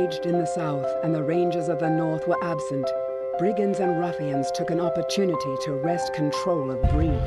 raged in the south and the ranges of the north were absent, brigands and ruffians took an opportunity to wrest control of Bree.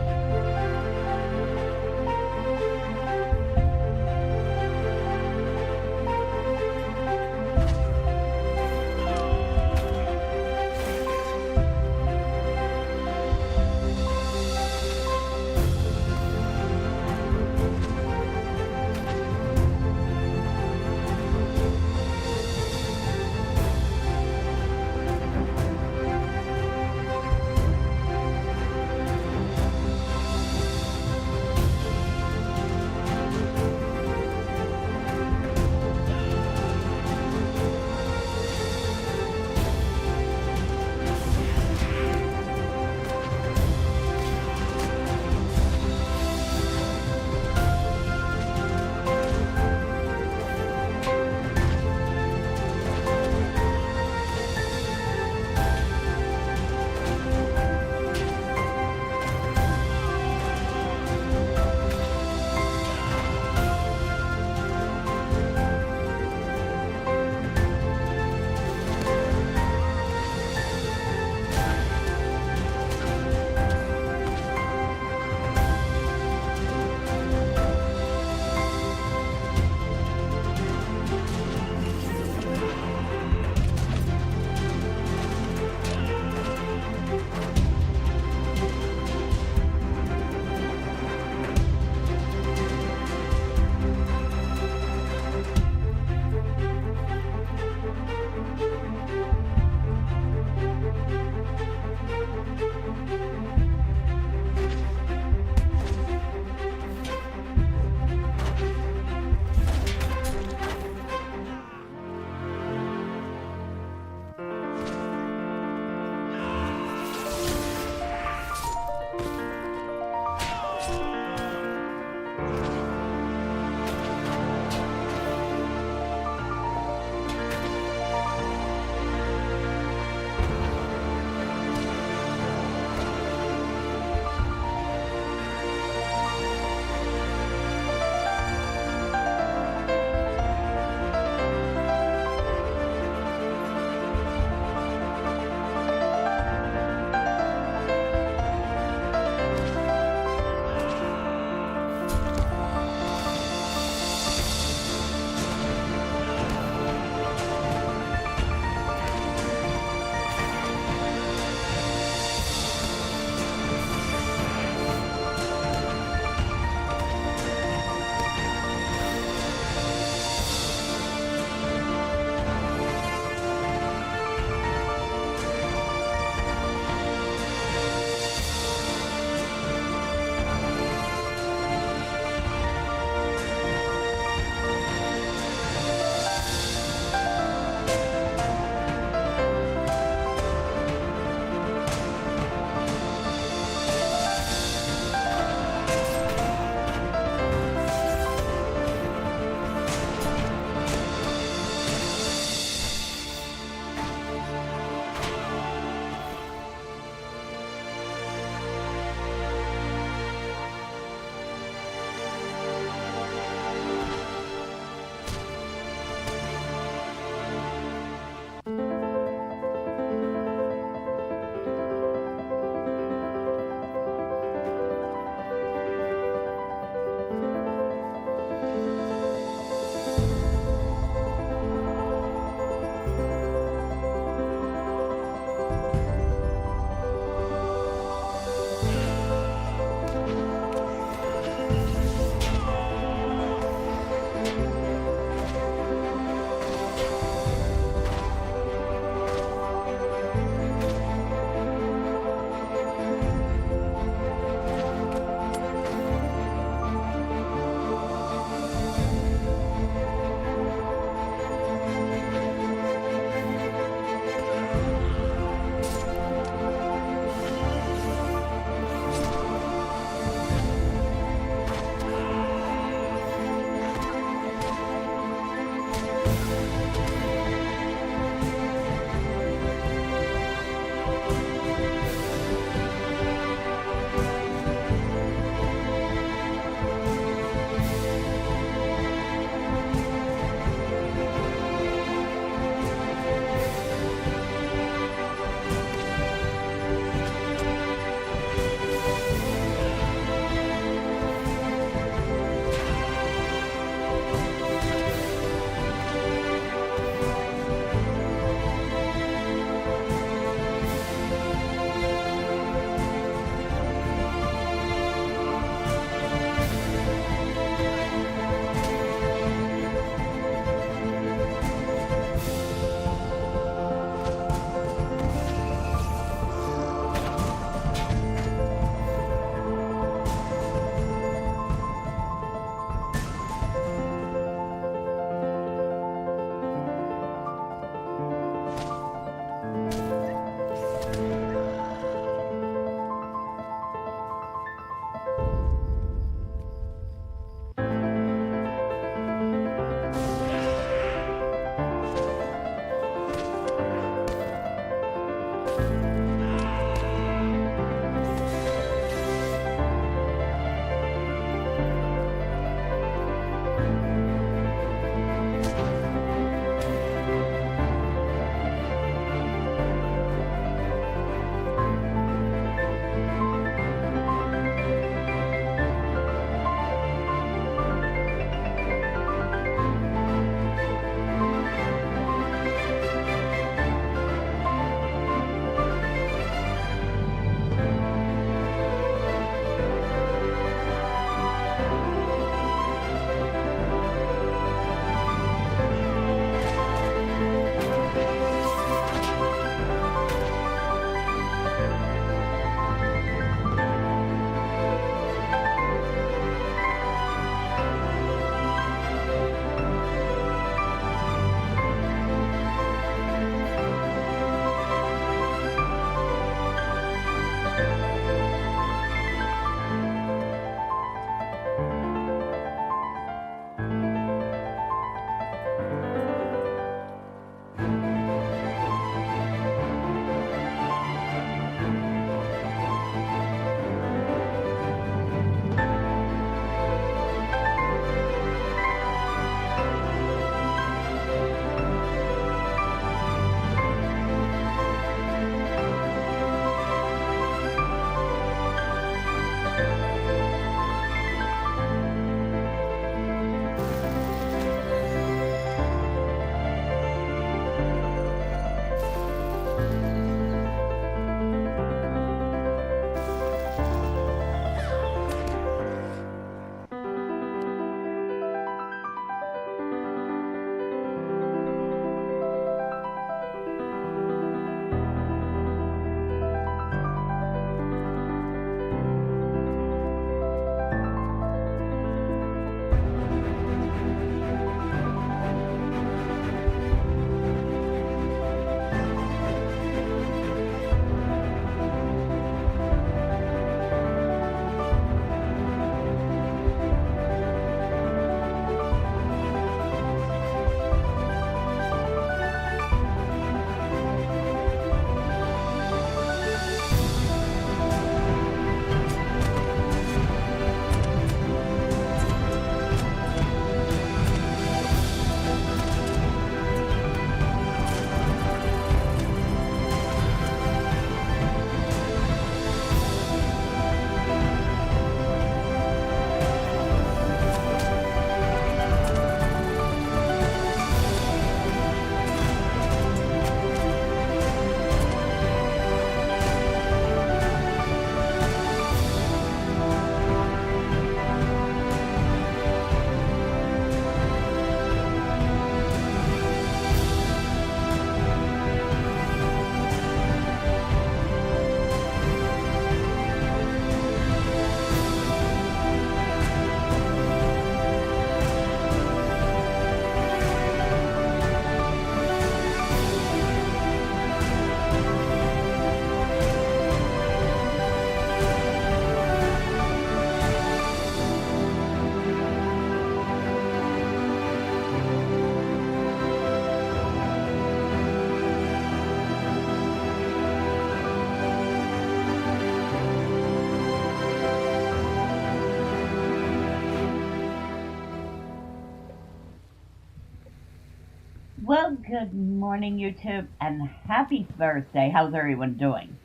Well, good morning, YouTube, and happy Thursday. How's everyone doing?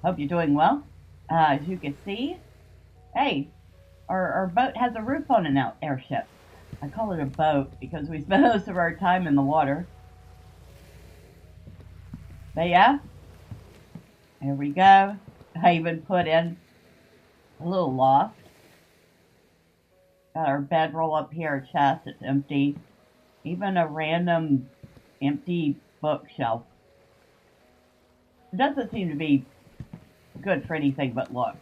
Hope you're doing well. As you can see, hey, our boat has a roof on an airship. I call it a boat because we spend most of our time in the water. But yeah, here we go. I even put in a little loft. Got our bedroll up here, chest, it's empty. Even a random empty bookshelf. It doesn't seem to be good for anything but look.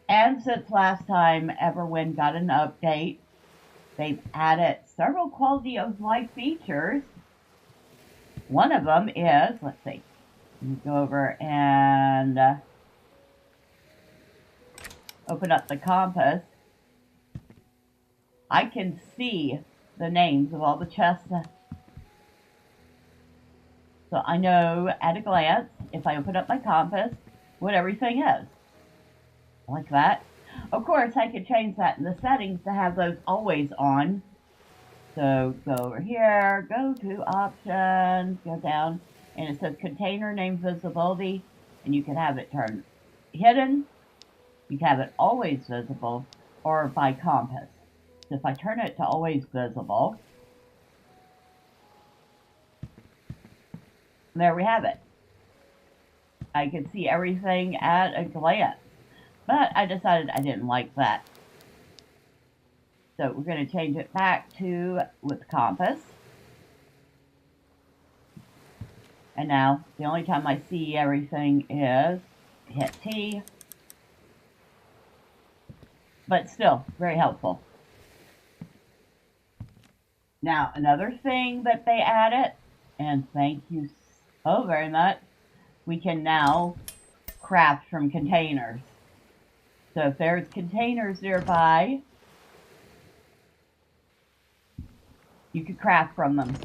And since last time Everwind got an update, they've added several quality of life features. One of them is, let's see, let me go over and open up the compass. I can see the names of all the chests. So I know at a glance, if I open up my compass, what everything is. Like that. Of course, I could change that in the settings to have those always on. So go over here, go to options, go down, and it says container name visibility, and you can have it turned hidden, you can have it always visible, or by compass. So if I turn it to always visible, there we have it. I can see everything at a glance, but I decided I didn't like that. So we're going to change it back to with compass. And now the only time I see everything is hit T. But still, very helpful. Now, another thing that they added, and thank you so very much, we can now craft from containers. So if there's containers nearby, you could craft from them.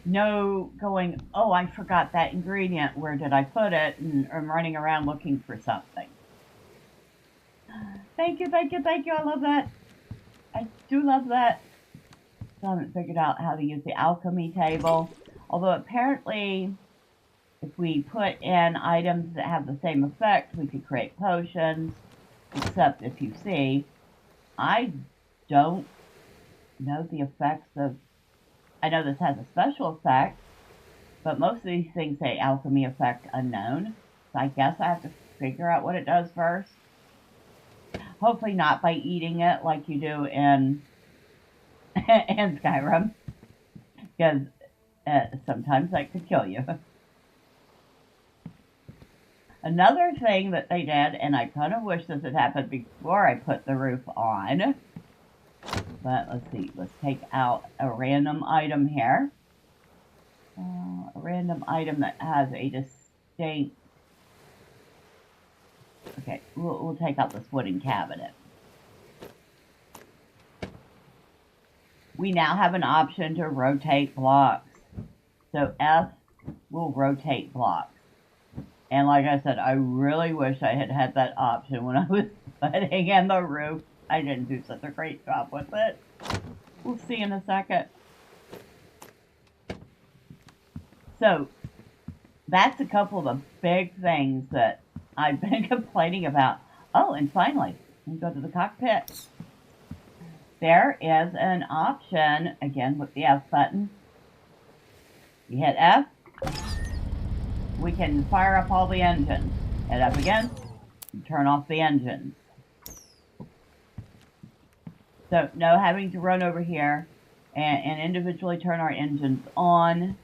No going, oh, I forgot that ingredient, where did I put it? And I'm running around looking for something. Thank you, thank you, thank you, I love that. I do love that. I haven't figured out how to use the alchemy table. Although apparently, if we put in items that have the same effect, we could create potions. Except if you see, I don't know the effects of... I know this has a special effect, but most of these things say alchemy effect unknown. So I guess I have to figure out what it does first. Hopefully not by eating it like you do in Skyrim, because sometimes that could kill you. Another thing that they did, and I kind of wish this had happened before I put the roof on, but let's see, let's take out a random item here. A random item that has a distinct... Okay, we'll take out this wooden cabinet. We now have an option to rotate blocks. So F will rotate blocks. And like I said, I really wish I had had that option when I was putting in the roof. I didn't do such a great job with it. We'll see in a second. So that's a couple of the big things that I've been complaining about. Oh, and finally, let me go to the cockpit. There is an option, again with the F button. You hit F, we can fire up all the engines. Hit F again, and turn off the engines. So no having to run over here and individually turn our engines on,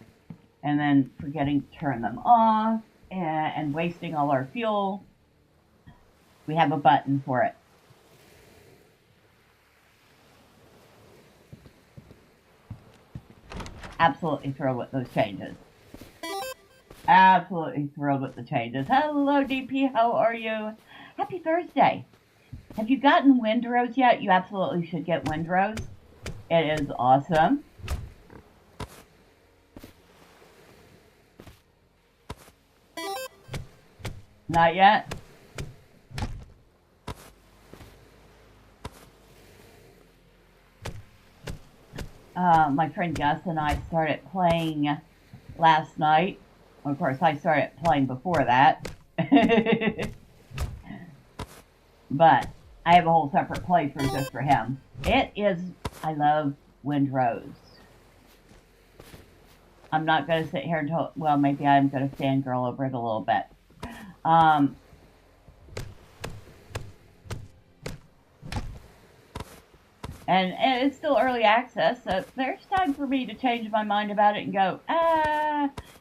and then forgetting to turn them off, and wasting all our fuel. We have a button for it. Absolutely thrilled with those changes. Absolutely thrilled with the changes. Hello, DP. How are you? Happy Thursday. Have you gotten windrows yet? You absolutely should get windrows. It is awesome. Not yet? my friend Gus and I started playing last night. Of course, I started playing before that. But I have a whole separate playthrough just for him. I love Windrose. I'm not going to sit here and talk, well, maybe I'm going to fangirl over it a little bit. And it's still early access, so there's time for me to change my mind about it and go,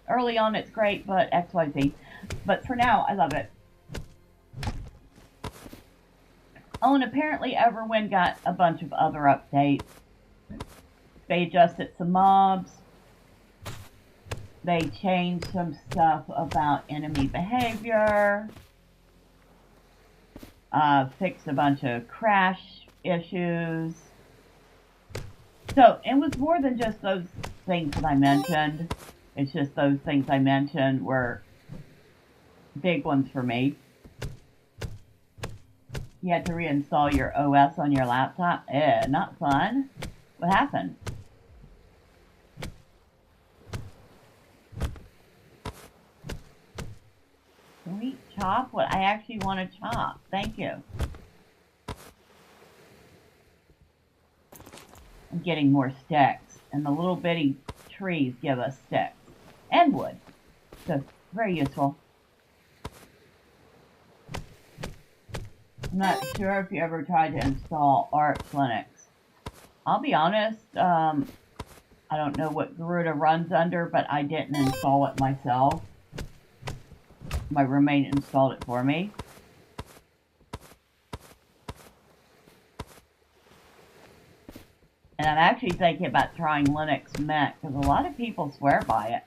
early on it's great, but XYZ. But for now, I love it. Oh, and apparently Everwind got a bunch of other updates. They adjusted some mobs. They changed some stuff about enemy behavior. Fixed a bunch of crash issues. So it was more than just those things that I mentioned. It's just those things I mentioned were big ones for me. You had to reinstall your OS on your laptop. Not fun. What happened? Can we chop what I actually want to chop? Thank you. I'm getting more sticks, and the little bitty trees give us sticks and wood. So, very useful. I'm not sure if you ever tried to install Arch Linux. I'll be honest, I don't know what Garuda runs under, but I didn't install it myself. My roommate installed it for me. And I'm actually thinking about trying Linux Mint, because a lot of people swear by it.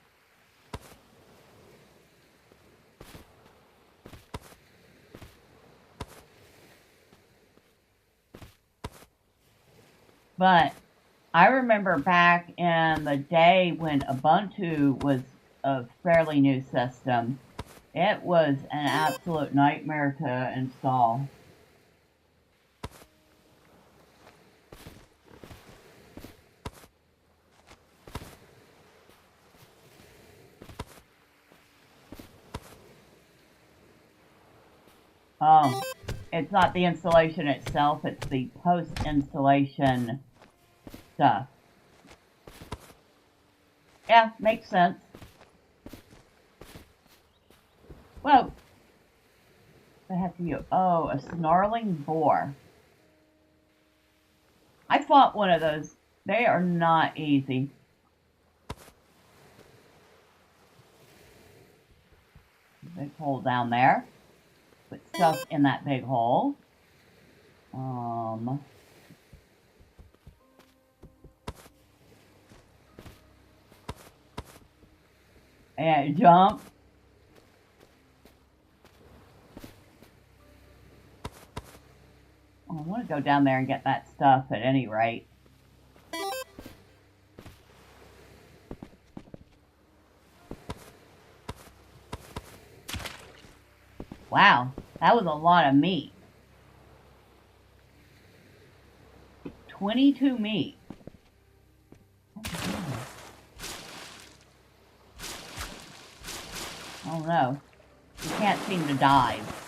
But I remember back in the day when Ubuntu was a fairly new system, it was an absolute nightmare to install. It's not the installation itself, it's the post-installation stuff. Yeah, makes sense. Whoa! I have to use, oh, a snarling boar. I fought one of those. They are not easy. Big hole down there. Put stuff in that big hole. And jump. Oh, I want to go down there and get that stuff at any rate. Wow, that was a lot of meat. 22 meat. Oh no, you can't seem to dive.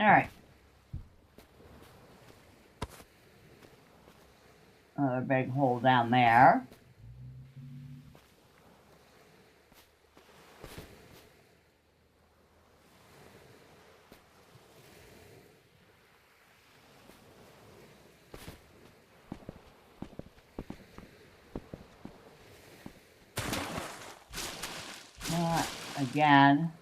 Alright. Another big hole down there. Again.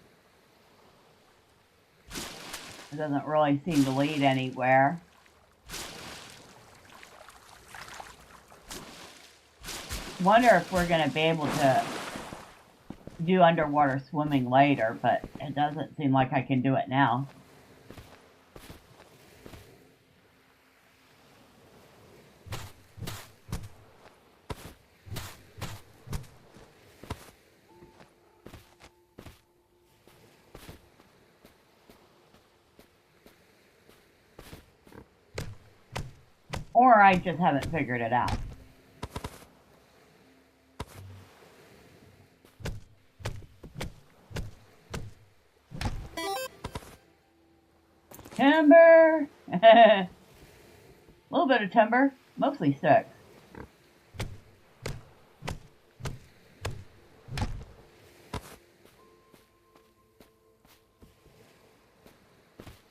It doesn't really seem to lead anywhere. wonder if we're going to be able to do underwater swimming later, but it doesn't seem like I can do it now. Or I just haven't figured it out. Timber! A little bit of timber, mostly sticks.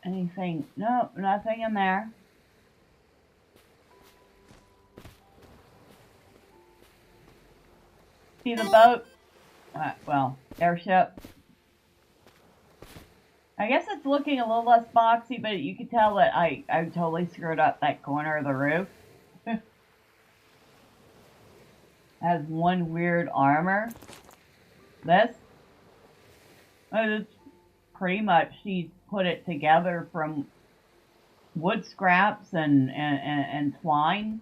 Anything? No, nothing in there. See the boat? Well, airship. I guess it's looking a little less boxy, but you can tell that I totally screwed up that corner of the roof. Has one weird armor. This? It's pretty much she put it together from wood scraps and twine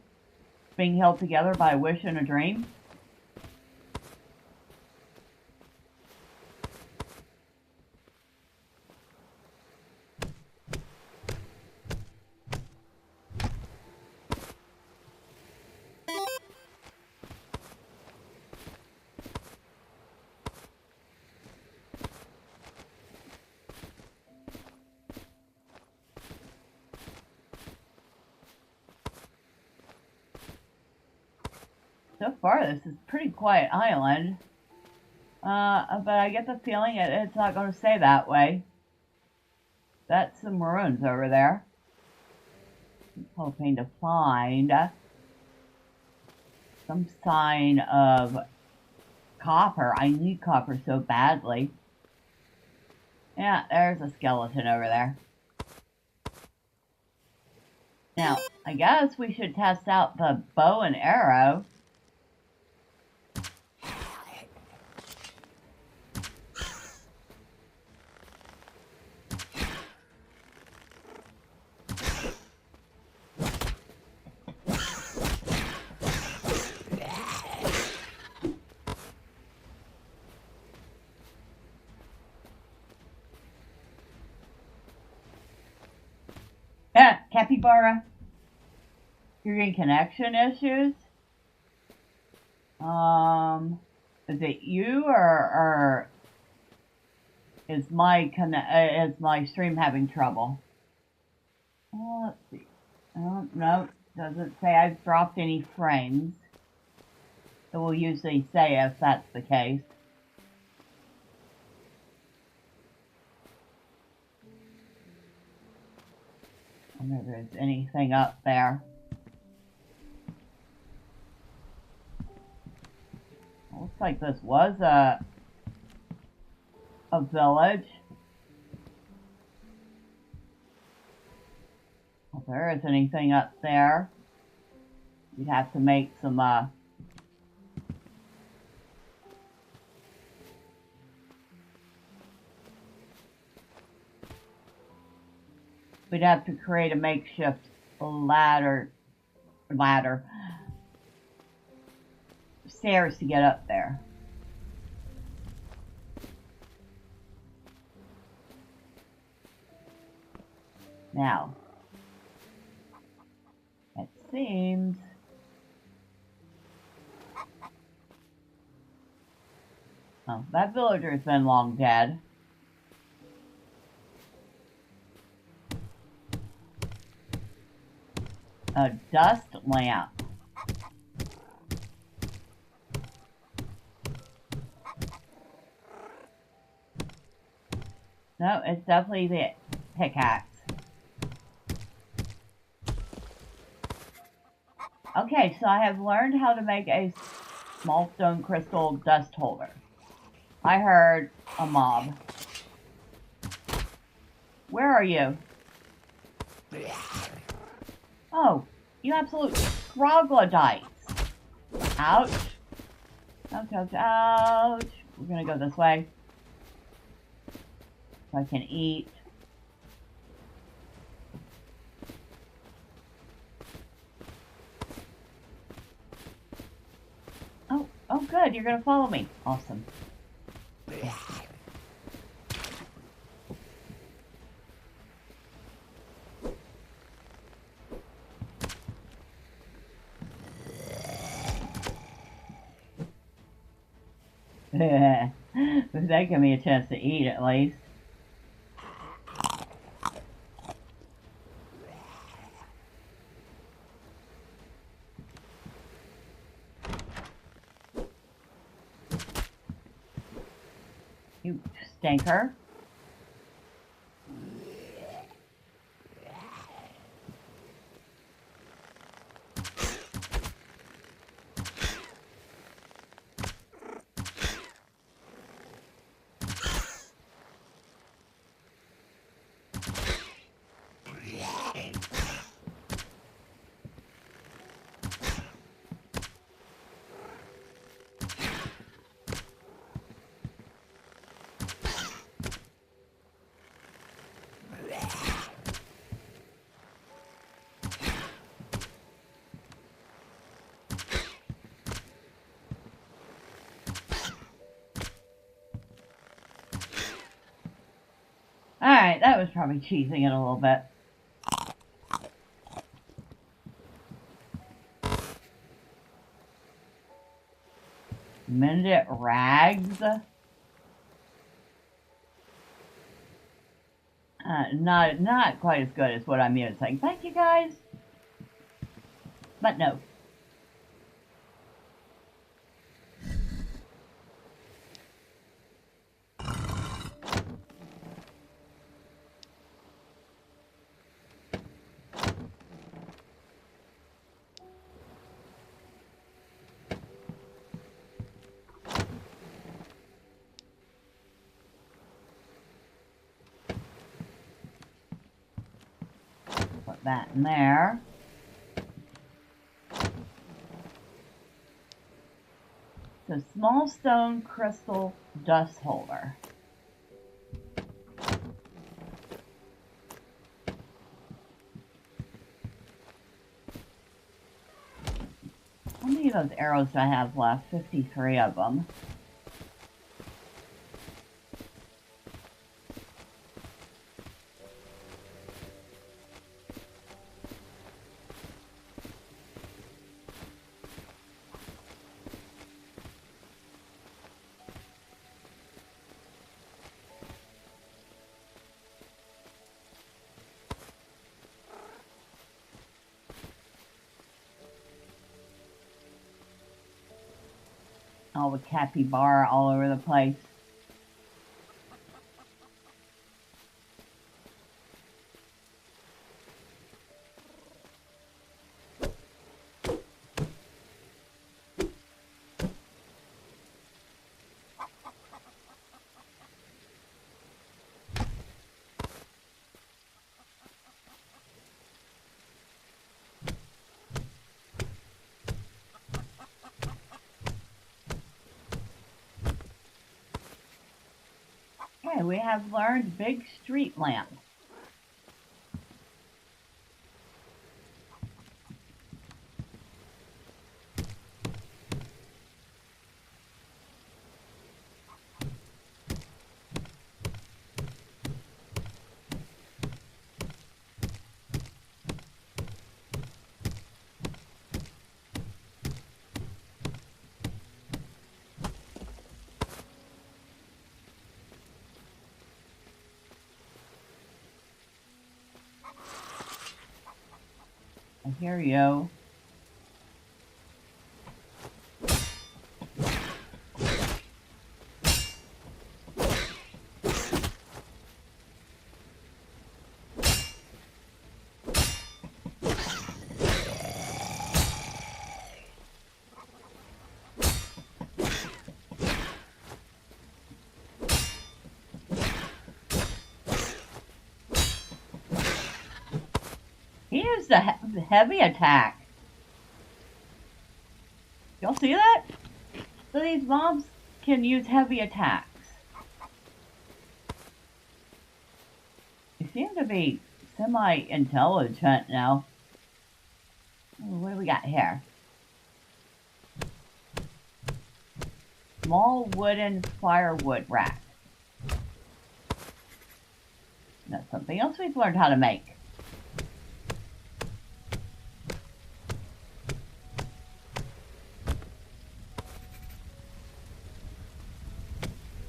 being held together by a wish and a dream. So far, this is a pretty quiet island, but I get the feeling it's not going to stay that way. That's some ruins over there. I'm hoping to find some sign of copper. I need copper so badly. Yeah, there's a skeleton over there. Now, I guess we should test out the bow and arrow. Capybara, you're getting connection issues. Is it you or is my stream having trouble? Let's see. No, doesn't say I've dropped any frames. It will usually say if that's the case. I wonder if there's anything up there. Looks like this was a village. If there is anything up there, you'd have to make some we'd have to create a makeshift ladder stairs to get up there. Now, it seems that villager's been long dead. A dust lamp. No, it's definitely the pickaxe. Okay, so I have learned how to make a small stone crystal dust holder. I heard a mob. Where are you? Oh, you absolute troglodytes. Ouch. Ouch, ouch, ouch. We're gonna go this way. So I can eat. Oh good, you're gonna follow me. Awesome. That gave me a chance to eat at least. You stinker. Alright, that was probably cheesing it a little bit. Mended rags? Not quite as good as what I'm used to saying. Thank you guys. But no. Put that in there. The small stone crystal dust holder. How many of those arrows do I have left? 53 of them. All the capybara all over the place. Okay, we have learned big street lamp. I hear you. He used a heavy attack. Y'all see that? So these mobs can use heavy attacks. They seem to be semi-intelligent now. Ooh, what do we got here? Small wooden firewood rack. That's something else we've learned how to make.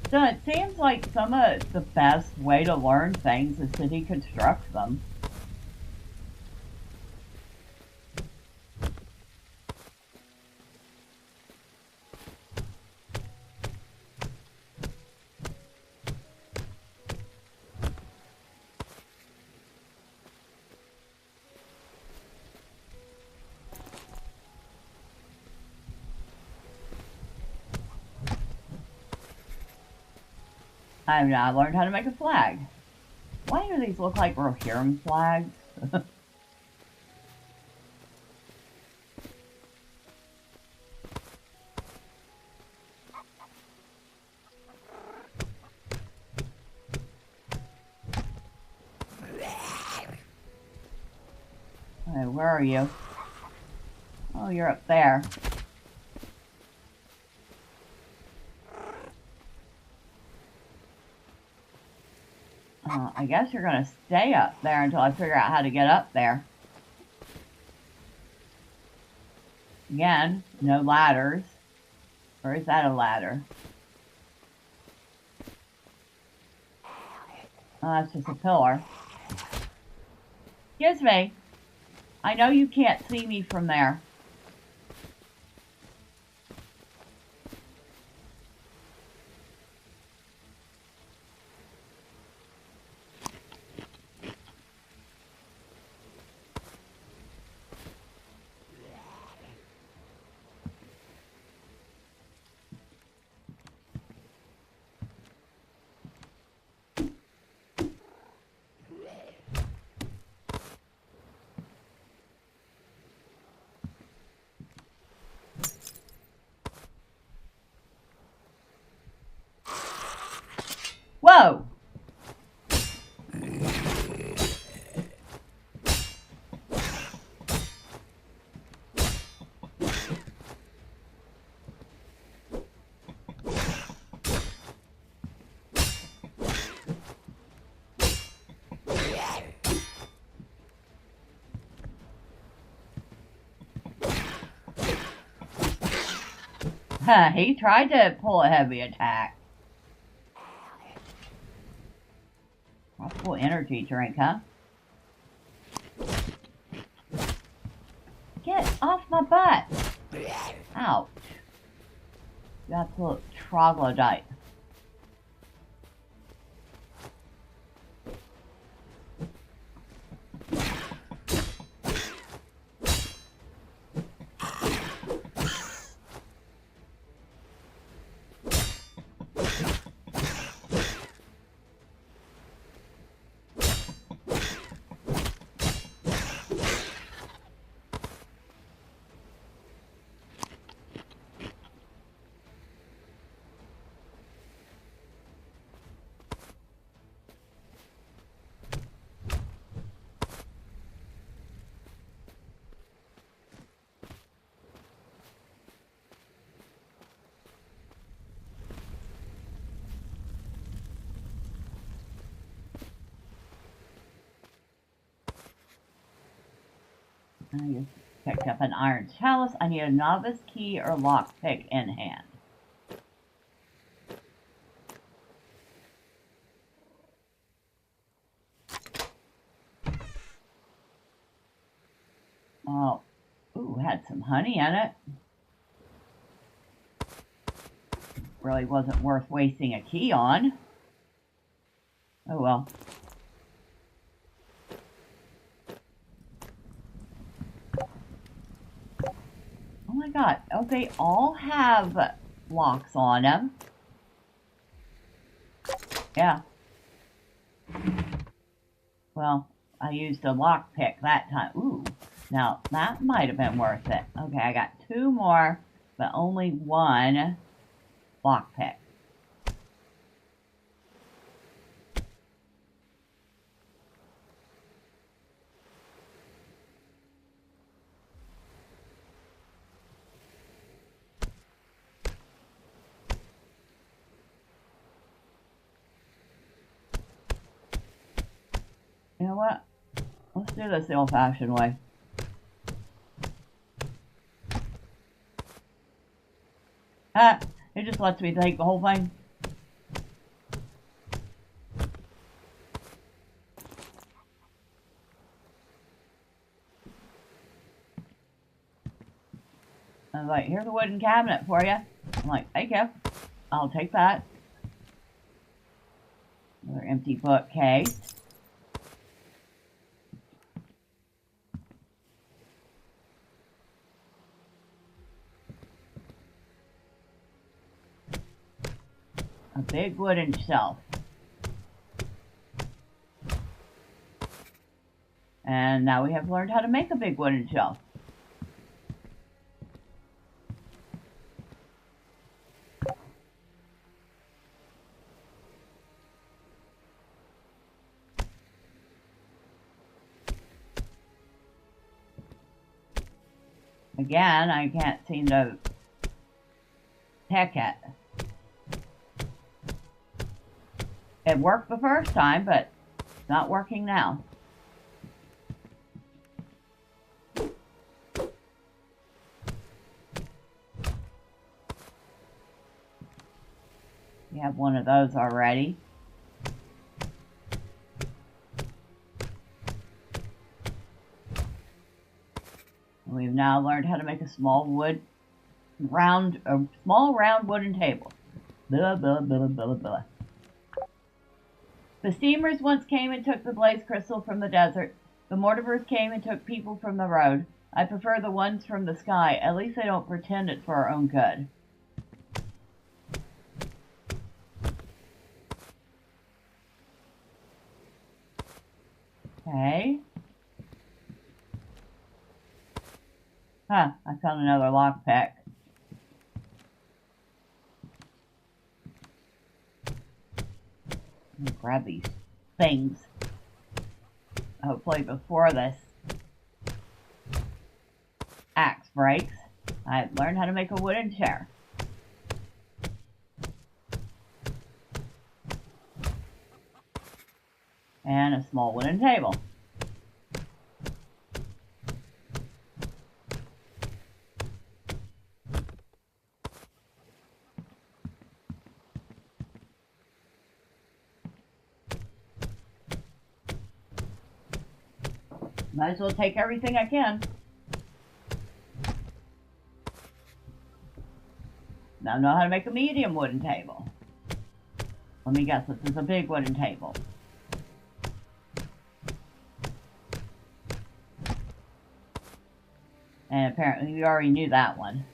So it seems like some of the best way to learn things is to deconstruct them. I've now learned how to make a flag. Why do these look like Rohirrim flags? Hey, where are you? Oh, you're up there. I guess you're going to stay up there until I figure out how to get up there. Again, no ladders. Or is that a ladder? Oh, that's just a pillar. Excuse me. I know you can't see me from there. Whoa! He tried to pull a heavy attack. Full energy drink, huh? Get off my butt! Ouch. You absolute troglodyte. I just picked up an iron chalice. I need a novice key or lockpick in hand. Oh, ooh, had some honey in it. Really wasn't worth wasting a key on. Oh well. Oh my god, oh, they all have locks on them. Yeah. Well, I used a lockpick that time. Ooh, now that might have been worth it. Okay, I got two more, but only one lockpick. You know what? Let's do this the old-fashioned way. It just lets me take the whole thing. I was like, here's a wooden cabinet for you. I'm like, thank you. I'll take that. Another empty bookcase. A big wooden shelf. And now we have learned how to make a big wooden shelf. Again, I can't seem to pick it. It worked the first time, but it's not working now. We have one of those already. We've now learned how to make a small round wooden table. Blah, blah, blah, blah, blah. The steamers once came and took the blaze crystal from the desert. The Mortivers came and took people from the road. I prefer the ones from the sky. At least they don't pretend it's for our own good. Okay. Huh, I found another lockpick. Let me grab these things. Hopefully before this axe breaks, I learned how to make a wooden chair. And a small wooden table. Might as well take everything I can. Now I know how to make a medium wooden table. Let me guess, this is a big wooden table. And apparently we already knew that one.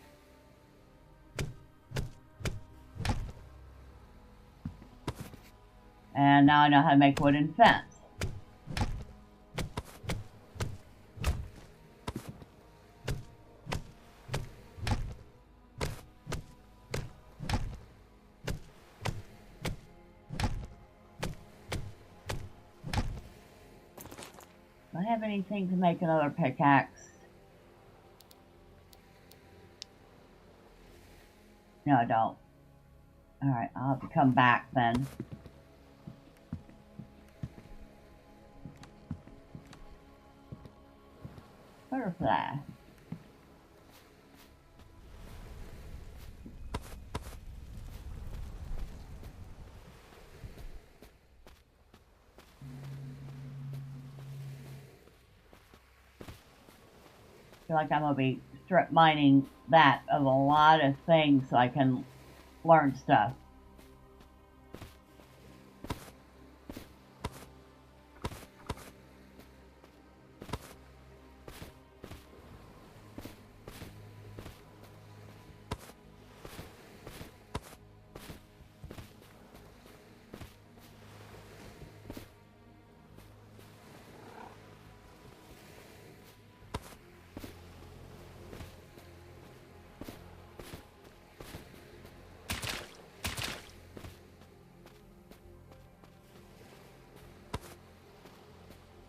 And now I know how to make a wooden fence. Do I have anything to make another pickaxe? No, I don't. Alright, I'll have to come back then. Butterfly. I feel like I'm going to be strip mining that of a lot of things so I can learn stuff.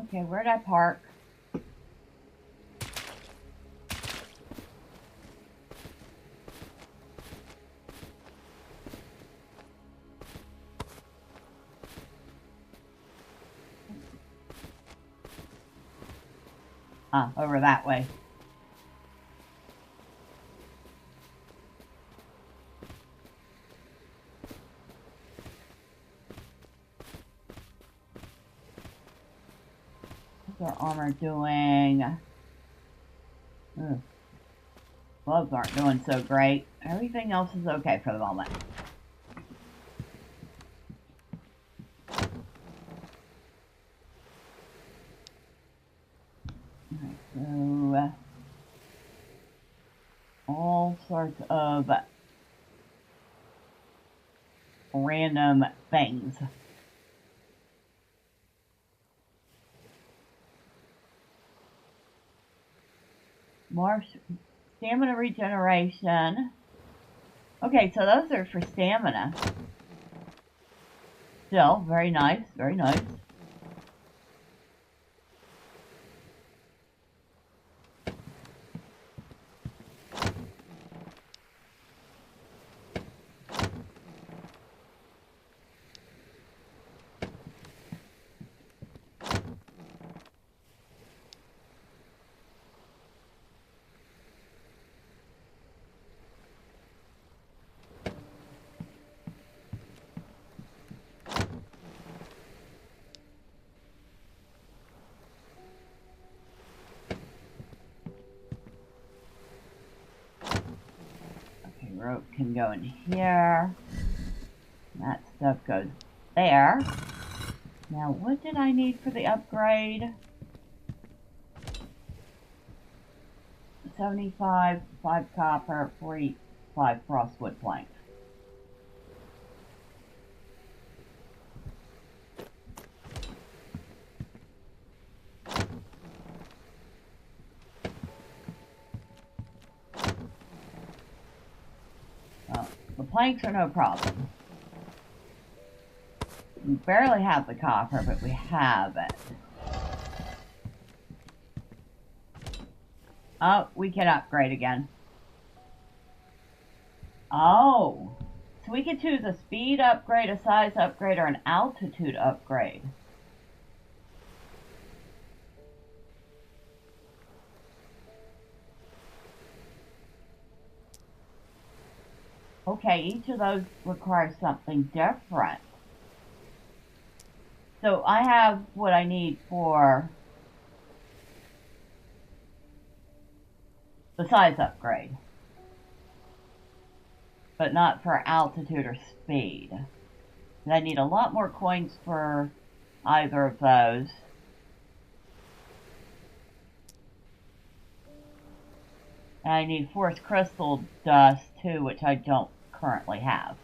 Okay, where'd I park? Ah, over that way. What's our armor doing? Ugh. Gloves aren't doing so great. Everything else is okay for the moment. Alright, so all sorts of random things. More stamina regeneration. Okay, so those are for stamina. Still, very nice, very nice. Rope can go in here. That stuff goes there. Now, what did I need for the upgrade? 75, 5 copper, 45 frostwood planks. Well, the planks are no problem. We barely have the copper, but we have it. Oh, we can upgrade again. Oh, so we can choose a speed upgrade, a size upgrade, or an altitude upgrade. Okay, each of those requires something different. So I have what I need for the size upgrade, but not for altitude or speed. And I need a lot more coins for either of those. And I need force crystal dust too, which I don't currently have.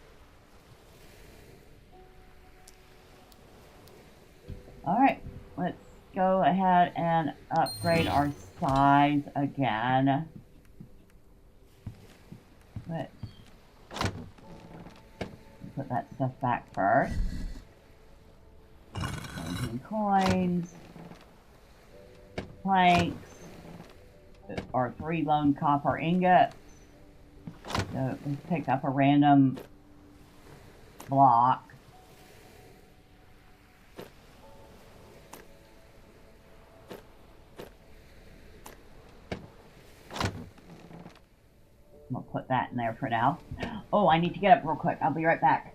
Alright, let's go ahead and upgrade our size again. Which, put that stuff back first. 17 coins. Planks. Or 3 lone copper ingots. So let's pick up a random block. I'm gonna put that in there for now. Oh, I need to get up real quick. I'll be right back.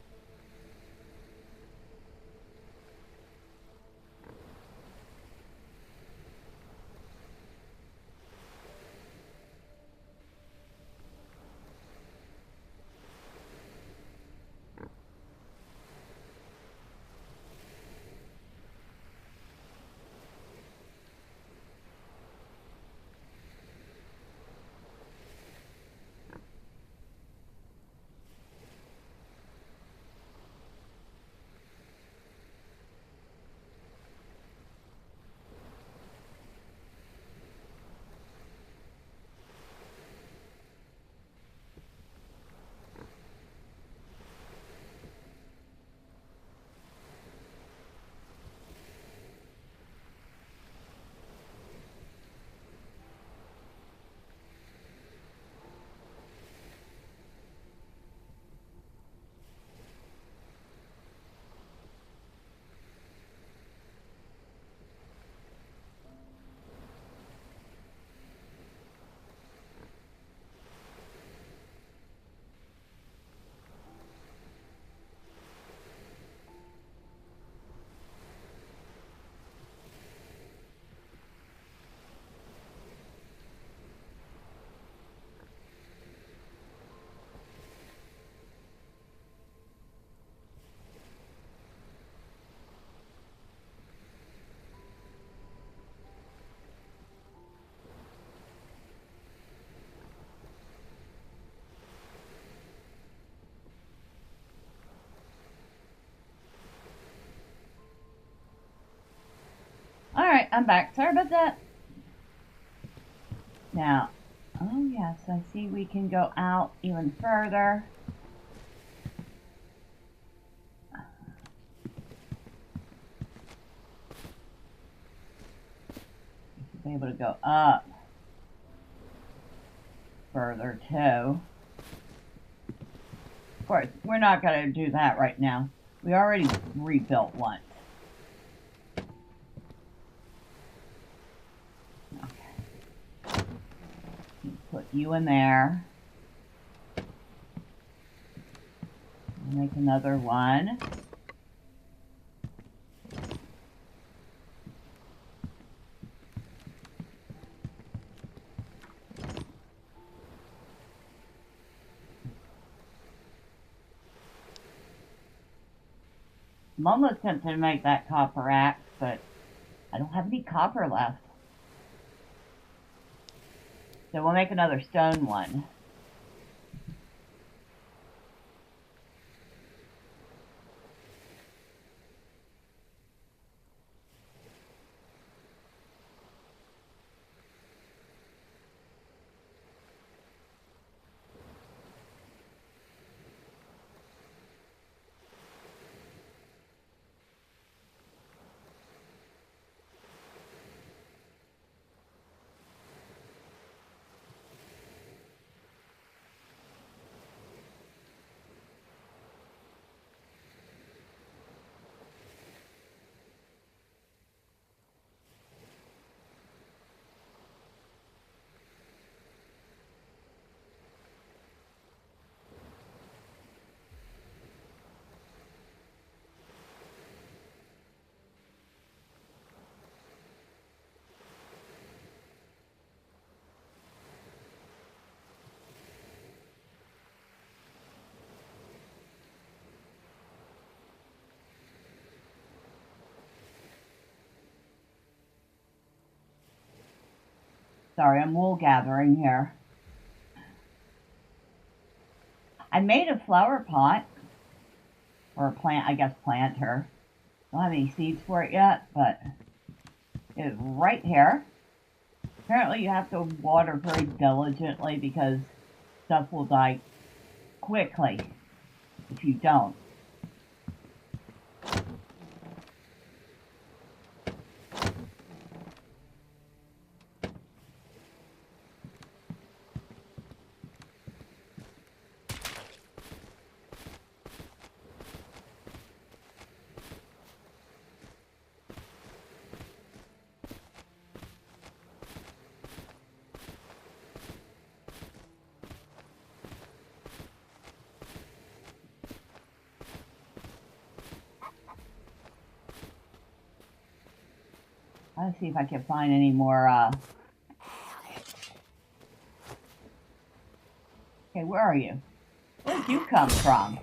Alright, I'm back. Sorry about that. Now, oh yes, I see we can go out even further. We should be able to go up further too. Of course, we're not going to do that right now. We already rebuilt one. Okay. Put you in there. Make another one. I'm almost tempted to make that copper axe, but I don't have any copper left. So we'll make another stone one. Sorry, I'm wool gathering here. I made a flower pot, or a plant, I guess planter. Don't have any seeds for it yet, but it's right here. Apparently you have to water very diligently because stuff will die quickly if you don't. Let's see if I can find any more, Okay, where are you? Where did you come from?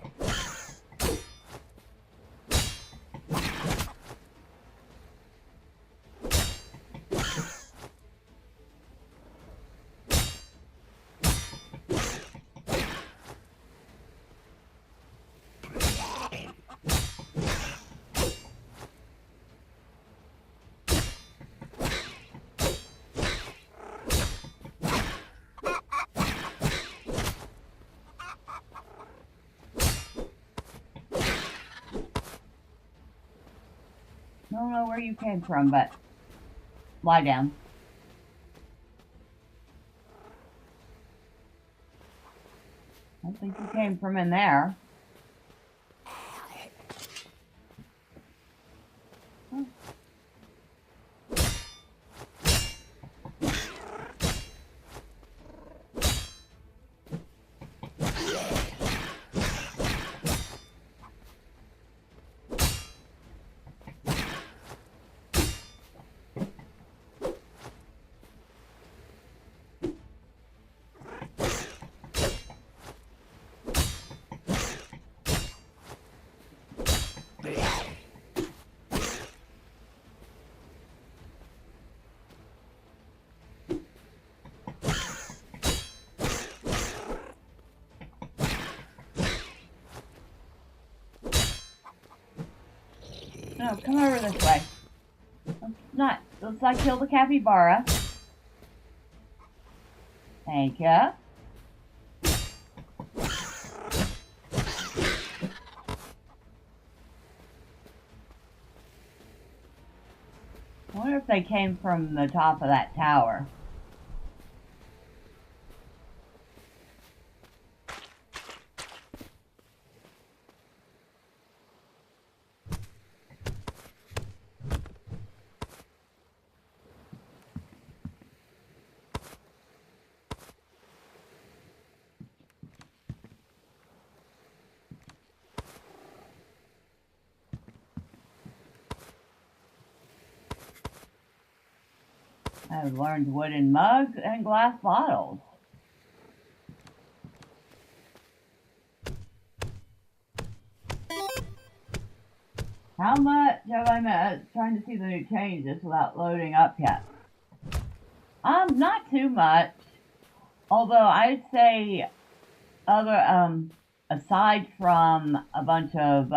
I don't know where you came from, but lie down. I don't think you came from in there. Huh. No, come over this way. Not looks like killed a capybara. Thank you. I wonder if they came from the top of that tower. I've learned wooden mugs and glass bottles. How much have I missed? Trying to see the new changes without loading up yet. Not too much. Although I'd say aside from a bunch of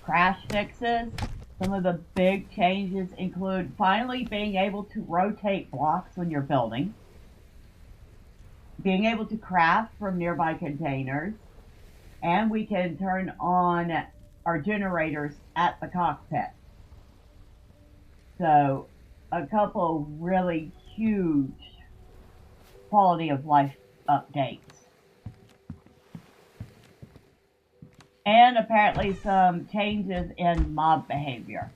crash fixes, some of the big changes include finally being able to rotate blocks when you're building, being able to craft from nearby containers, and we can turn on our generators at the cockpit. So, a couple really huge quality of life updates. And apparently some changes in mob behavior.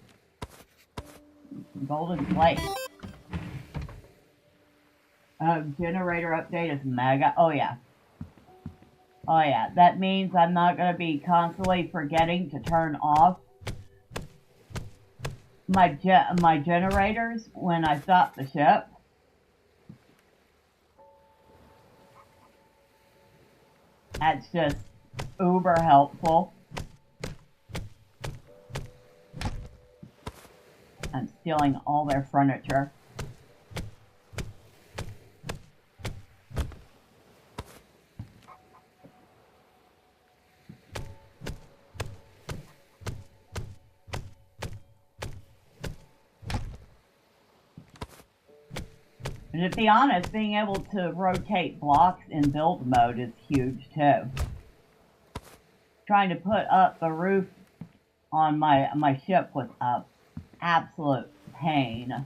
Golden plate. Generator update is mega. Oh yeah. Oh yeah. That means I'm not going to be constantly forgetting to turn off my generators when I stop the ship. That's just uber helpful. I'm stealing all their furniture. And to be honest, being able to rotate blocks in build mode is huge too. Trying to put up the roof on my ship was an absolute pain. I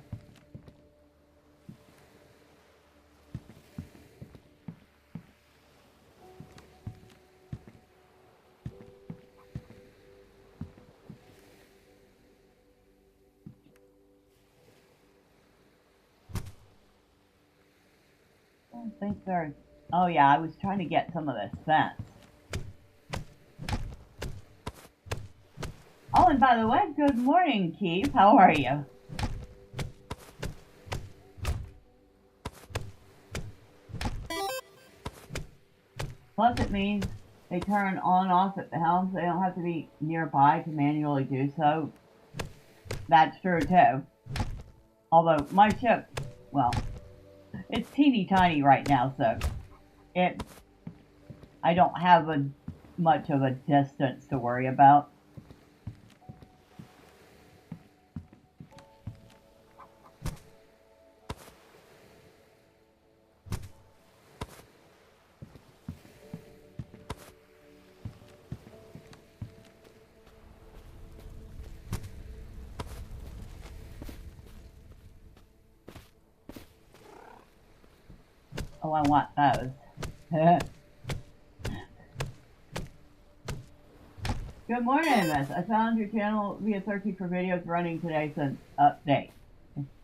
don't think there's... Oh yeah, I was trying to get some of this fence. Oh, and by the way, good morning, Keith. How are you? Plus, it means they turn on and off at the helm, so they don't have to be nearby to manually do so. That's true, too. Although, my ship, well, it's teeny tiny right now, so I don't have much of a distance to worry about. Oh, I want those. Good morning, Miss. I found your channel via searching for videos running today since update.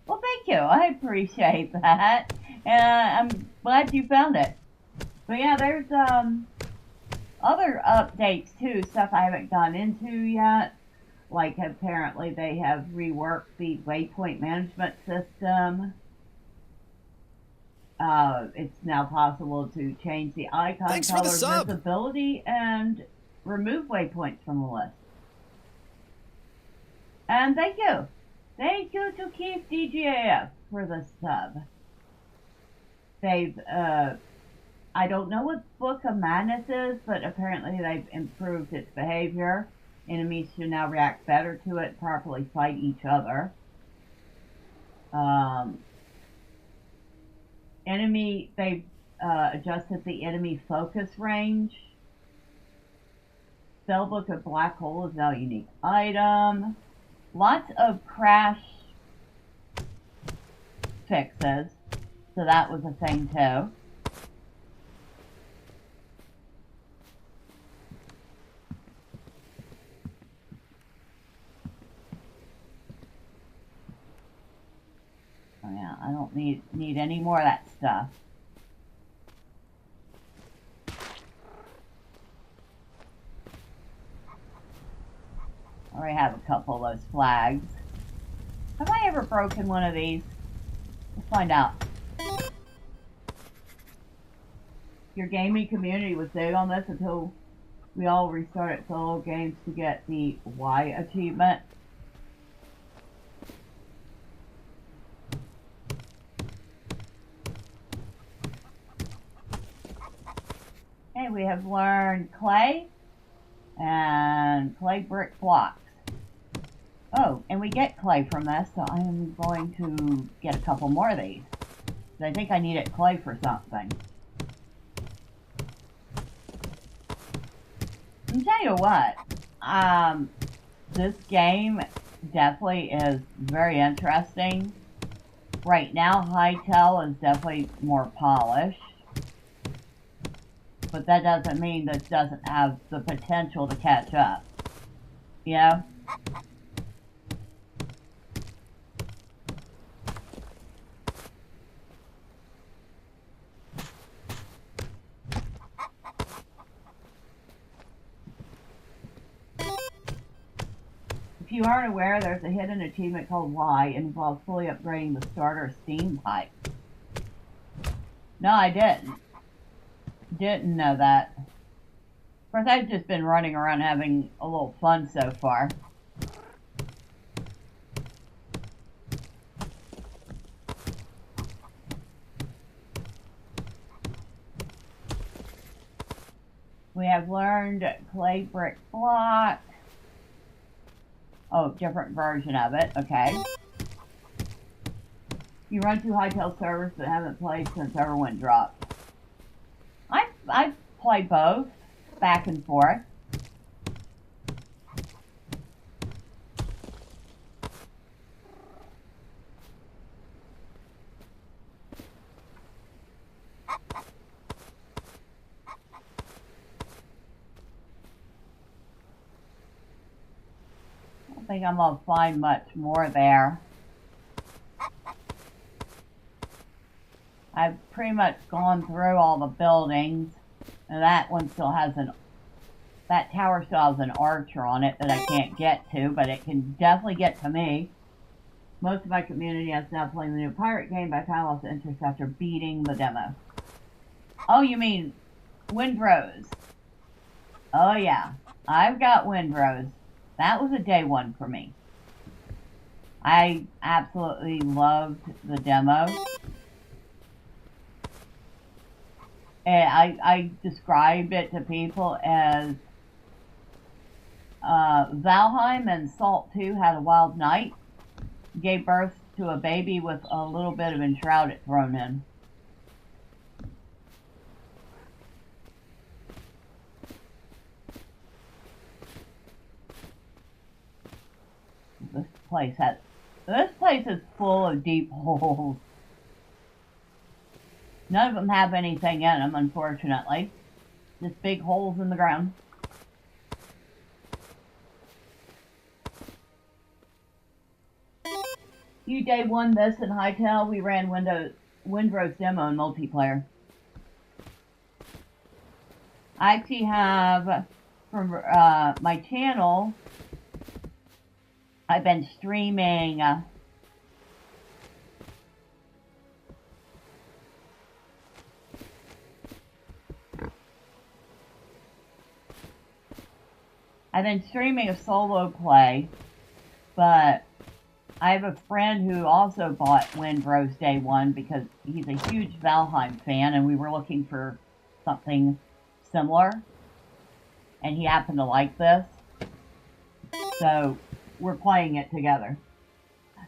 Well, thank you. I appreciate that. And I'm glad you found it. But yeah, there's other updates too, stuff I haven't gone into yet. Like apparently they have reworked the waypoint management system. It's now possible to change the icon color, visibility, and remove waypoints from the list. And thank you. Thank you to Keith DGAF for the sub. They've, I don't know what Book of Madness is, but apparently they've improved its behavior. Enemies should now react better to it, properly fight each other. Um, they adjusted the enemy focus range. Spellbook of Black Hole is now a unique item. Lots of crash fixes. So that was a thing too. Oh yeah, I don't need any more of that stuff. I already have a couple of those flags. Have I ever broken one of these? Let's find out. Your gaming community was big on this until we all restarted solo games to get the Y achievement. Okay, we have learned clay and clay brick blocks. Oh, and we get clay from this, so I am going to get a couple more of these. I think I needed clay for something. And tell you what, this game definitely is very interesting. Right now, Hytale is definitely more polished. But that doesn't mean that it doesn't have the potential to catch up. You know? If you aren't aware, there's a hidden achievement called Y. It involves fully upgrading the starter steam pipe. No, I didn't. Didn't know that. Of course, I've just been running around having a little fun so far. We have learned clay brick block. Oh, different version of it. Okay. You run 2 Hytale servers but haven't played since Everwind dropped. I've played both, back and forth. I don't think I'm gonna find much more there. I've pretty much gone through all the buildings, and that one still has that tower still has an archer on it that I can't get to, but it can definitely get to me. Most of my community has now playing the new pirate game, but I kind of lost interest after beating the demo. Oh, you mean Windrose? Oh yeah, I've got Windrose. That was a day one for me. I absolutely loved the demo. And I described it to people as Valheim and Salt 2 had a wild night, gave birth to a baby with a little bit of Enshrouded thrown in. This place is full of deep holes. None of them have anything in them, unfortunately. Just big holes in the ground. You day one this in Hytale. We ran Windrose demo in multiplayer. I actually have, from my channel, I've been streaming a solo play, but I have a friend who also bought Windrose day one because he's a huge Valheim fan, and we were looking for something similar, and he happened to like this, so we're playing it together.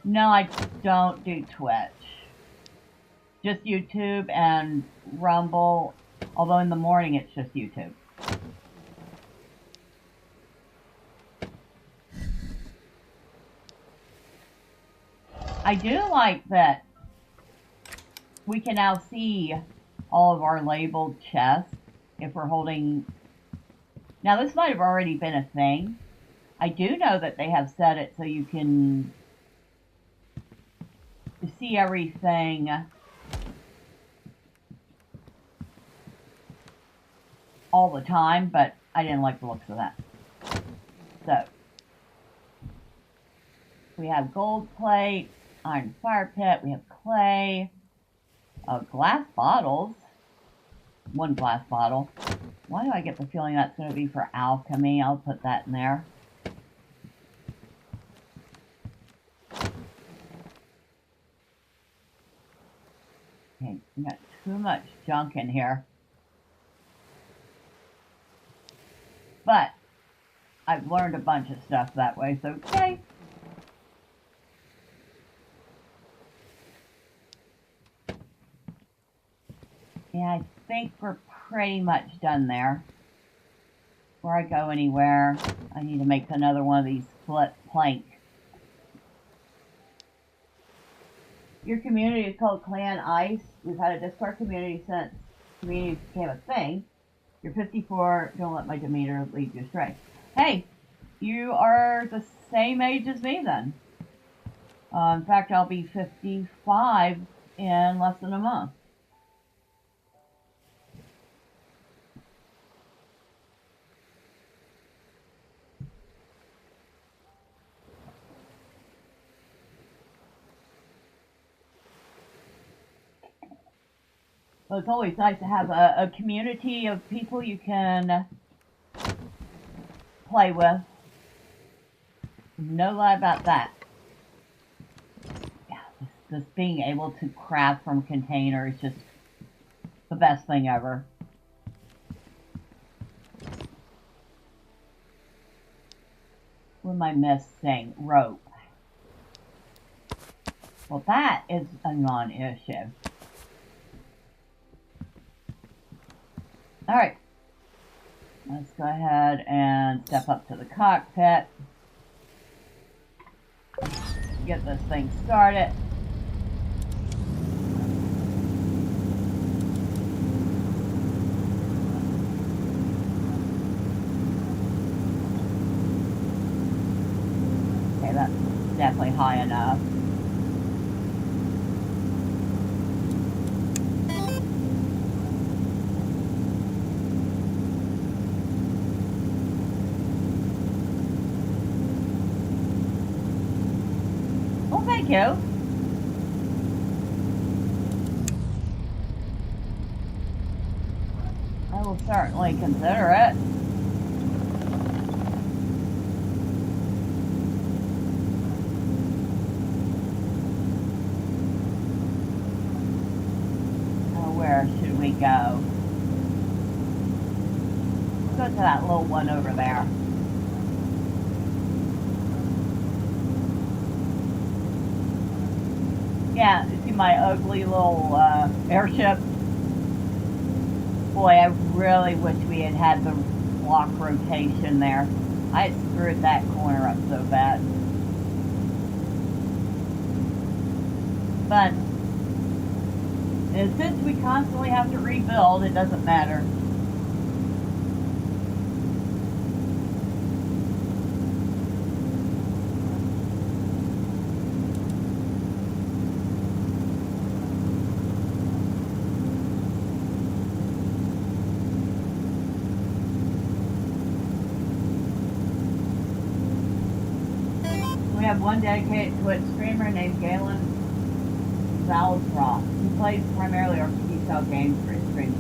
No, I don't do Twitch. Just YouTube and Rumble. Although in the morning it's just YouTube. I do like that we can now see all of our labeled chests if we're holding. Now this might have already been a thing. I do know that they have set it so you can see everything all the time, but I didn't like the looks of that. So we have gold plate, iron fire pit, we have clay, glass bottles, one glass bottle. Why do I get the feeling that's going to be for alchemy? I'll put that in there. Okay, we got too much junk in here. But I've learned a bunch of stuff that way, so okay. Yeah, I think we're pretty much done there. Before I go anywhere, I need to make another one of these split plank. Your community is called Clan Ice. We've had a Discord community since community became a thing. You're 54. Don't let my demeanor lead you astray. Hey, you are the same age as me then. In fact, I'll be 55 in less than a month. Well, it's always nice to have a community of people you can play with. No lie about that. Yeah, this being able to craft from containers is just the best thing ever. What am I missing? Rope. Well, that is a non-issue. Alright, let's go ahead and step up to the cockpit. Get this thing started. Okay, that's definitely high enough. Thank you. I will certainly consider it. Where should we go? Let's go to that little one over there. Yeah, you see my ugly little airship? Boy, I really wish we had had the block rotation there. I screwed that corner up so bad. But since we constantly have to rebuild, it doesn't matter. We have one dedicated Twitch streamer named Galen Valsroth. He plays primarily RPG style games for his streams.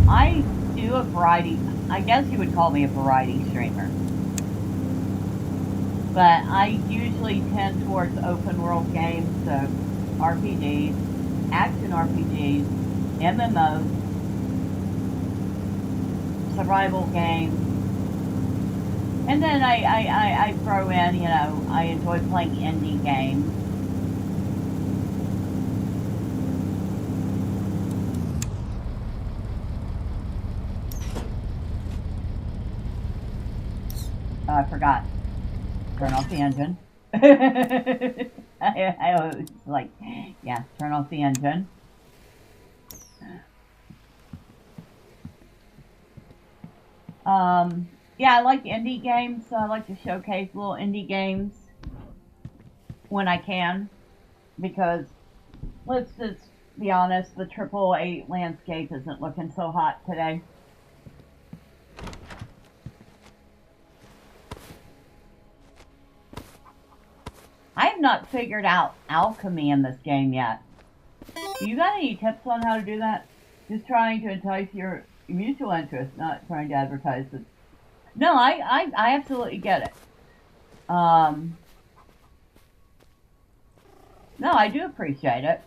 I do a variety, I guess you would call me a variety streamer. But I usually tend towards open world games, so RPGs, action RPGs, MMOs, survival games. And then I throw in, you know, I enjoy playing indie games. forgot. Turn off the engine. I was like, yeah, turn off the engine. Yeah, I like indie games, so I like to showcase little indie games when I can, because let's just be honest, the AAA landscape isn't looking so hot today. I have not figured out alchemy in this game yet. You got any tips on how to do that? Just trying to entice your mutual interest, not trying to advertise it. No, I absolutely get it. No, I do appreciate it.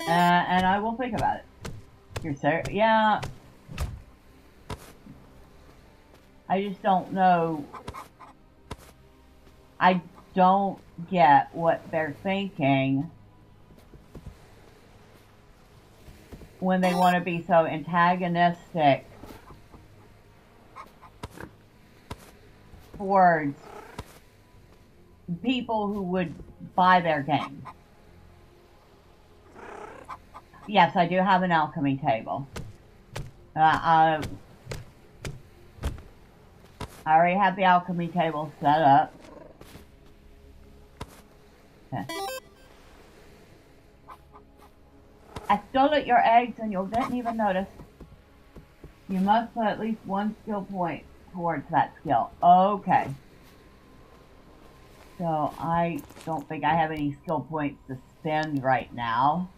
And I will think about it. You're serious? Yeah. I just don't know. I don't get what they're thinking when they want to be so antagonistic towards people who would buy their game. Yes, I do have an alchemy table. I already have the alchemy table set up. Okay. I stole at your eggs and you didn't even notice. You must put at least one skill point towards that skill. Okay. So I don't think I have any skill points to spend right now.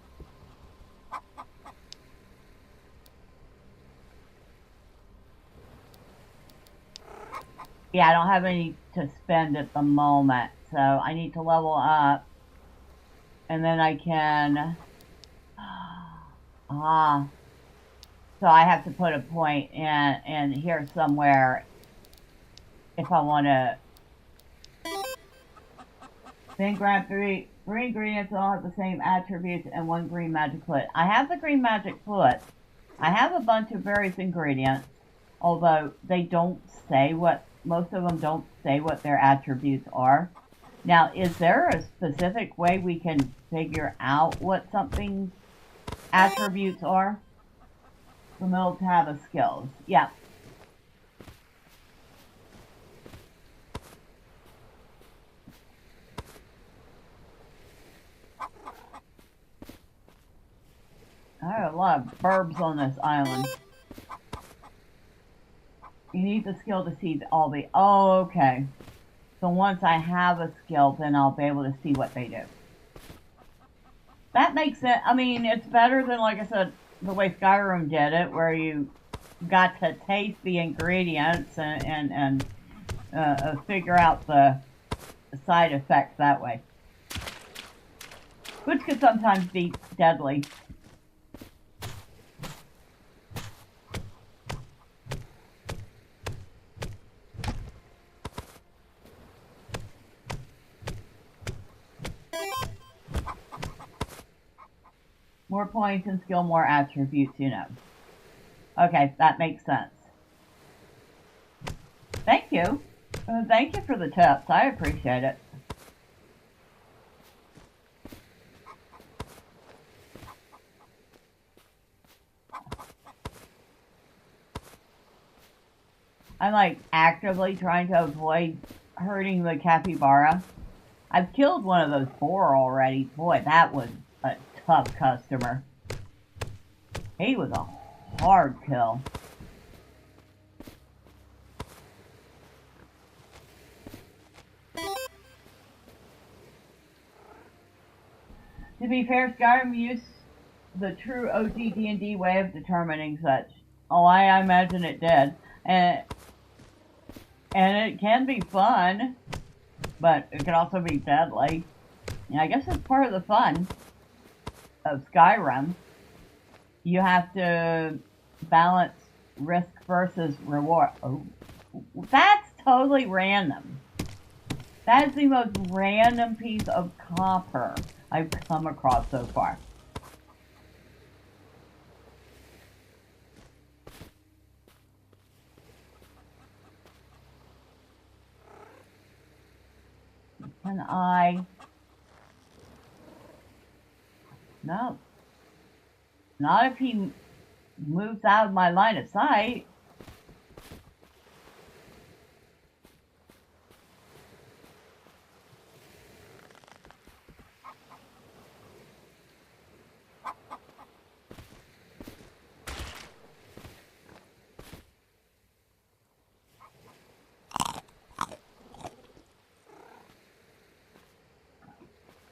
Yeah, I don't have any to spend at the moment, so I need to level up. And then I can... So I have to put a point in here somewhere if I want to... Then grab three ingredients that all have the same attributes and one green magic fluid. I have the green magic fluid. I have a bunch of various ingredients, although they don't say what... Most of them don't say what their attributes are. Now, is there a specific way we can figure out what something's attributes are? The middle tab of skills. Yeah. I have a lot of burbs on this island. You need the skill to see all the... Oh, okay. So once I have a skill, then I'll be able to see what they do. That makes sense. I mean, it's better than, like I said, the way Skyrim did it, where you got to taste the ingredients and figure out the side effects that way. Which could sometimes be deadly. More points and skill, more attributes, you know. Okay, that makes sense. Thank you. Thank you for the tips. I appreciate it. I'm like actively trying to avoid hurting the capybara. I've killed one of those 4 already. Boy, that was a tough customer. He was a hard kill. To be fair, Skyrim used the true OG D&D way of determining such. Oh, I imagine it did. And it can be fun, but it can also be deadly. And I guess it's part of the fun of Skyrim. You have to balance risk versus reward. Oh, that's totally random. That is the most random piece of copper I've come across so far. Can I? No. Not if he moves out of my line of sight.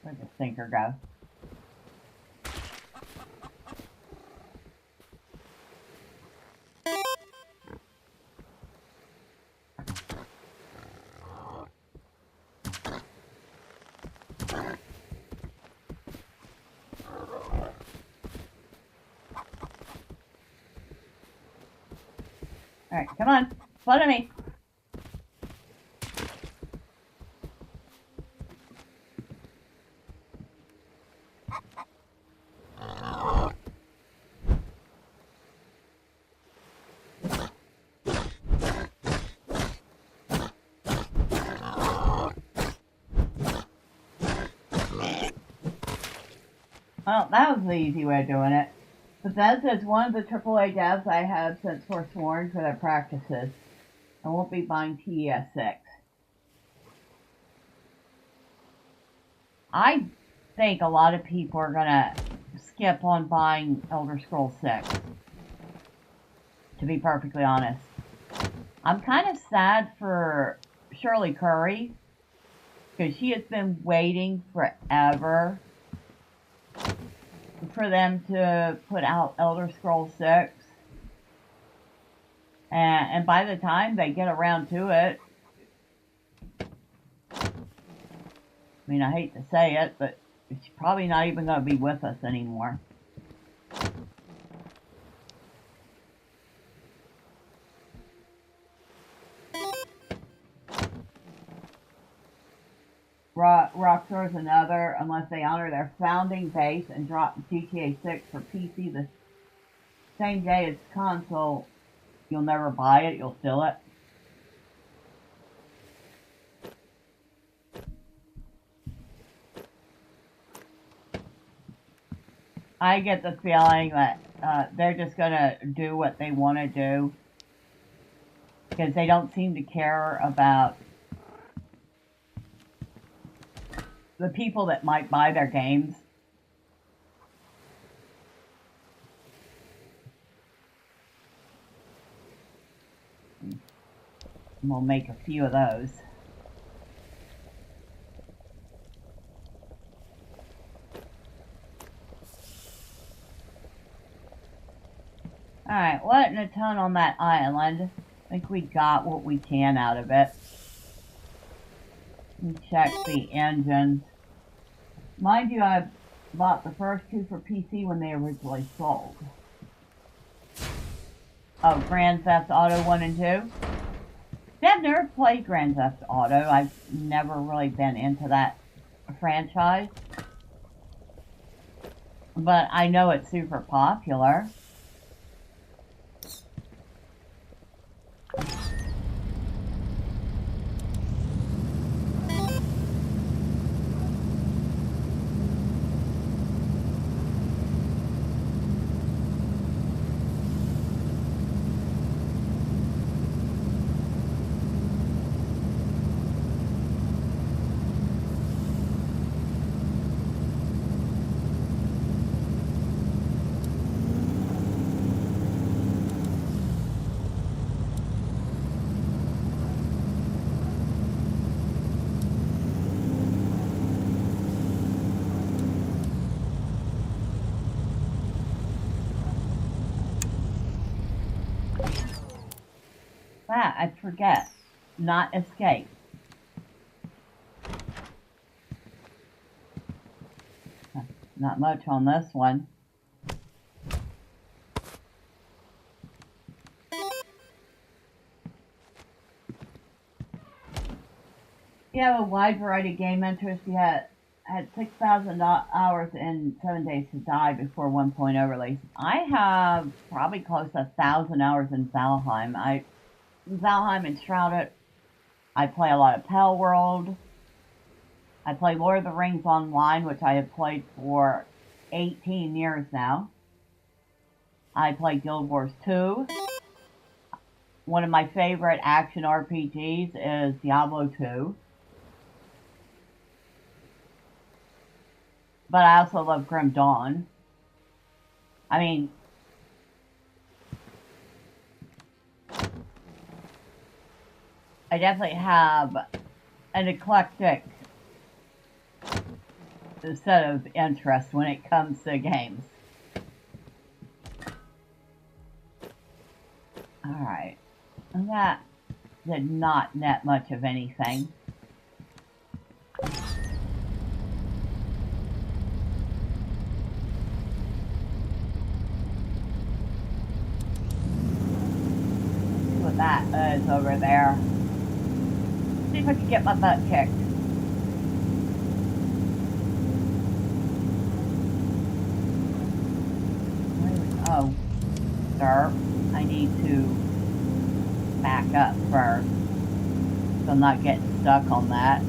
Where'd the sinker go? Alright, come on. Follow me. Well, that was the easy way of doing it. Bethesda is one of the AAA devs I have since forsworn for their practices. I won't be buying TES 6. I think a lot of people are gonna skip on buying Elder Scrolls 6. To be perfectly honest. I'm kind of sad for Shirley Curry, because she has been waiting forever for them to put out Elder Scrolls 6. And by the time they get around to it, I mean, I hate to say it, but she's probably not even going to be with us anymore. Rockstar's another, unless they honor their founding base and drop GTA 6 for PC the same day as console. You'll never buy it, you'll steal it. I get the feeling that they're just going to do what they want to do, because they don't seem to care about the people that might buy their games. We'll make a few of those. Alright, letting a ton on that island. I think we got what we can out of it. Let me check the engines. Mind you, I bought the first two for PC when they originally sold. Oh, Grand Theft Auto 1 and 2? Yeah, I've never played Grand Theft Auto. I've never really been into that franchise. But I know it's super popular. Ah, I forget. Not escape. Not much on this one. You have a wide variety of game interests. You had 6,000 hours in 7 Days to Die before 1.0 release. I have probably close to 1,000 hours in Valheim. Valheim and Shrouded. I play a lot of Pell World. I play Lord of the Rings online, which I have played for 18 years now. I play Guild Wars 2. One of my favorite action RPGs is Diablo 2. But I also love Grim Dawn. I mean, I definitely have an eclectic set of interests when it comes to games. Alright. And that did not net much of anything. See what that is over there. See if I can get my butt kicked. Oh, sir, I need to back up first so I'm not getting stuck on that.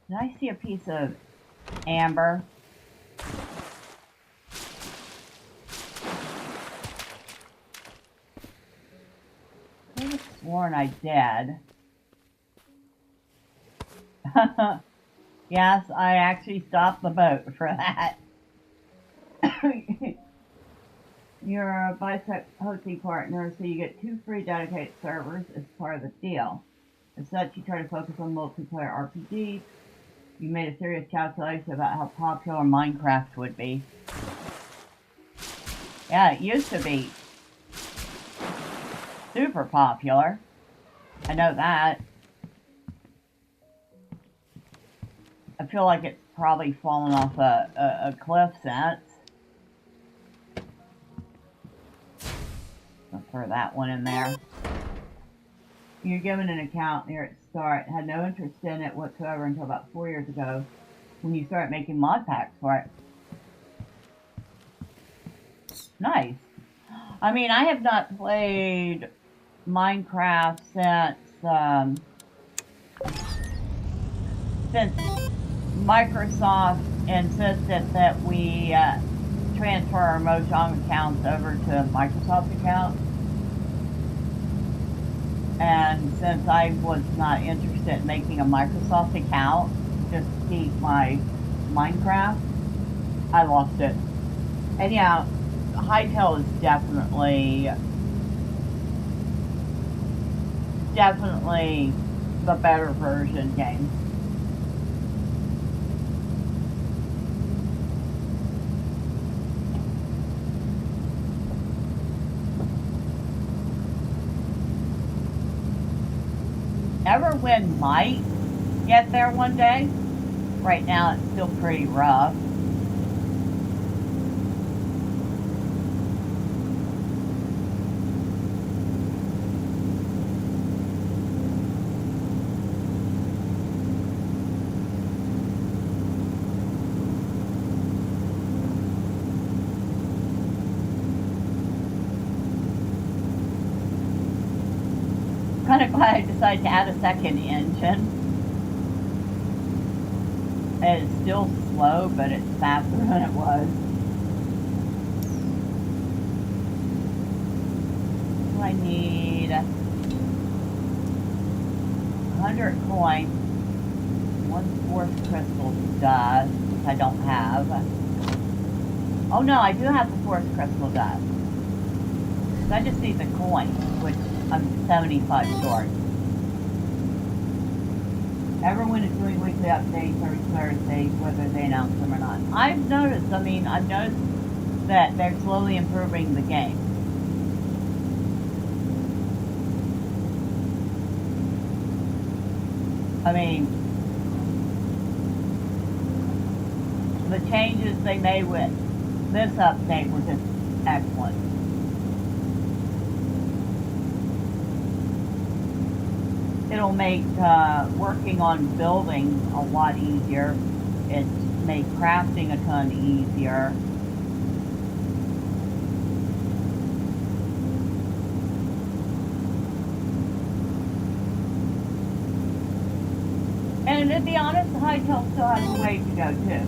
Did I see a piece of amber? I could have sworn I did. Yes, I actually stopped the boat for that. You're a Bicep hosting partner, so you get 2 free dedicated servers as part of the deal. As such, you try to focus on multiplayer RPGs. You made a serious calculation about how popular Minecraft would be. Yeah, it used to be super popular. I know that. I feel like it's probably fallen off a cliff since. I'll throw that one in there. You're given an account near its start. Had no interest in it whatsoever until about 4 years ago when you started making mod packs for it. Nice. I mean, I have not played Minecraft since Microsoft insisted that we transfer our Mojang accounts over to Microsoft accounts. And since I was not interested in making a Microsoft account just to keep my Minecraft, I lost it. And yeah, Hytale is definitely the better version game. Everwind might get there one day. Right now it's still pretty rough. Kind of glad I decided to add a second engine. It's still slow, but it's faster than it was. I need 100 coins, 1 force crystal dust, which I don't have. Oh no, I do have the force crystal dust. So I just need the coins, which I'm 75 short. Everwind is doing weekly updates every Thursday, whether they announce them or not. I've noticed that they're slowly improving the game. I mean, the changes they made with this update were just excellent. It'll make working on building a lot easier. It's made crafting a ton easier. And to be honest, the Hightail still has a way to go too.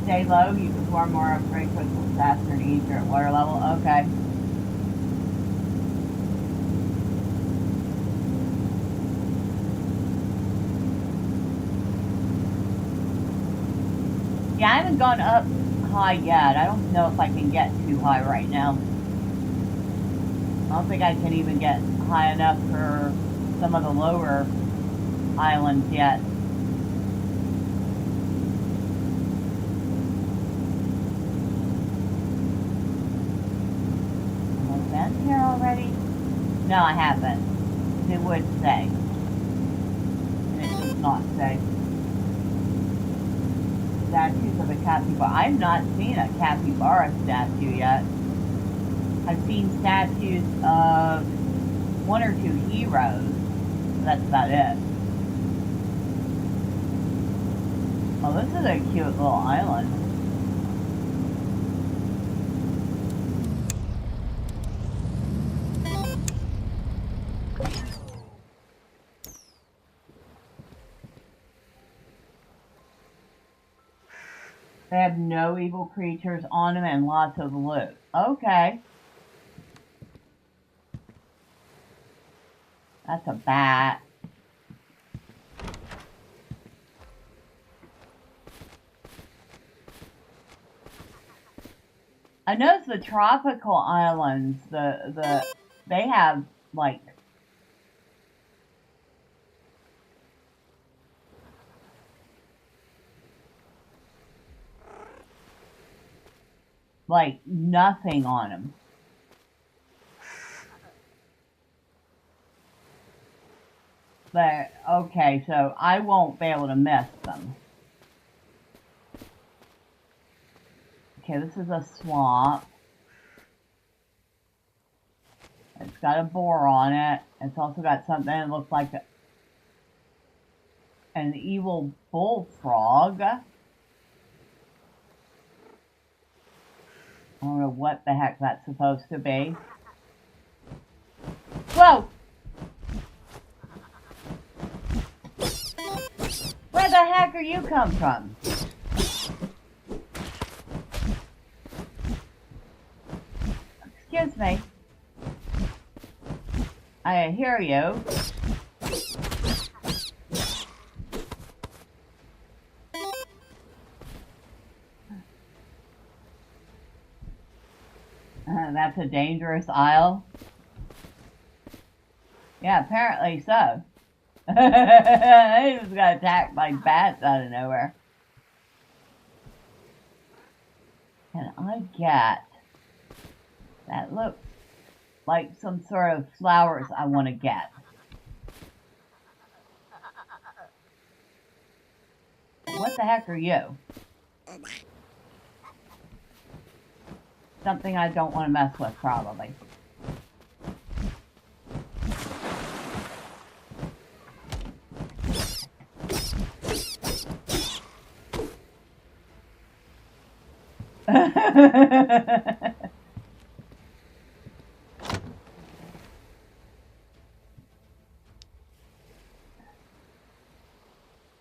Stay low, you perform more upgrade crystals faster and easier at water level. Okay. Yeah, I haven't gone up high yet. I don't know if I can get too high right now. I don't think I can even get high enough for some of the lower islands yet. Have I been here already? No, I haven't. It would say. And it does not say. Statues of a capybara. I've not seen a capybara statue yet. I've seen statues of one or two heroes. That's about it. Oh, this is a cute little island. They have no evil creatures on them and lots of loot. Okay. That's a bat. I noticed the tropical islands, they have like nothing on them. But okay, so I won't be able to miss them. Okay, this is a swamp. It's got a boar on it. It's also got something that looks like an evil bullfrog. I don't know what the heck that's supposed to be. Whoa! Where the heck are you come from? Excuse me. I hear you. That's a dangerous isle. Yeah, apparently so. He just got attacked by bats out of nowhere. Can I get... That looks like some sort of flowers I want to get. What the heck are you? Something I don't want to mess with, probably.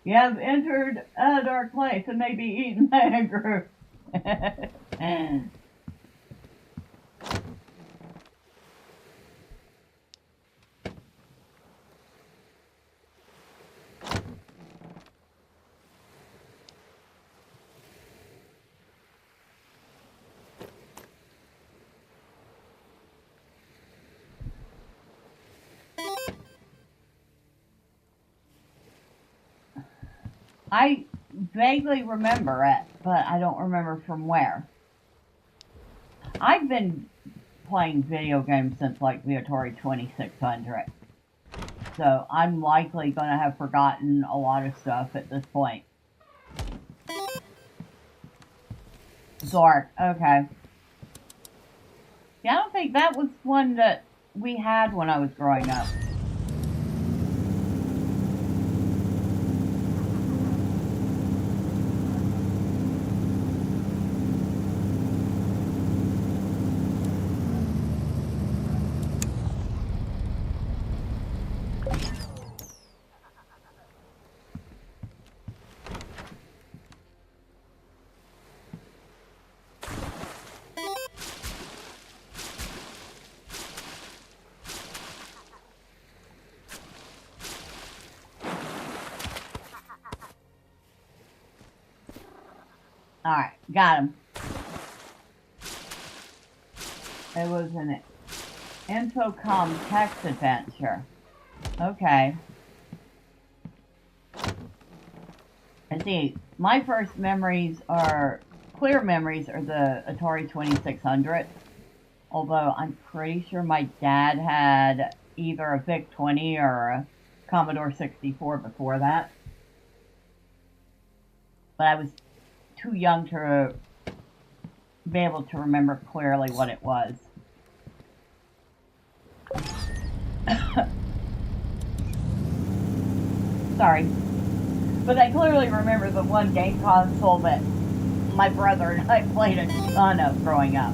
You have entered a dark place and may be eaten by a group. I vaguely remember it, but I don't remember from where. I've been playing video games since like the Atari 2600. So I'm likely going to have forgotten a lot of stuff at this point. Dark, okay. Yeah, I don't think that was one that we had when I was growing up. Alright, got him. It was an Infocom text adventure. Okay. And see, my first memories are, clear memories, are the Atari 2600. Although I'm pretty sure my dad had either a VIC-20 or a Commodore 64 before that. But I was too young to be able to remember clearly what it was. Sorry. But I clearly remember the one game console that my brother and I played a ton of growing up.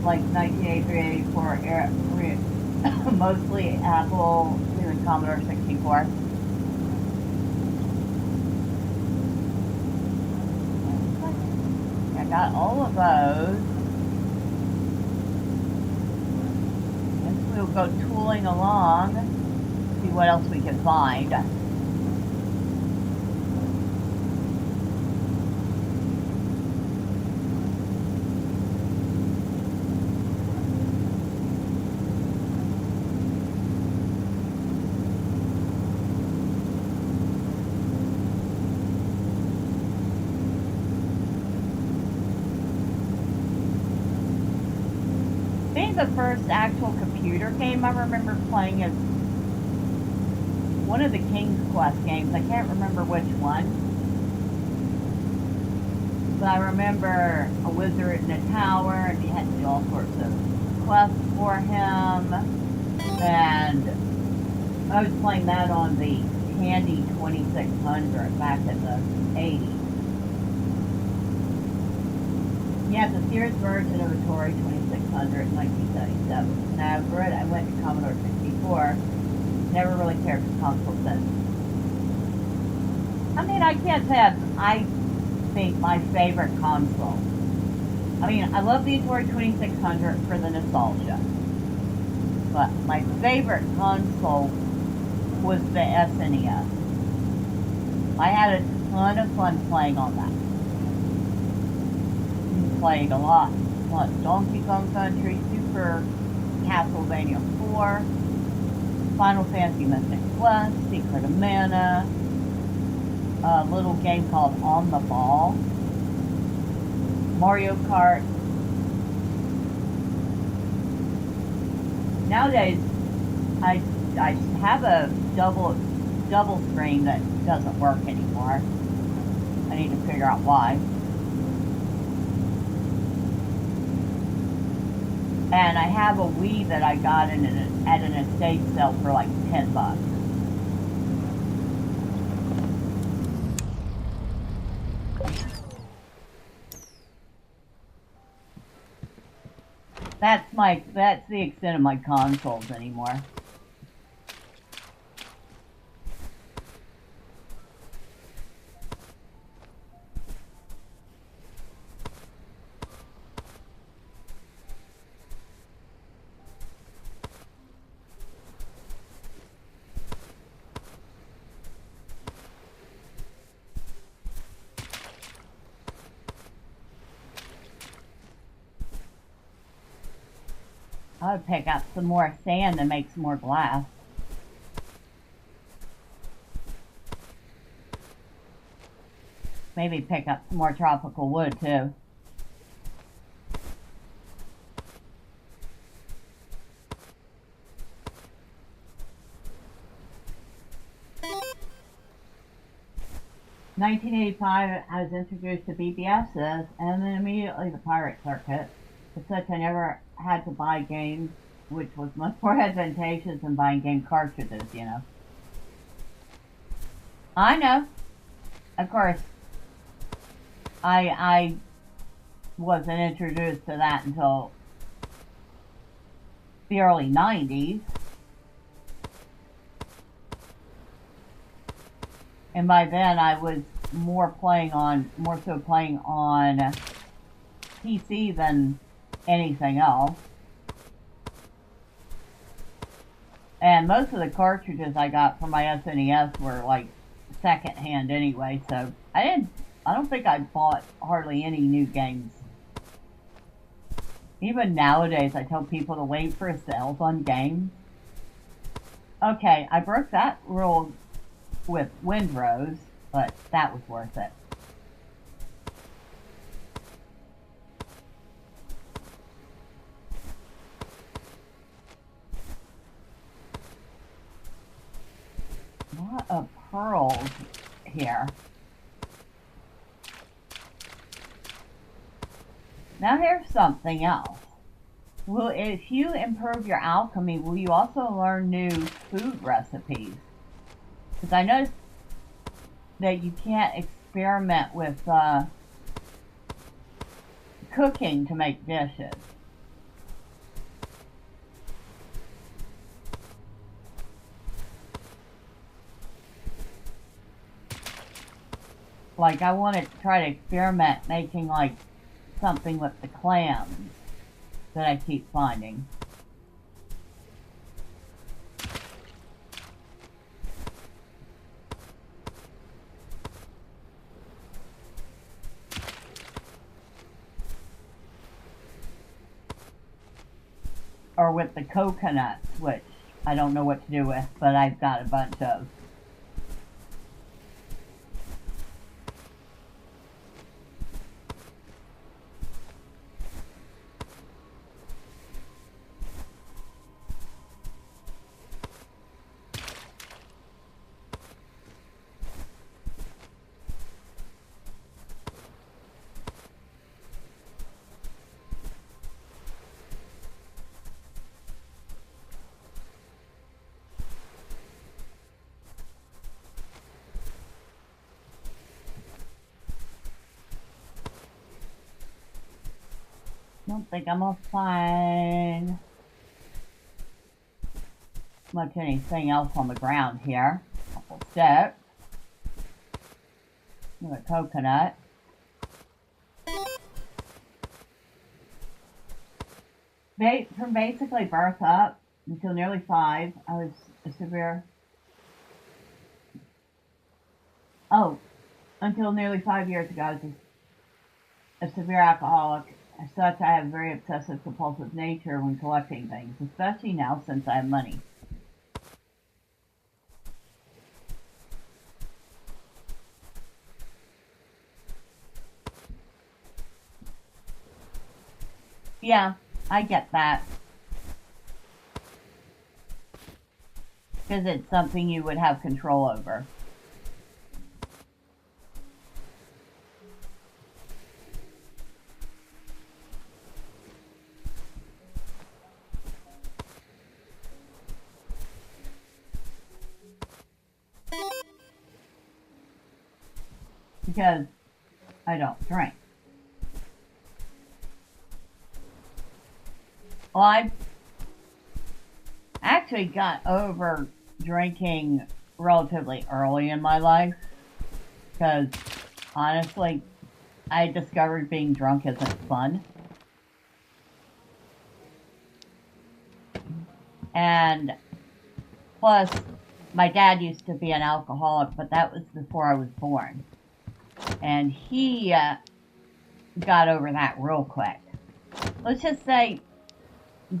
Like 1983, 84, mostly Apple, even Commodore 64. I got all of those. Guess we'll go tooling along, see what else we can find. The first actual computer game I remember playing is one of the King's Quest games. I can't remember which one. But I remember a wizard in a tower, and you had to do all sorts of quests for him. And I was playing that on the Tandy 2600 back in the 80s. Yeah, the Sears version of Atari 2600 in 1977. Now, for it, I went to Commodore 64. Never really cared for console since. I mean, I can't say I think my favorite console. I mean, I love the Atari 2600 for the nostalgia. But my favorite console was the SNES. I had a ton of fun playing on that. Played a lot. Donkey Kong Country, Super Castlevania 4, Final Fantasy Mystic Quest, Secret of Mana, a little game called On the Ball, Mario Kart. Nowadays, I have a double screen that doesn't work anymore. I need to figure out why. And I have a Wii that I got at an estate sale for like $10. That's the extent of my consoles anymore. I would pick up some more sand and make some more glass. Maybe pick up some more tropical wood too. In 1985, I was introduced to BBSs, and then immediately the pirate circuit. As such, I never had to buy games, which was much more advantageous than buying game cartridges, you know. I know. Of course, I wasn't introduced to that until the early 90s. And by then I was more so playing on PC than anything else. And most of the cartridges I got for my SNES were like secondhand anyway, so I don't think I bought hardly any new games. Even nowadays I tell people to wait for sales on games. Okay, I broke that rule with Windrose, but that was worth it. A lot of pearls here. Now here's something else. If you improve your alchemy, will you also learn new food recipes? Because I noticed that you can't experiment with cooking to make dishes. Like, I want to try to experiment making, like, something with the clams that I keep finding. Or with the coconuts, which I don't know what to do with, but I've got a bunch of. Don't think I'm gonna find much anything else on the ground here. Couple sticks. Another coconut. From basically birth up until nearly 5, I was a severe. Oh, until nearly 5 years ago, I was a severe alcoholic. As such, I have a very obsessive compulsive nature when collecting things, especially now since I have money. Yeah, I get that. Because it's something you would have control over. Because I don't drink. Well, I actually got over drinking relatively early in my life because honestly, I discovered being drunk isn't fun. And plus, my dad used to be an alcoholic, but that was before I was born. And he got over that real quick. Let's just say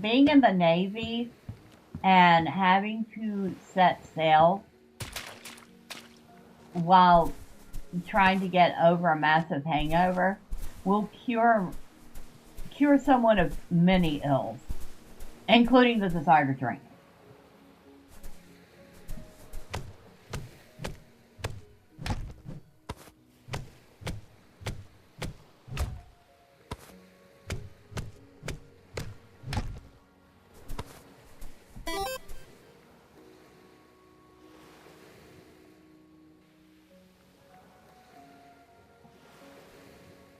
being in the Navy and having to set sail while trying to get over a massive hangover will cure someone of many ills, including the desire to drink.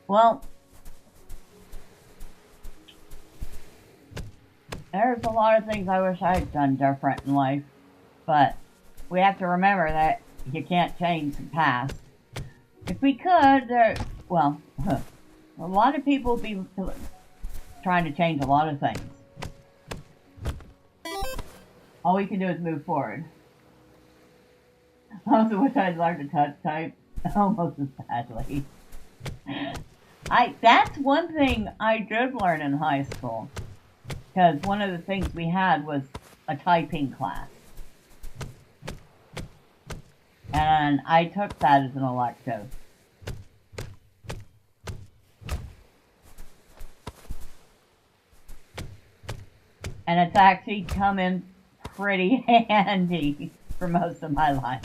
Well, there's a lot of things I wish I had done different in life, but we have to remember that you can't change the past. If we could, well, a lot of people would be trying to change a lot of things. All we can do is move forward. I also wish I'd learned to touch type almost as badly. That's one thing I did learn in high school, because one of the things we had was a typing class. And I took that as an elective. And it's actually come in pretty handy for most of my life.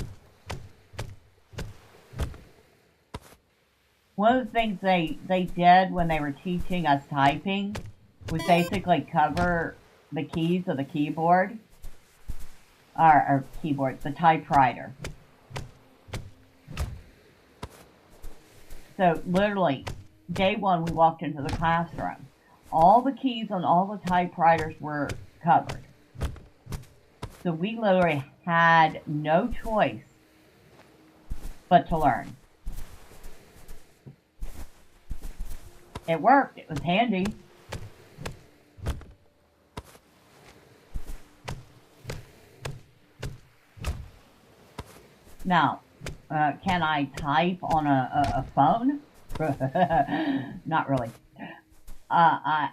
One of the things they did when they were teaching us typing was basically cover the keys of the keyboard, or keyboard, the typewriter. So literally, day one we walked into the classroom. All the keys on all the typewriters were covered. So we literally had no choice but to learn. It worked. It was handy. Now, can I type on a phone? Not really. I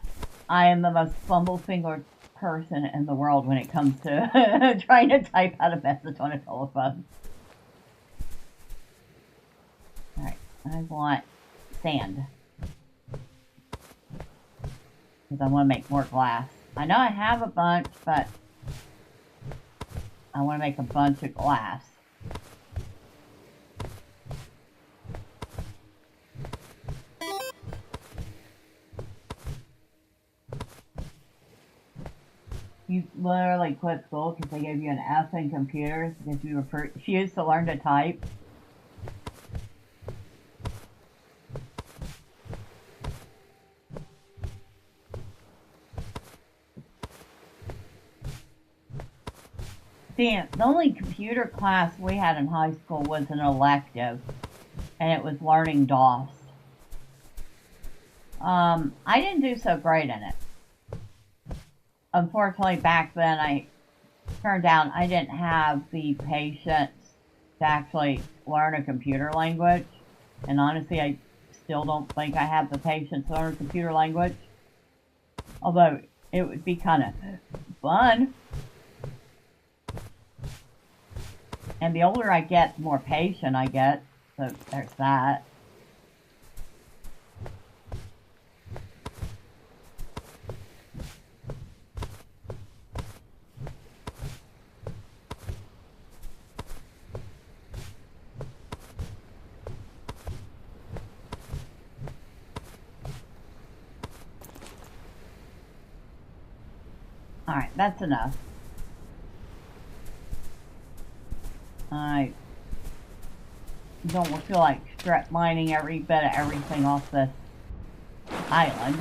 am the most fumble-fingered person in the world when it comes to trying to type out a message on a telephone. Alright, I want sand. Because I want to make more glass. I know I have a bunch, but I want to make a bunch of glass. You literally quit school because they gave you an F in computers because you refused to learn to type. See, the only computer class we had in high school was an elective, and it was learning DOS. I didn't do so great in it. Unfortunately, back then, I didn't have the patience to actually learn a computer language. And honestly, I still don't think I have the patience to learn a computer language. Although, it would be kind of fun. And the older I get, the more patient I get. So, there's that. Alright, that's enough. I don't feel like strip mining every bit of everything off this island.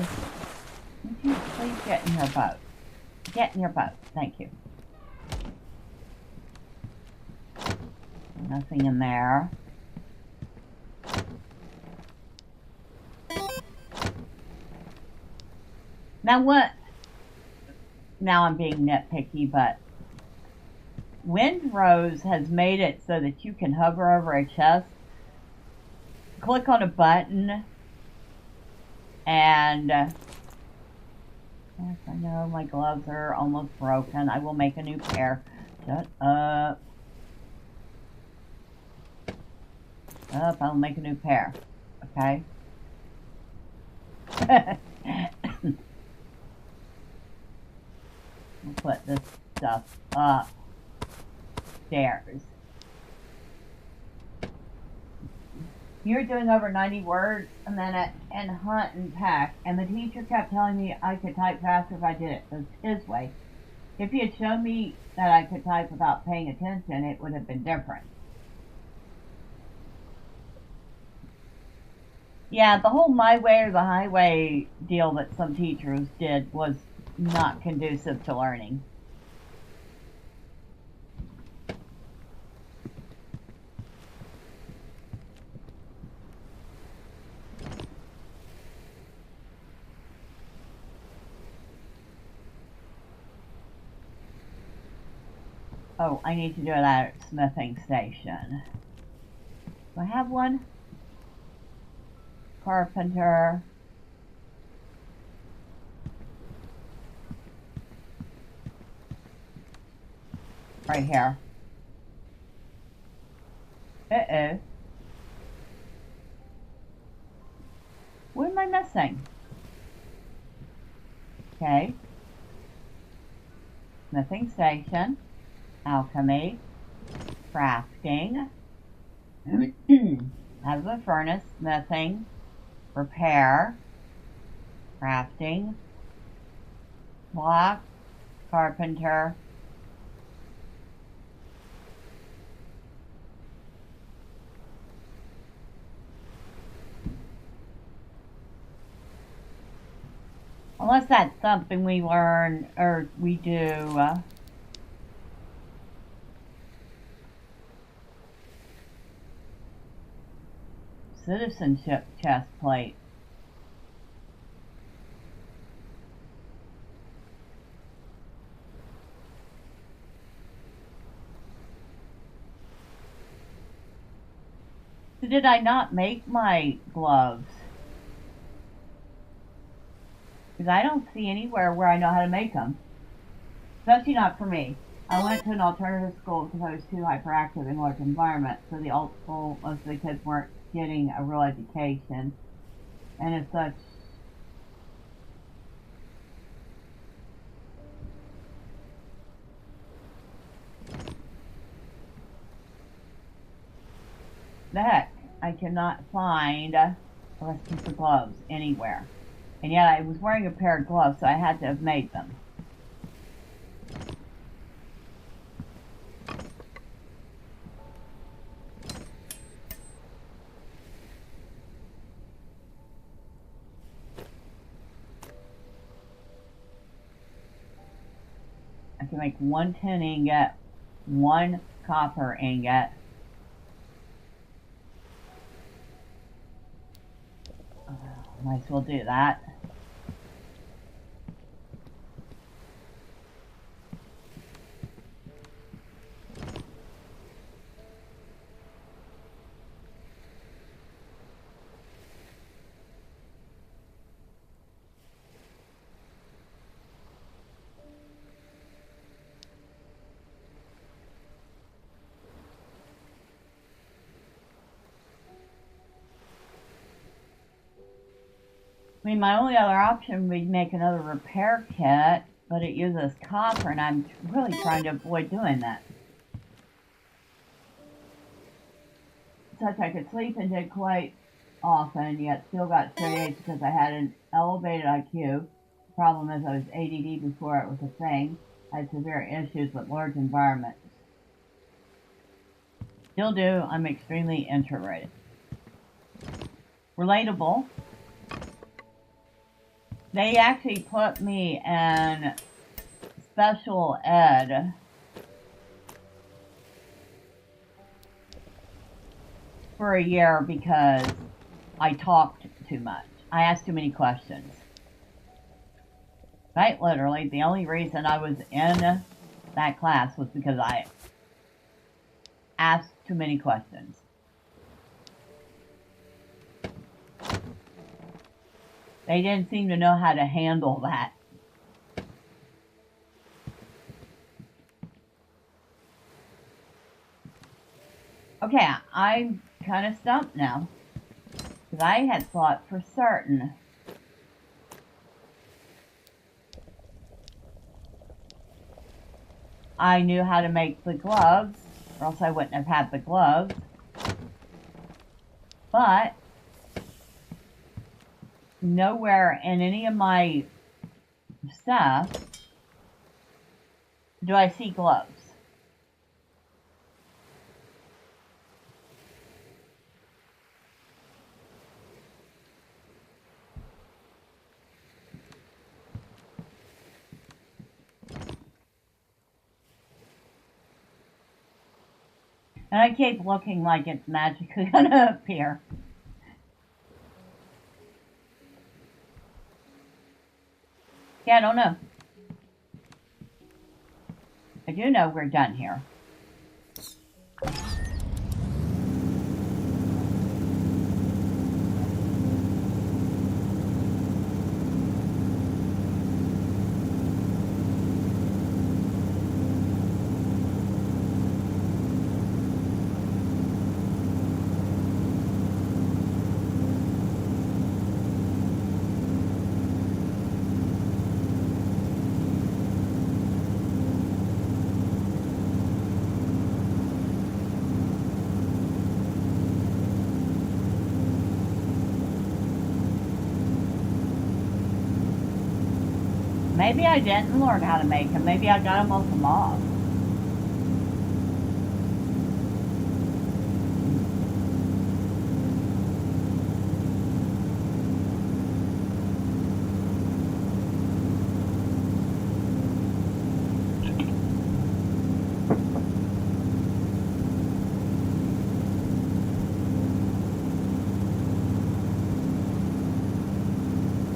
Would you please get in your boat? Get in your boat. Thank you. Nothing in there. Now what? Now I'm being nitpicky, but Windrose has made it so that you can hover over a chest, click on a button, and Yes, I know my gloves are almost broken. I will make a new pair. Shut up. Up, I'll make a new pair. Okay? We'll put this stuff upstairs. You're doing over 90 words a minute and hunt and peck, and the teacher kept telling me I could type faster if I did it his way. If he had shown me that I could type without paying attention, it would have been different. Yeah, the whole my way or the highway deal that some teachers did was not conducive to learning. Oh, I need to do that at smithing station. Do I have one? Carpenter. Right here. Uh-oh. What am I missing? Okay. Smithing station. Alchemy. Crafting. Have a furnace. Smithing. Repair. Crafting. Block. Carpenter. Unless that's something we learn or we do. Citizenship chest plate. So did I not make my gloves? Because I don't see anywhere where I know how to make them. Especially not for me. I went to an alternative school because I was too hyperactive in large environments, so the alt school, most of the kids weren't getting a real education. And as such, the heck, I cannot find a recipe for gloves anywhere. And yet I was wearing a pair of gloves, so I had to have made them. I can make one tin ingot, one copper ingot. Might as well do that. I mean, my only other option would be make another repair kit, but it uses copper, and I'm really trying to avoid doing that. Such I could sleep and did quite often, yet still got straight A's because I had an elevated IQ. The problem is I was ADD before it was a thing. I had severe issues with large environments. Still do. I'm extremely introverted. Relatable. They actually put me in special ed for a year because I talked too much. I asked too many questions. Quite literally, the only reason I was in that class was because I asked too many questions. They didn't seem to know how to handle that. Okay, I'm kind of stumped now. Because I had thought for certain I knew how to make the gloves, or else I wouldn't have had the gloves. But nowhere in any of my stuff do I see gloves. And I keep looking like it's magically gonna appear. Yeah, I don't know. I do know we're done here. Maybe I didn't learn how to make them. Maybe I got them off the mob.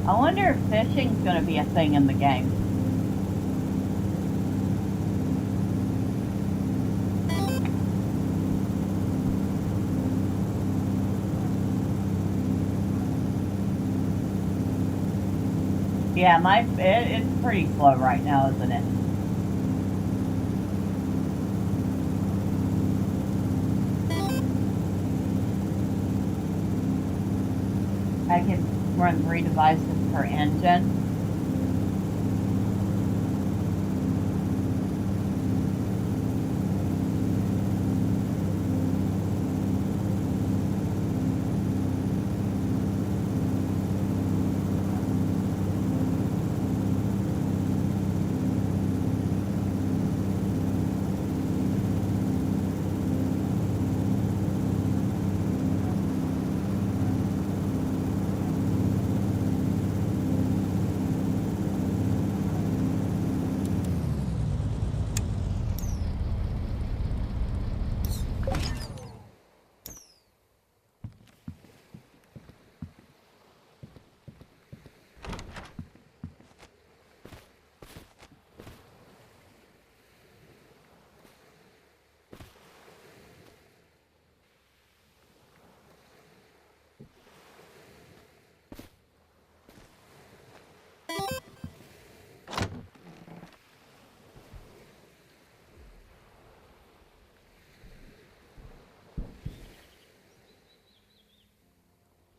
I wonder if fishing's going to be a thing in the game. Yeah, it's pretty slow right now, isn't it? I can run 3 devices per engine.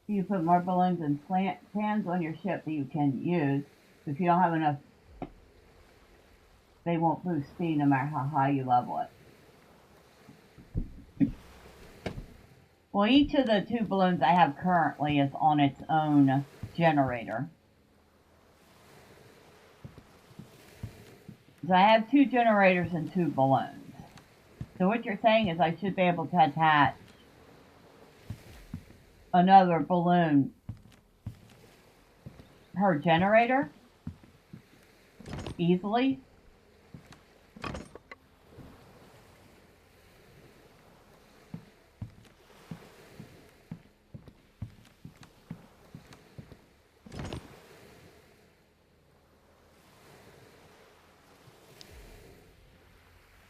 You put more balloons and pans on your ship that you can use. If you don't have enough, they won't boost speed no matter how high you level it. Well, each of the 2 balloons I have currently is on its own generator. So I have 2 generators and 2 balloons. So what you're saying is I should be able to attach another balloon per generator easily.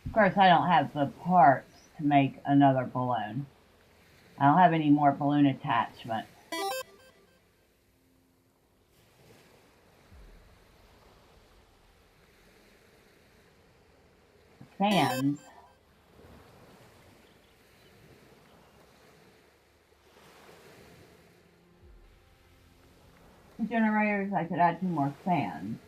Of course, I don't have the parts to make another balloon. I don't have any more balloon attachments. Fans. generators, I could add 2 more fans.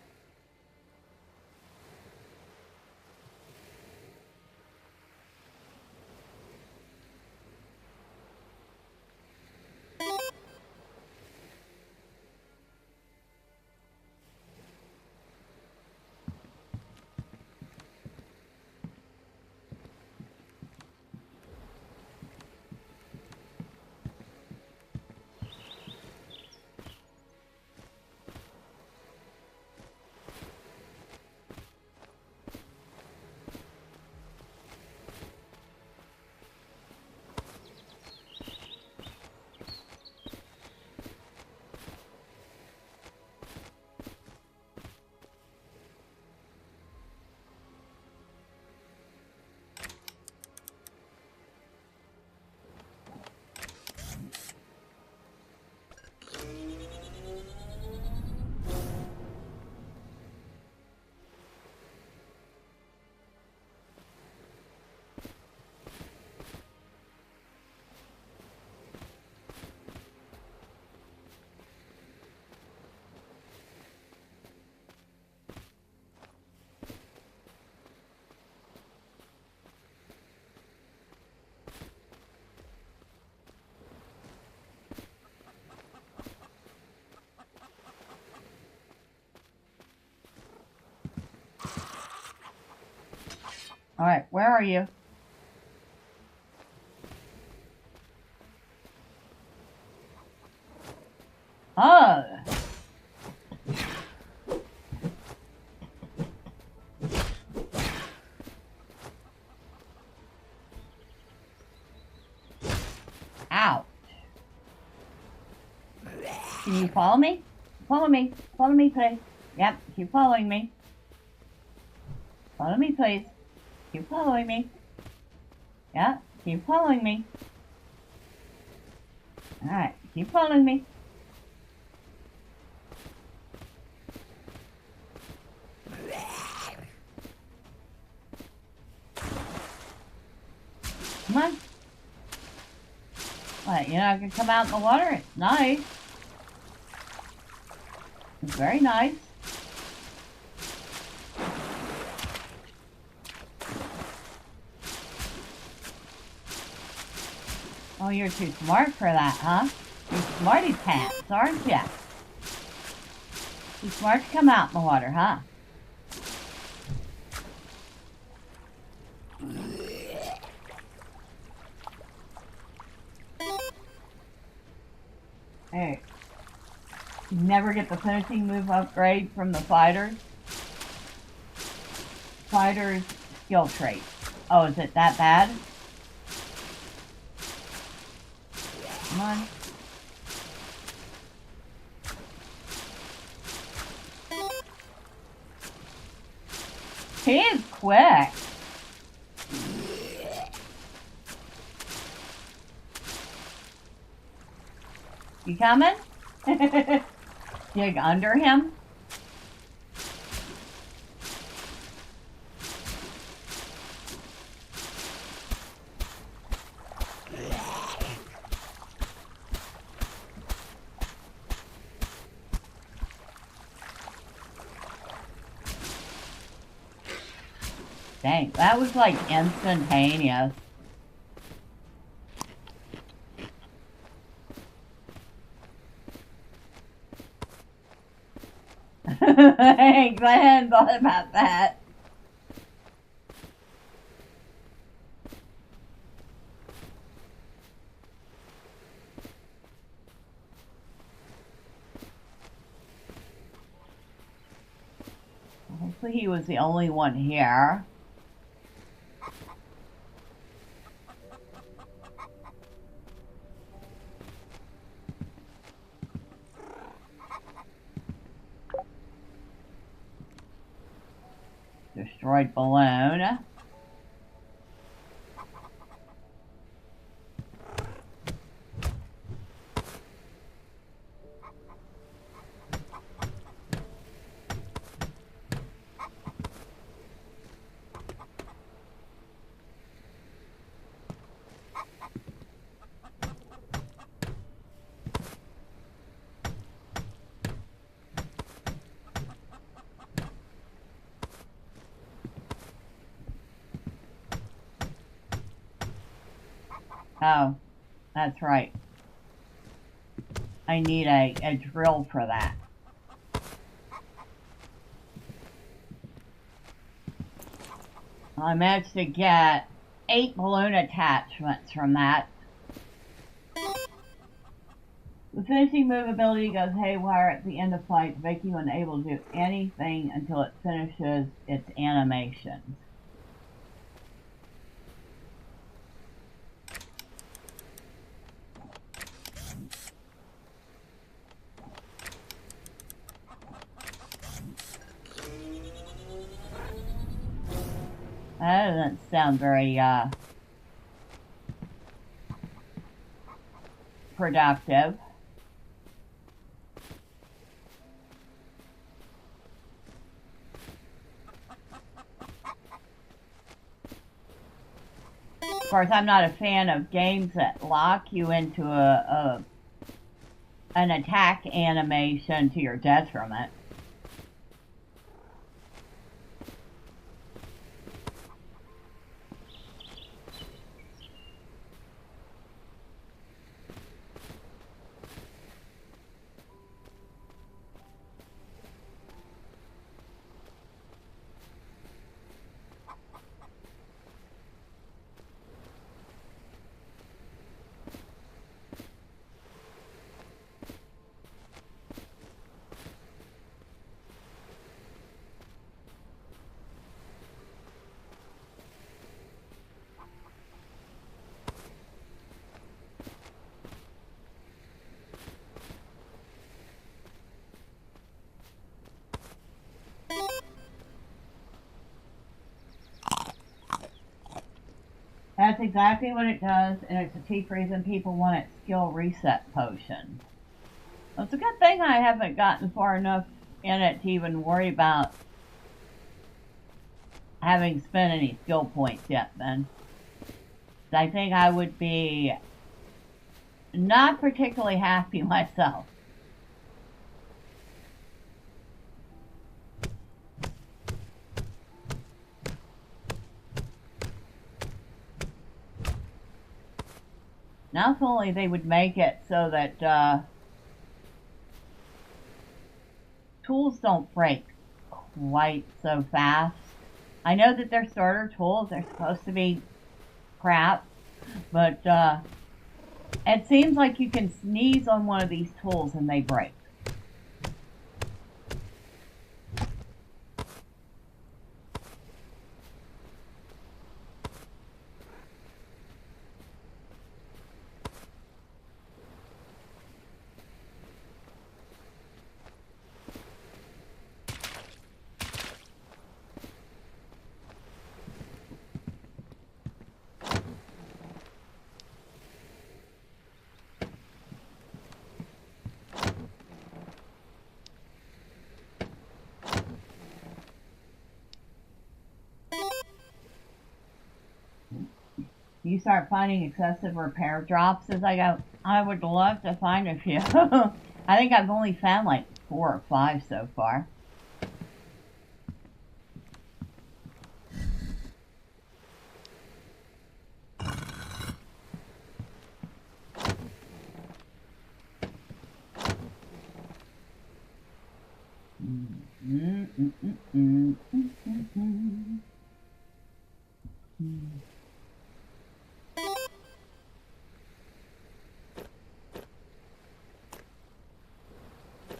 All right, where are you? Oh. Ouch. Can you follow me? Follow me. Follow me, please. Yep, keep following me. Follow me, please. Keep following me. Yeah, keep following me. Alright, keep following me. Come on. What, you're not gonna come out in the water? It's nice. It's very nice. Oh, you're too smart for that, huh? You're smarty pants, aren't ya? Too smart to come out in the water, huh? Hey, you never get the finishing move upgrade from the fighters. Fighters skill trait. Oh, is it that bad? Come on. He is quick. You coming? Dig under him? Dang, that was like instantaneous. Thanks, I hadn't thought about that. Hopefully he was the only one here. Destroyed balloon. Oh, that's right. I need a drill for that. I managed to get 8 balloon attachments from that. The finishing move ability goes haywire at the end of fight, making you unable to do anything until it finishes its animations. That doesn't sound very productive. Of course, I'm not a fan of games that lock you into an attack animation to your detriment. That's exactly what it does, and it's the chief reason people want its skill reset potion. Well, it's a good thing I haven't gotten far enough in it to even worry about having spent any skill points yet then. I think I would be not particularly happy myself. Now if only they would make it so that tools don't break quite so fast. I know that they're starter tools, they're supposed to be crap, but it seems like you can sneeze on one of these tools and they break. You start finding excessive repair drops as I go. I would love to find a few. I think I've only found like 4 or 5 so far.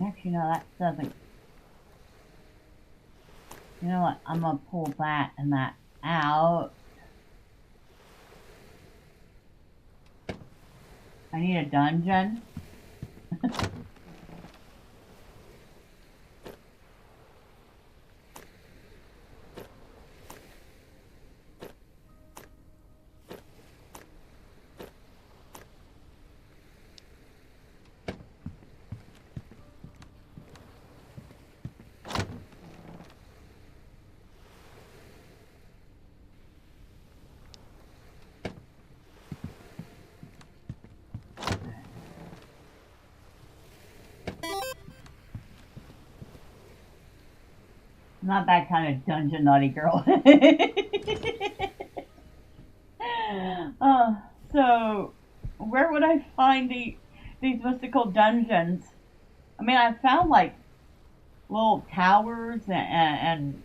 Actually, no, that doesn't. You know what? I'm gonna pull that and that out. I need a dungeon. Not that kind of dungeon naughty girl. Oh, So, where would I find these mystical dungeons? I mean, I found like little towers and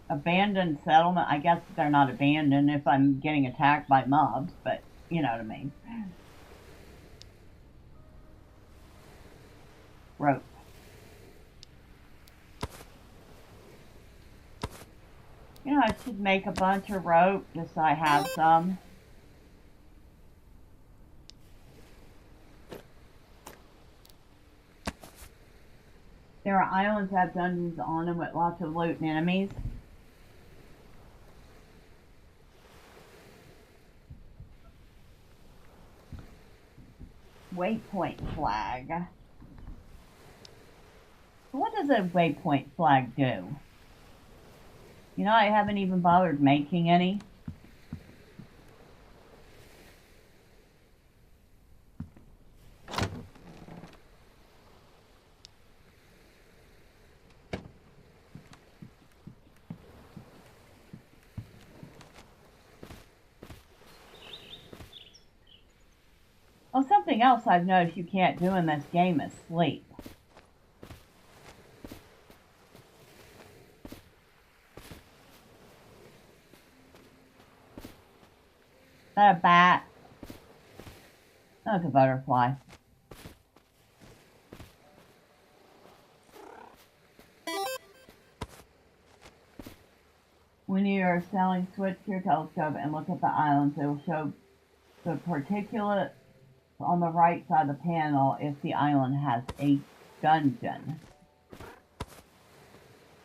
abandoned settlement. I guess they're not abandoned if I'm getting attacked by mobs, but you know what I mean. Rope. You know, I should make a bunch of rope just so I have some. There are islands that have dungeons on them with lots of loot and enemies. Waypoint flag. What does a waypoint flag do? You know, I haven't even bothered making any. Oh, something else I've noticed you can't do in this game is sleep. Is that a bat? That's a butterfly. When you are sailing, switch to your telescope and look at the islands. It will show the particulate on the right side of the panel if the island has a dungeon.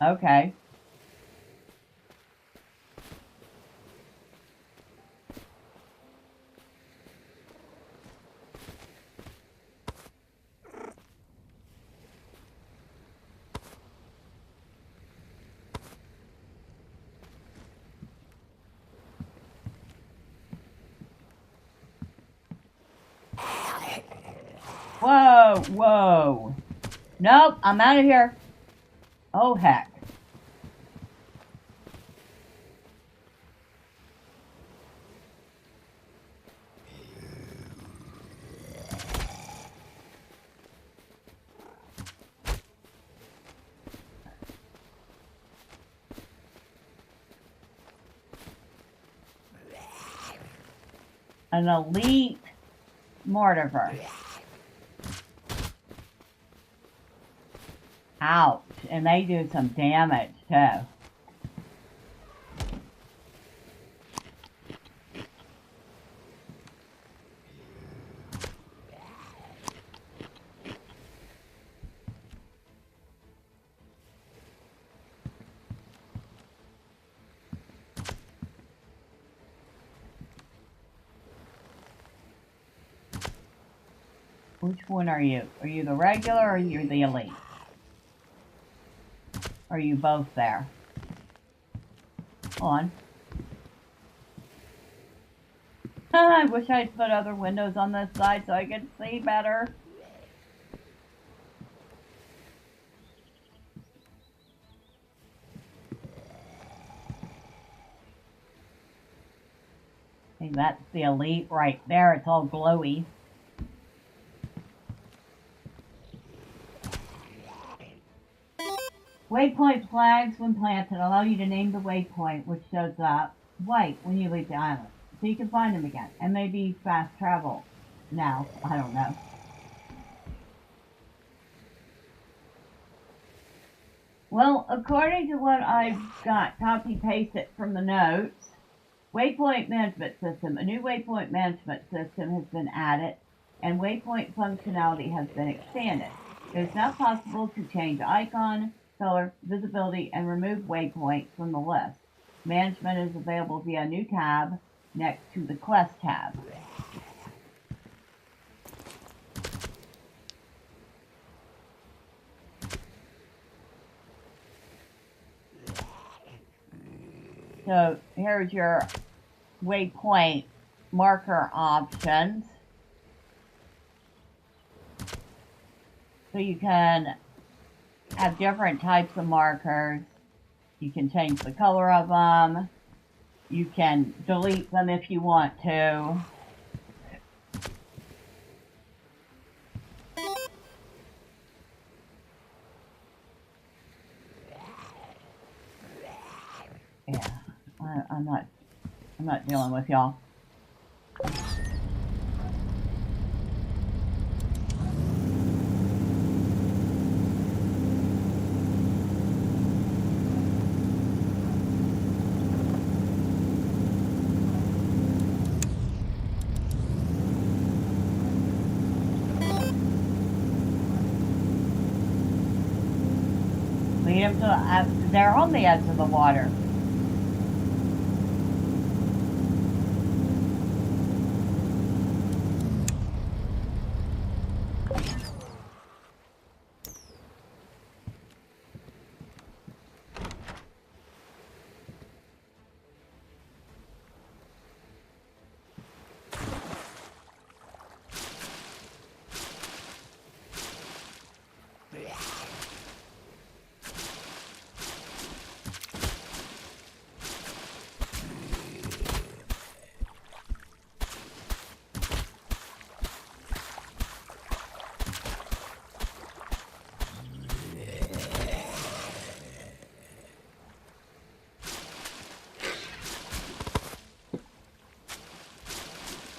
Okay. Whoa, whoa. Nope, I'm out of here. Oh, heck. An elite mortifer. Ouch. And they do some damage, too. Which one are you? Are you the regular or are you the elite? Or are you both there? Hold on. I wish I'd put other windows on this side so I could see better. Hey, that's the elite right there. It's all glowy. Waypoint flags, when planted, allow you to name the waypoint, which shows up white when you leave the island, so you can find them again. And maybe fast travel now. I don't know. Well, according to what I've got copy-pasted from the notes, Waypoint Management System. A new waypoint management system has been added, and waypoint functionality has been expanded. It is now possible to change icon, color, visibility, and remove waypoints from the list. Management is available via a new tab next to the Quest tab. So here's your waypoint marker options. So you can have different types of markers. You can change the color of them. You can delete them if you want to. I'm not dealing with y'all. Lead them to, they're on the edge of the water.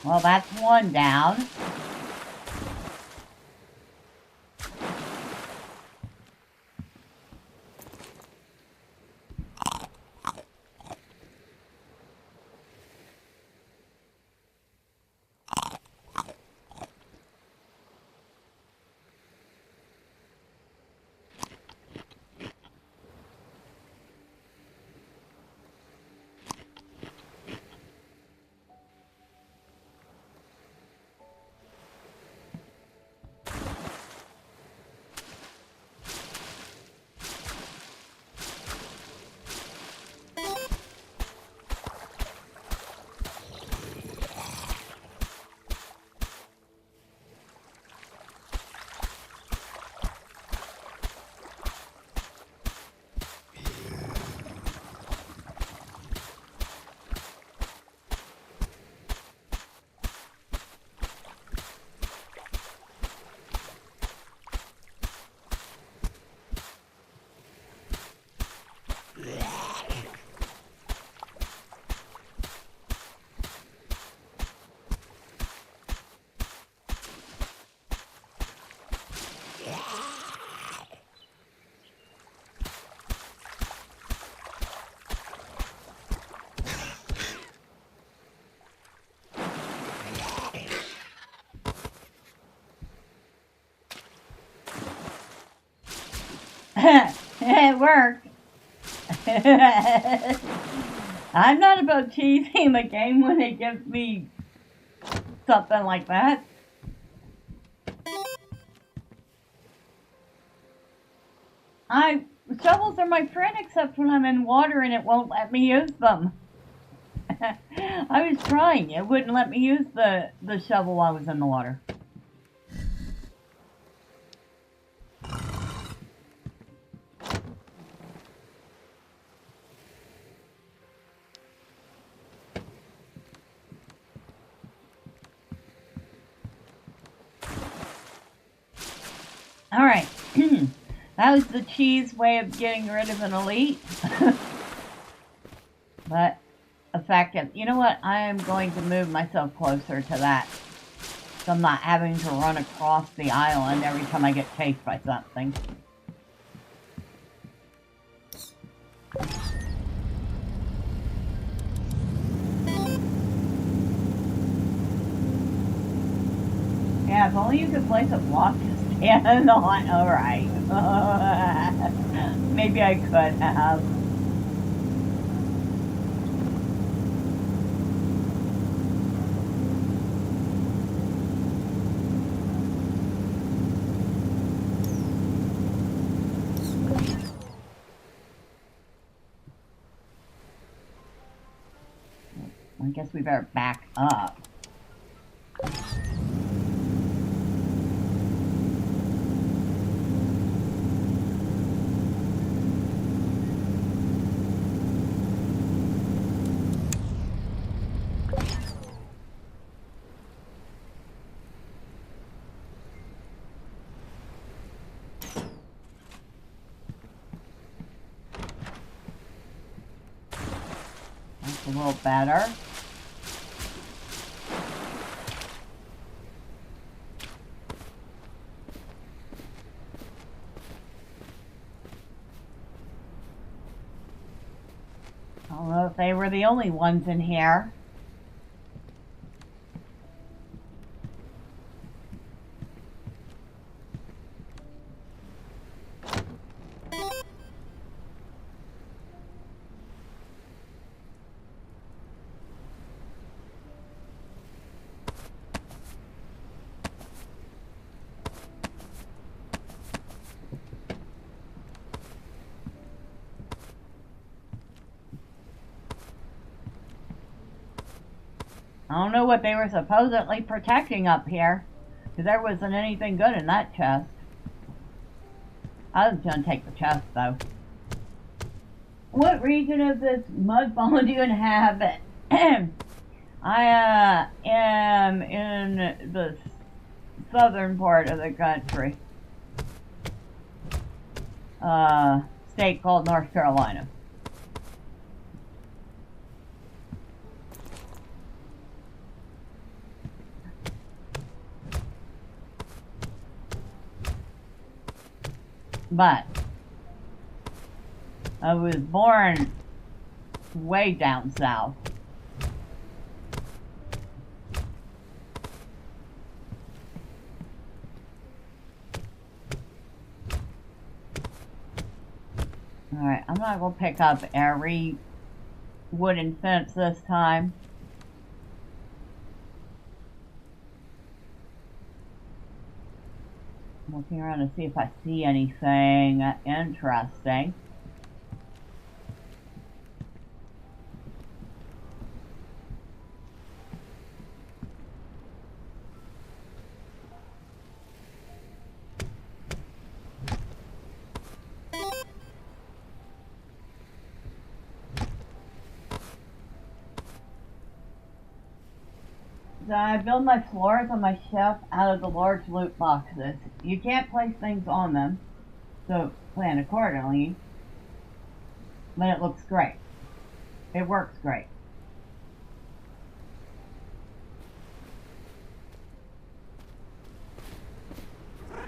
Well, that's one down. It worked. I'm not about cheesing the game when it gives me something like that. Shovels are my friend except when I'm in water and it won't let me use them. I was trying. It wouldn't let me use the shovel while I was in the water. Alright, that was the cheese way of getting rid of an elite. But, effective. You know what? I am going to move myself closer to that. So I'm not having to run across the island every time I get chased by something. Yeah, if only you could place a block to stand on. Alright. Maybe I could have. I guess we better back up. little better. I don't know if they were the only ones in here. I don't know what they were supposedly protecting up here, because there wasn't anything good in that chest. I was going to take the chest, though. What region of this mud fauna do you inhabit? I am in the southern part of the country. State called North Carolina. But I was born way down south. Alright, I'm not going to pick up every wooden fence this time. I'm looking around to see if I see anything interesting. So I build my floors on my ship out of the large loot boxes. You can't place things on them, so plan accordingly. But it looks great. It works great.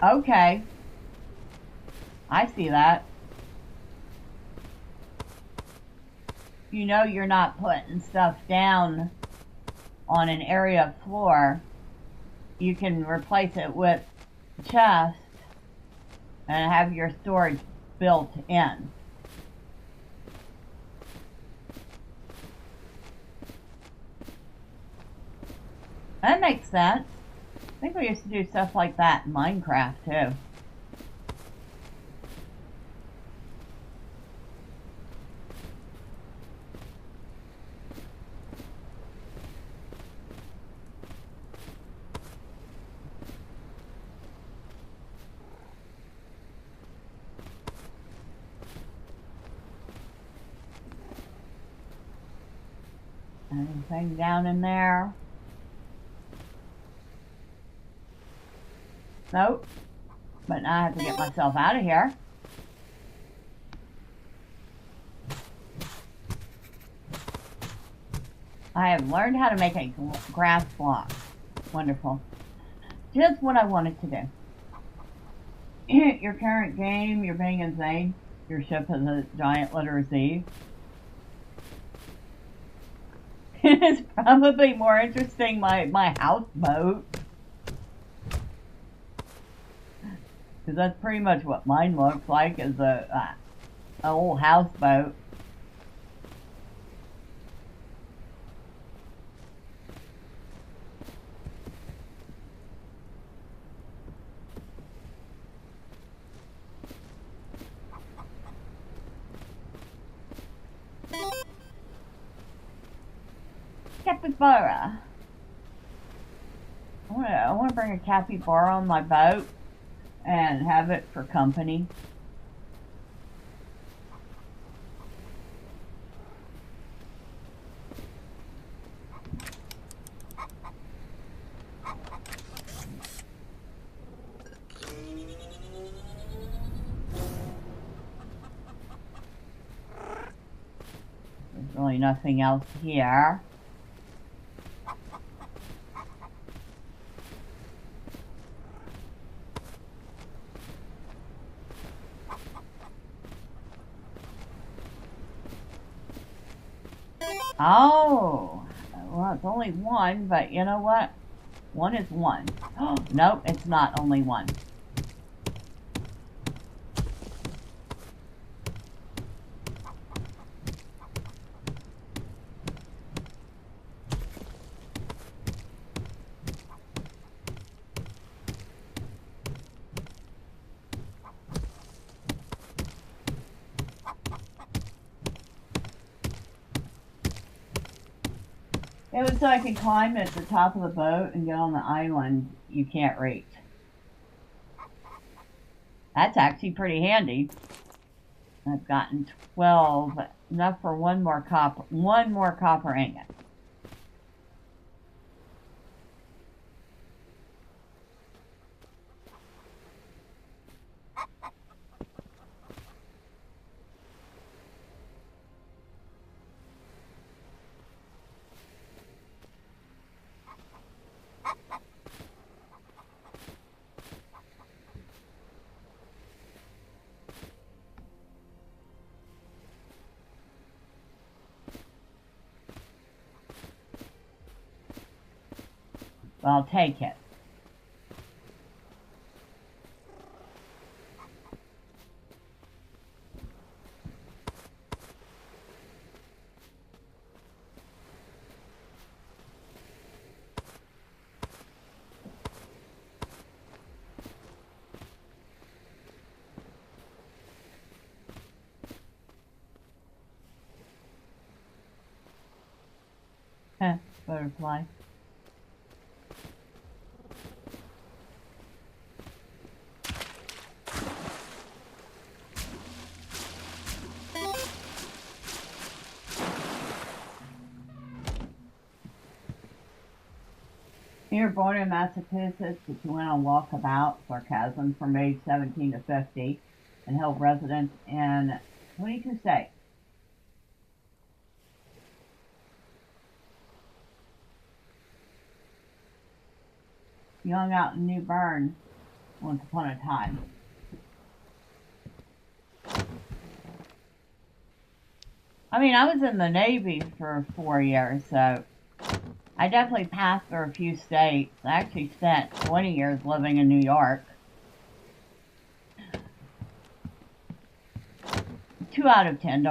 Okay. I see that. You know you're not putting stuff down on an area floor. You can replace it with chest and have your storage built in. That makes sense. I think we used to do stuff like that in Minecraft too. Anything down in there? Nope. But now I have to get myself out of here. I have learned how to make a grass block. Wonderful. Just what I wanted to do. Your current game, you're being insane. Your ship has a giant letter Z. It's probably more interesting my houseboat. Because that's pretty much what mine looks like, is a old houseboat. Capybara. I want to bring a capybara on my boat and have it for company. There's really really nothing else here. Oh, well, it's only one, but you know what? One is one. Oh, nope, it's not only one. It was so I could climb at the top of the boat and get on the island you can't reach. That's actually pretty handy. I've gotten 12, enough for one more copper ingot. I'll take it. Butterfly. You were born in Massachusetts, but you went on walkabout, sarcasm, from age 17 to 50, and held residence in 22 states. You hung out in New Bern once upon a time. I mean, I was in the Navy for 4 years, so I definitely passed through a few states. I actually spent 20 years living in New York. 2 out of 10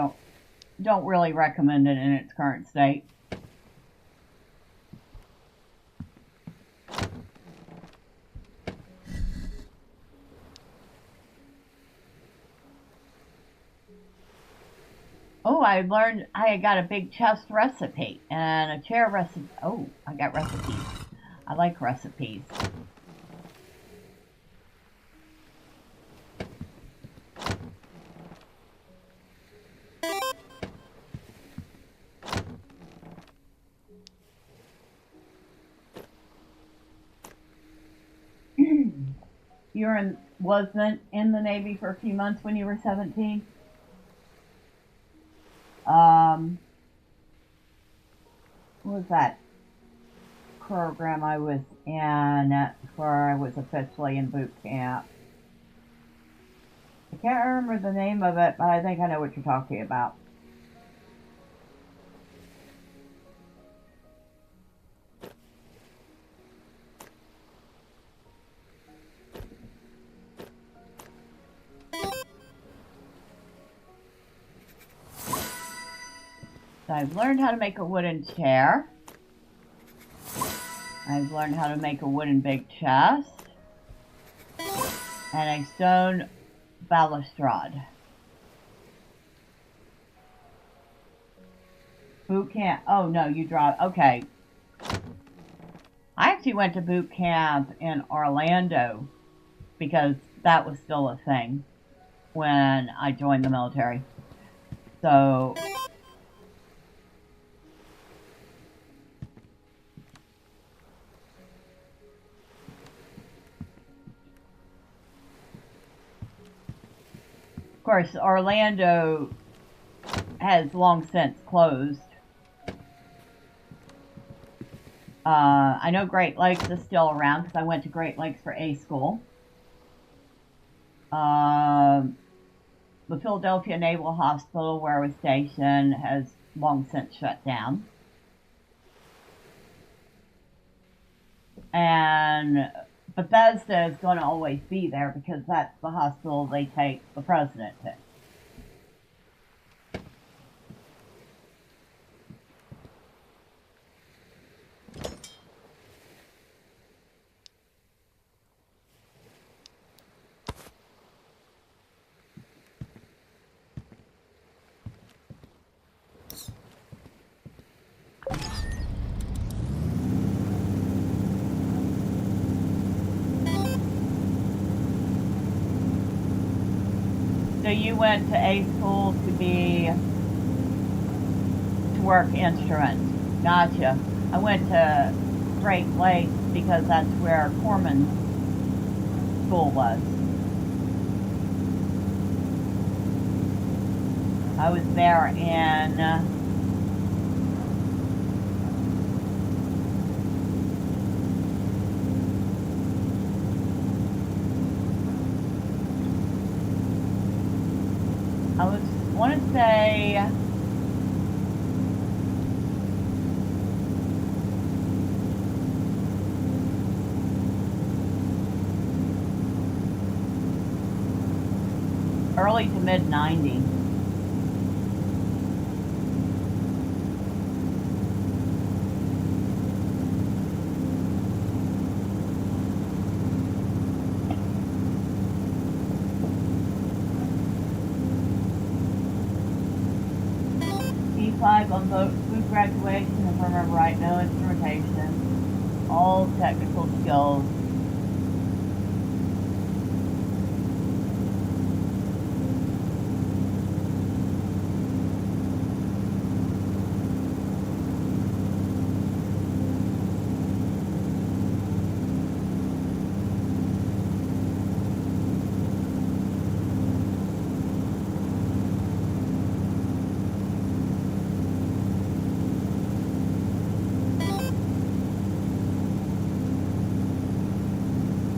don't really recommend it in its current state. Oh, I got a big chest recipe and a chair recipe. Oh, I got recipes. I like recipes. Wasn't in the Navy for a few months when you were 17? What was that program I was in before I was officially in boot camp? I can't remember the name of it, but I think I know what you're talking about. So I've learned how to make a wooden chair. I've learned how to make a wooden big chest. And a stone balustrade. Boot camp. Oh, no, you draw. Okay. I actually went to boot camp in Orlando because that was still a thing when I joined the military. So of course, Orlando has long since closed. I know Great Lakes is still around because I went to Great Lakes for A school. The Philadelphia Naval Hospital, where I was stationed, has long since shut down. And Bethesda is going to always be there because that's the hospital they take the president to. So you went to A school to work instruments. Gotcha. I went to Great Lakes because that's where Corman's school was. I was there in I want to say early to mid 90s. E5 on boat food graduation, if I remember right, no instrumentation, all technical skills.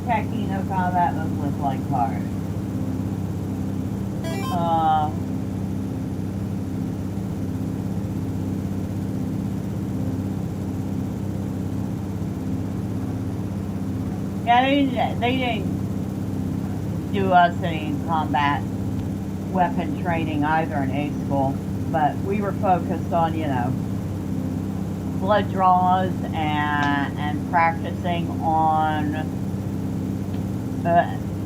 Checking no combat must look like cars. Yeah, they didn't do us any combat weapon training either in A school, but we were focused on, you know, blood draws and practicing on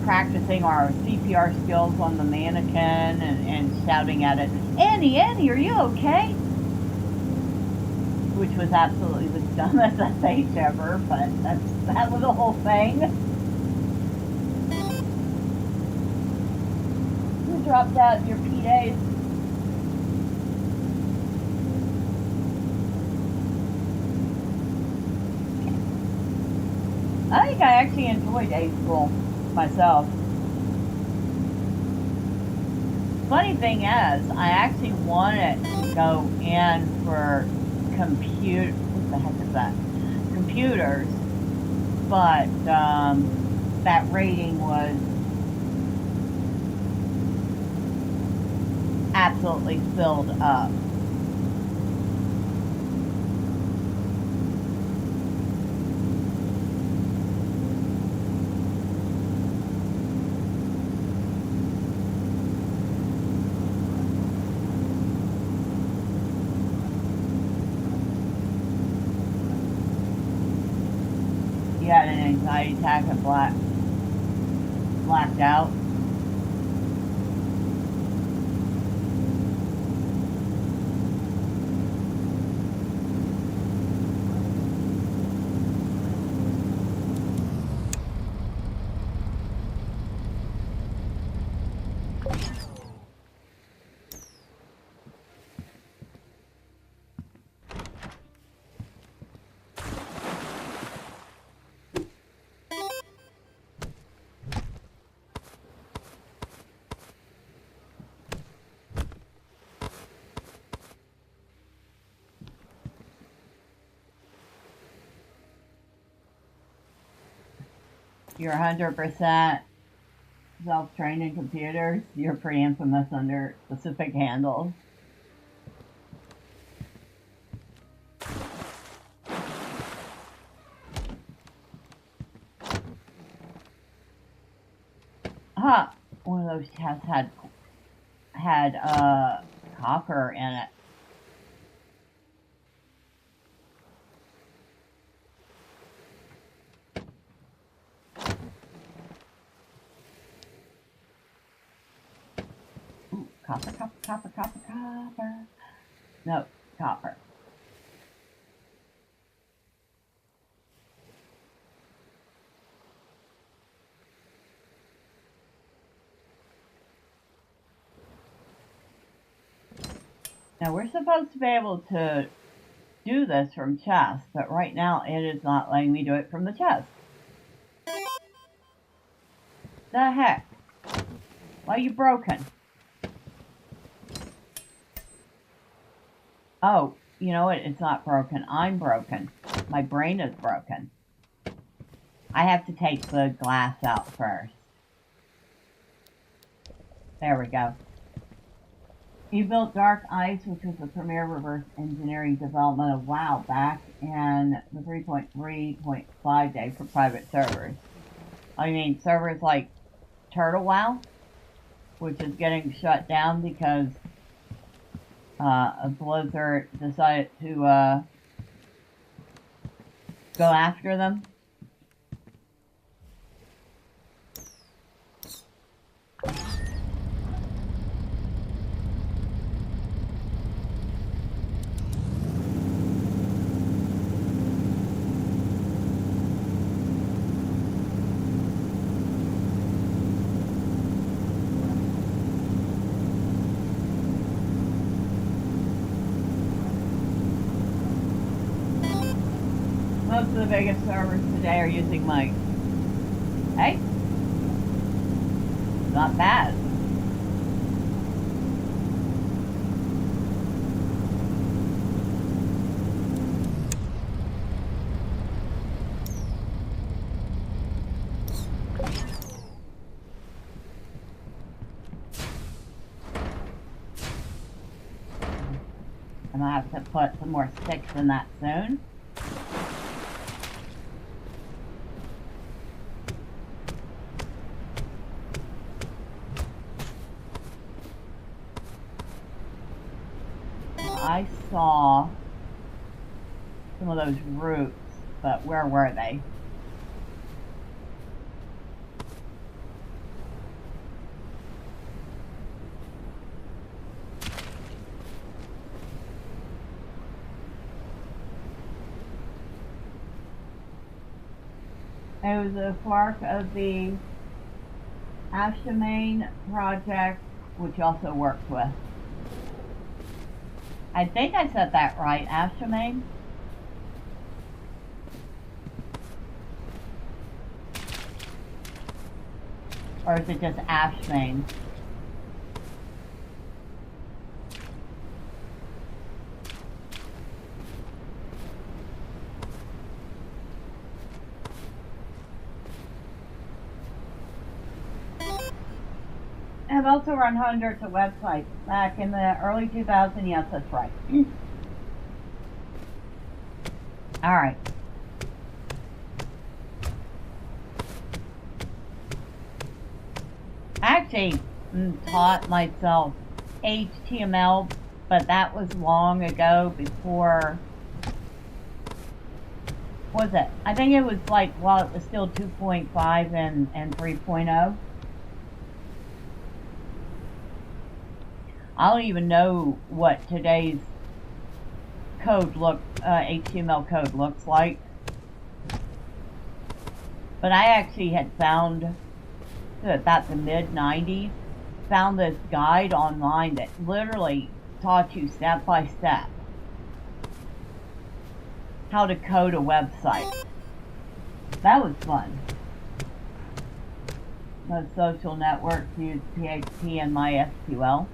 practicing our CPR skills on the mannequin and shouting at it, Annie, are you okay? Which was absolutely the dumbest SH ever, but that was the whole thing. You dropped out your PDAs. I think I actually enjoyed A school myself. Funny thing is, I actually wanted to go in for what the heck is that? Computers, but that rating was absolutely filled up. Had an anxiety attack and blacked out. you're 100% self-trained in computers, you're pretty infamous under specific handles. Huh, one of those chests had copper in it. Ooh, copper. No, copper. Now we're supposed to be able to do this from chest, but right now it is not letting me do it from the chest. The heck? Why are you broken? Oh, you know what? It's not broken. I'm broken. My brain is broken. I have to take the glass out first. There we go. He built Dark Ice, which was the premier reverse engineering development of WoW back in the 3.3.5 day for private servers. I mean, servers like Turtle WoW, which is getting shut down because Blizzard decided to go after them. Most of the biggest servers today are using mics. Hey, not bad. I'm gonna have to put some more sticks in that soon. I saw some of those roots, but where were they? It was a part of the Ashamain project, which also worked with. I think I said that right, Ashamain? Or is it just Ashmain? I've also run hundreds of websites back in the early 2000s. Yes, that's right. All right. I actually taught myself HTML, but that was long ago before. What was it? I think it was like while it was still 2.5 and 3.0. I don't even know what today's code HTML code looks like. But I actually had found, about the mid-90s, found this guide online that literally taught you step by step how to code a website. That was fun. Most social networks use PHP and MySQL.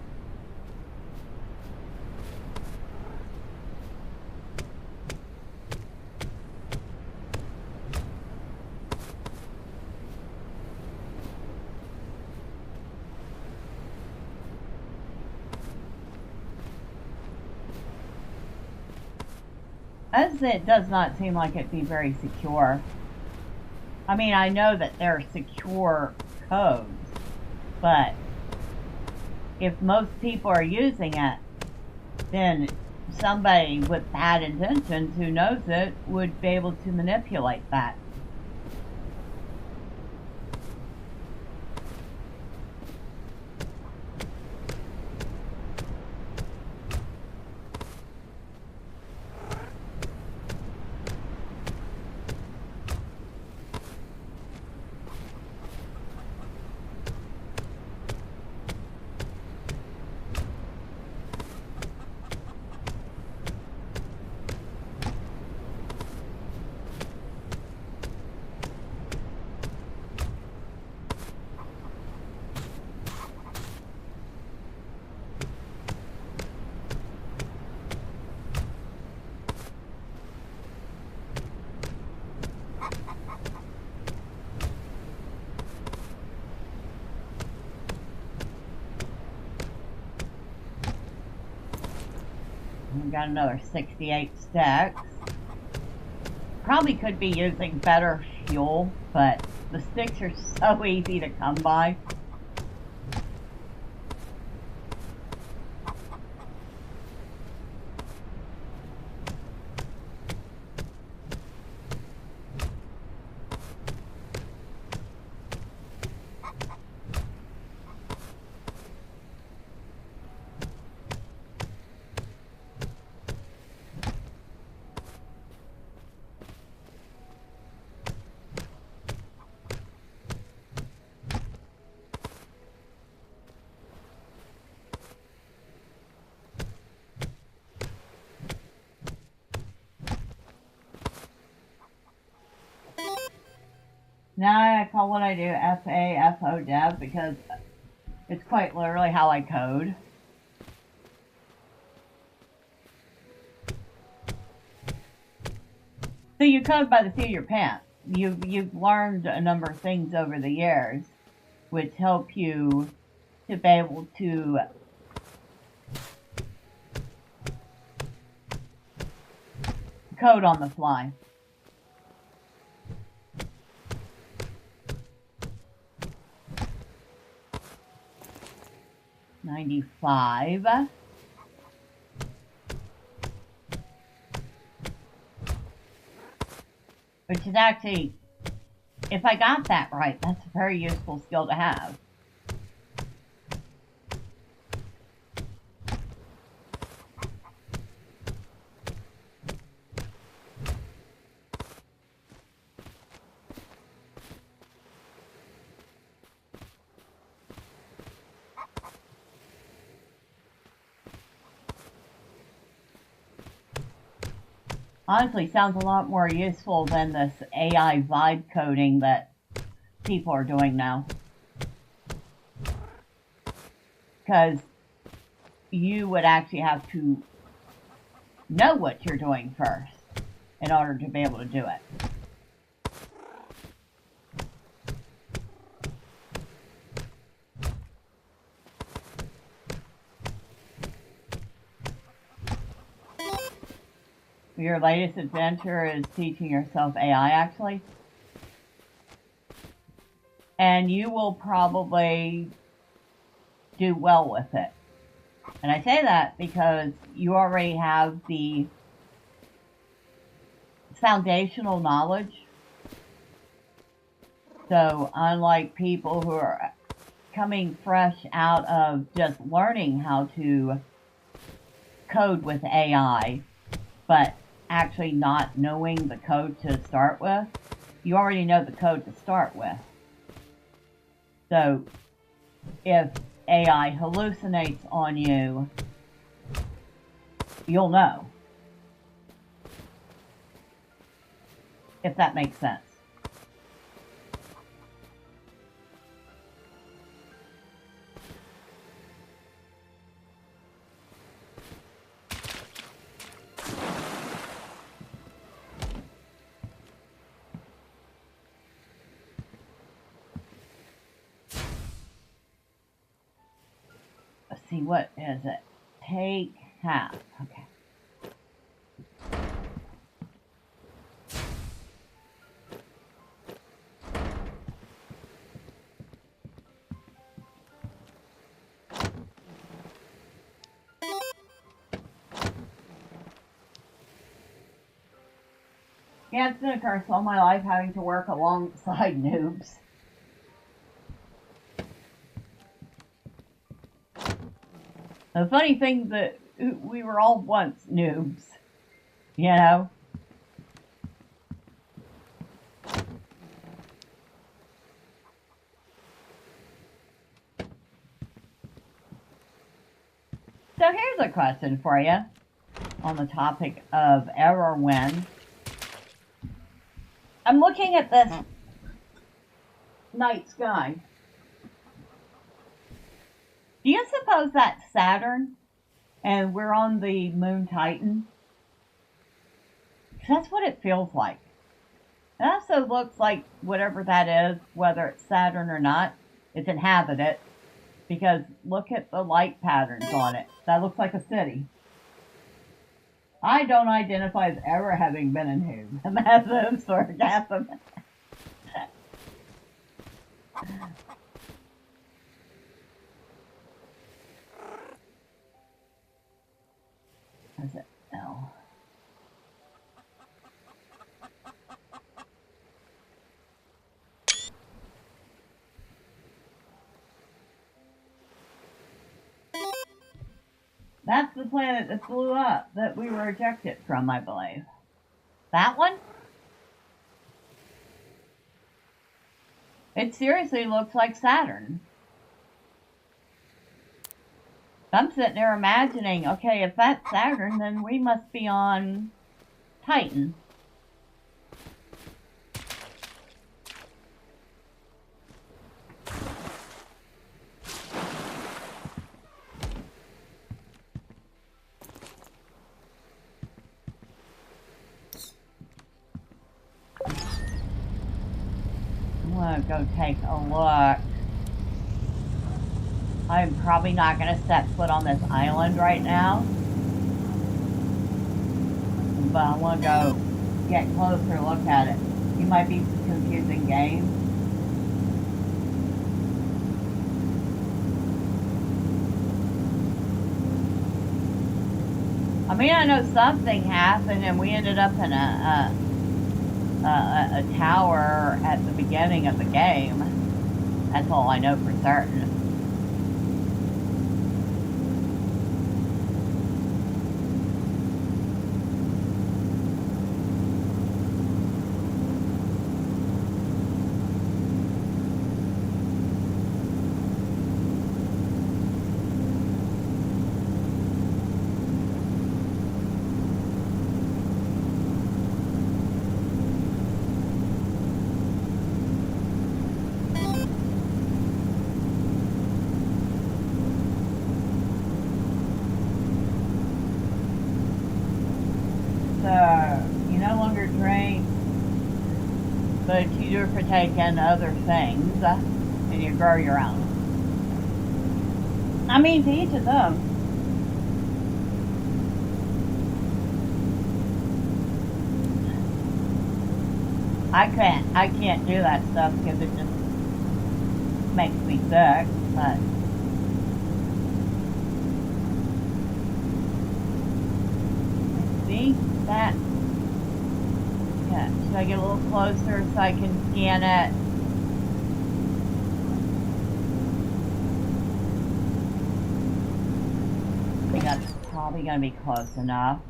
As it does not seem like it'd be very secure. I mean, I know that there are secure codes, but if most people are using it, then somebody with bad intentions who knows it would be able to manipulate that. We got another 68 stacks. Probably could be using better fuel, but the sticks are so easy to come by. Now I call what I do FAFO dev because it's quite literally how I code. So you code by the seat of your pants. You've learned a number of things over the years which help you to be able to code on the fly. $95. Which is actually, if I got that right, that's a very useful skill to have. Honestly, sounds a lot more useful than this AI vibe coding that people are doing now. Because you would actually have to know what you're doing first in order to be able to do it. Your latest adventure is teaching yourself AI, actually. And you will probably do well with it. And I say that because you already have the foundational knowledge. So unlike people who are coming fresh out of just learning how to code with AI, but actually not knowing the code to start with, you already know the code to start with. So if AI hallucinates on you, you'll know. If that makes sense. Let's see, what is it? Take half. Okay. Yeah, it's been a curse all my life having to work alongside noobs. The funny thing that we were all once noobs, you know? So here's a question for you on the topic of Everwind. I'm looking at this night sky. Do you suppose that's Saturn and we're on the moon Titan? That's what it feels like. It also looks like whatever that is, whether it's Saturn or not, it's inhabited. Because look at the light patterns on it. That looks like a city. I don't identify as ever having been a noob. Massive sarcasm. Is it? No. That's the planet that blew up, that we were ejected from, I believe. That one? It seriously looks like Saturn. I'm sitting there imagining, okay, if that's Saturn, then we must be on Titan. I'm gonna go take a look. I'm probably not gonna set foot on this island right now. But I wanna go get closer look at it. You might be confusing game. I mean, I know something happened and we ended up in a tower at the beginning of the game. That's all I know for certain. You no longer drink, but you do partake in other things, and you grow your own. I mean, to each of them. I can't do that stuff because it just makes me sick, but. See? That. Yeah, should I get a little closer so I can scan it? I think that's probably going to be close enough.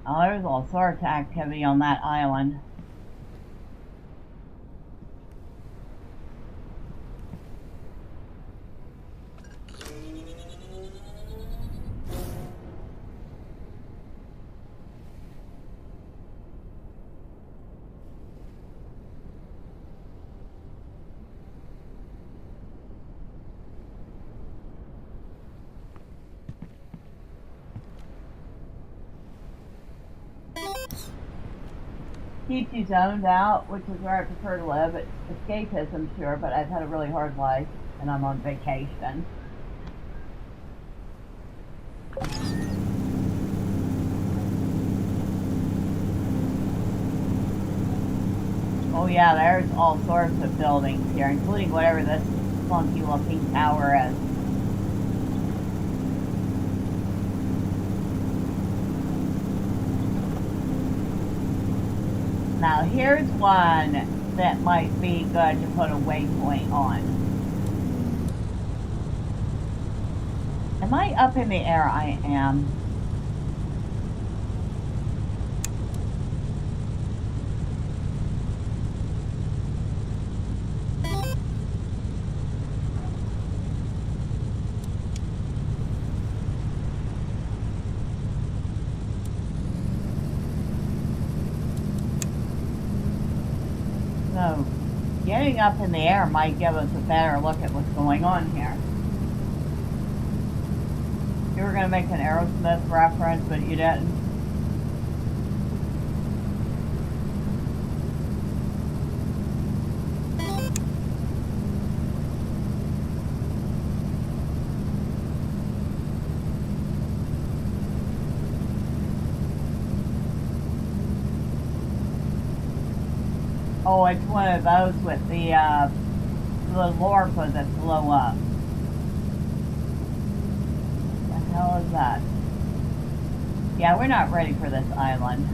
Oh, there's all sorts of activity on that island. Keeps you zoned out, which is where I prefer to live. It's escapism, sure, but I've had a really hard life, and I'm on vacation. Oh yeah, there's all sorts of buildings here, including whatever this funky looking tower is. Now here's one that might be good to put a waypoint on. Am I up in the air? I am. So, getting up in the air might give us a better look at what's going on here. You were going to make an Aerosmith reference, but you didn't. Oh, it's one of those with the Lurkit that blow up. What the hell is that? Yeah, we're not ready for this island.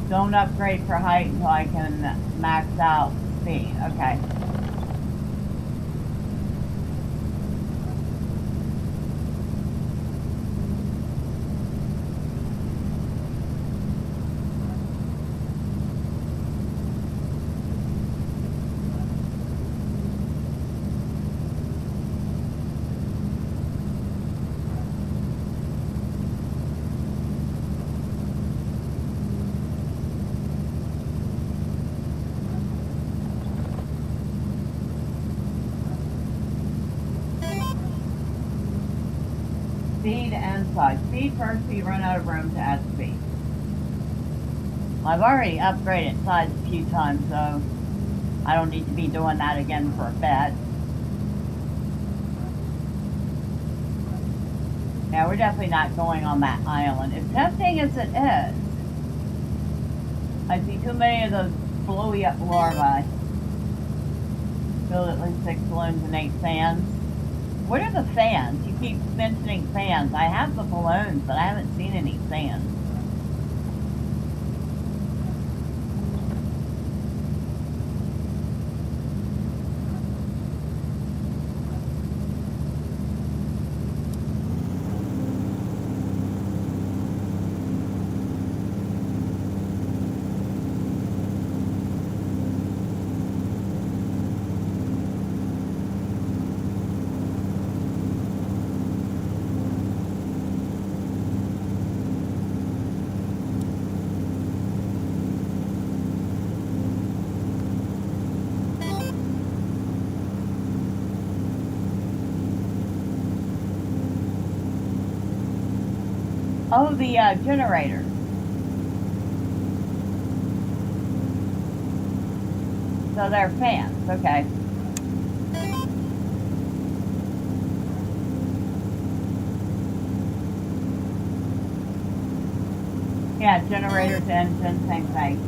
Don't upgrade for height until I can max out speed. Okay. Speed and size. Speed first, so you run out of room to add speed. I've already upgraded size a few times, so I don't need to be doing that again for a bit. Yeah, we're definitely not going on that island. As tempting as it is, I see too many of those blowy up larvae. Build at least 6 balloons and 8 fans. What are the fans? You keep mentioning fans. I have the balloons, but I haven't seen any fans. Oh, the generator. So they're fans, okay. Yeah, generators, engine, same thing.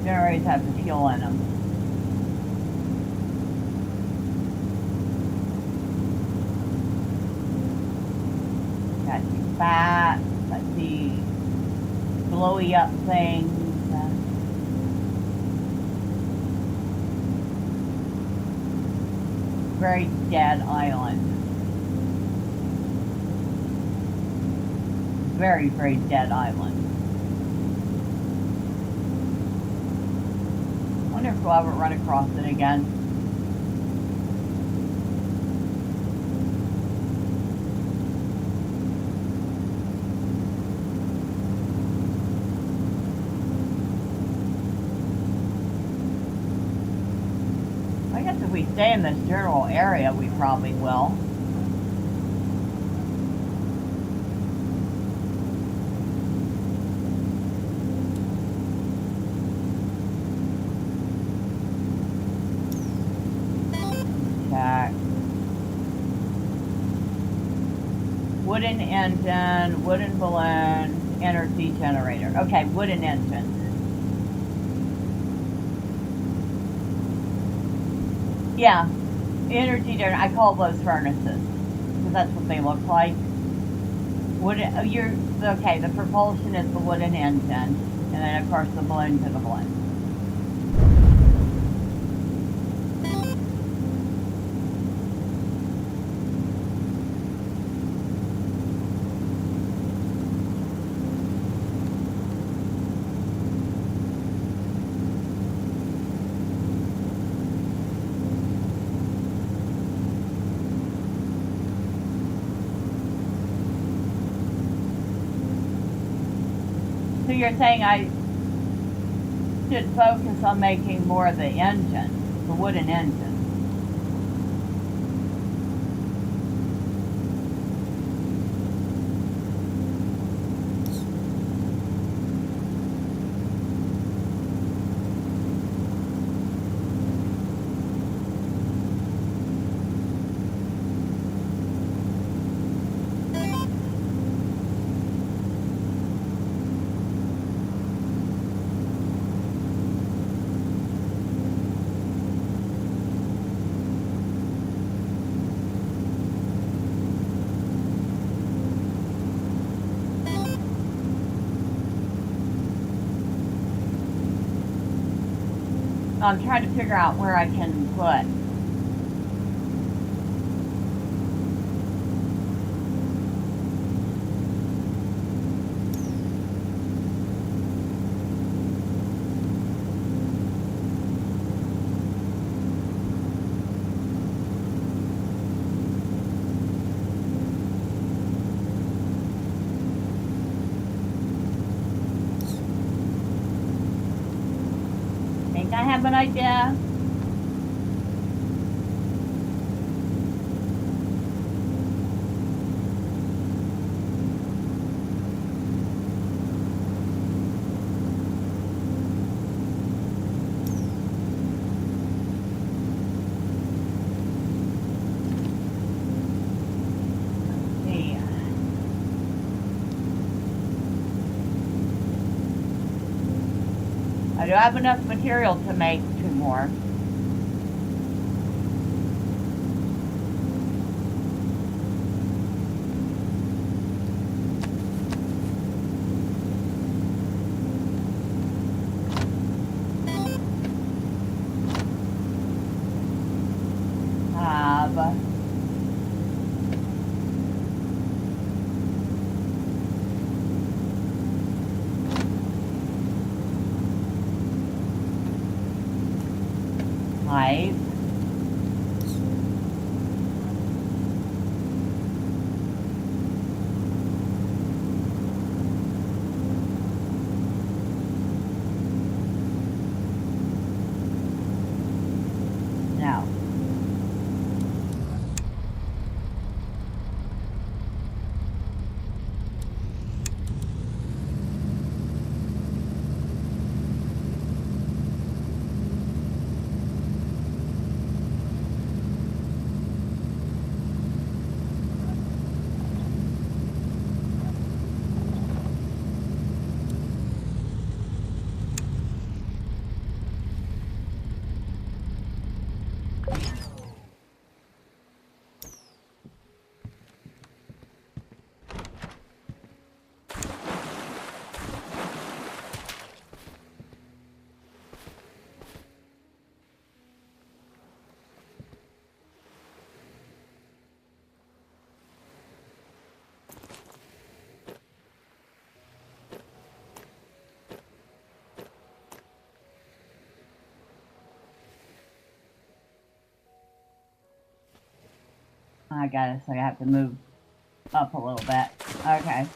Generators have the fuel in them. Got the fat, got the blowy up things. Very dead island. very, very dead island. I wonder if we'll ever run across it again. I guess if we stay in this general area, we probably will. Wooden engine, wooden balloon, energy generator. Okay, wooden engine. Yeah, energy generator. I call those furnaces because that's what they look like. Okay. The propulsion is the wooden engine, and then of course the balloon to the balloon. So you're saying I should focus on making more of the engine, the wooden engine. I'm trying to figure out where I can put. I have an idea. I do have enough material to make 2 more. Pipe. Now. I guess I have to move up a little bit. Okay.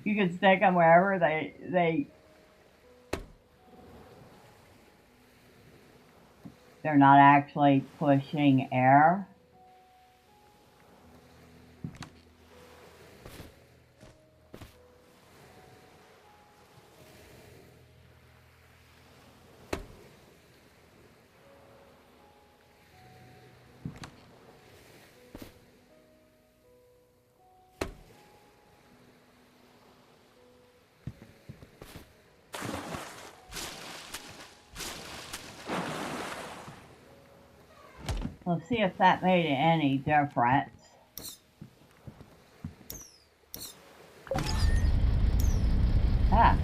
You can stick them wherever they're not actually pushing air. Let's see if that made any difference. Ah.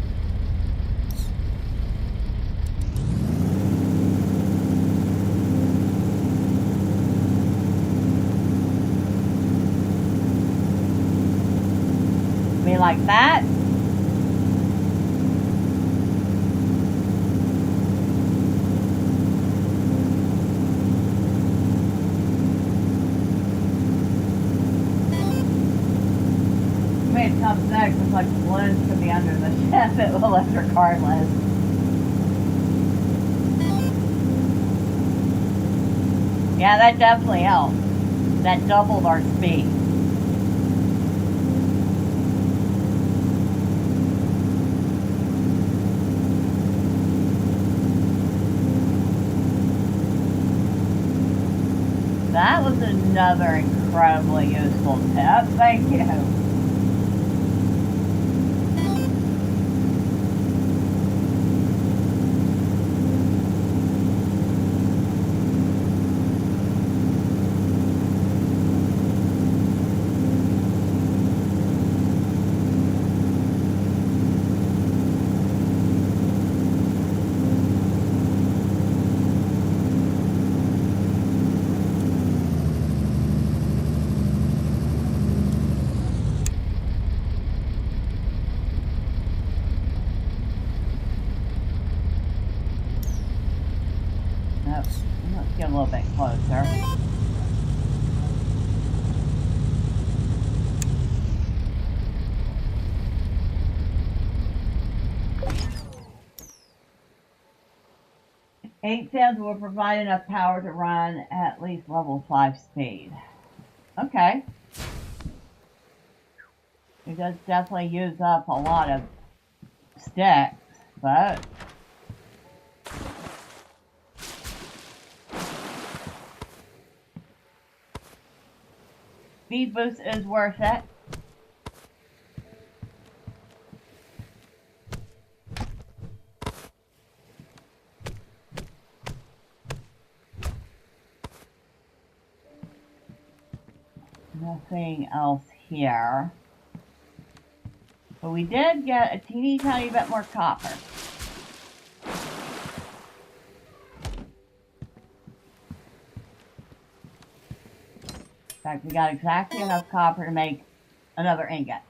Me like that? It comes next, it's like the balloons could be under the ship, it will lift regardless. Yeah, that definitely helped. That doubled our speed. That was another incredibly useful tip. Thank you. Let's get a little bit closer. Eight cents will provide enough power to run at least level 5 speed. Okay. It does definitely use up a lot of sticks, but speed boost is worth it. Nothing else here. But we did get a teeny tiny bit more copper. In fact, we got exactly enough copper to make another ingot.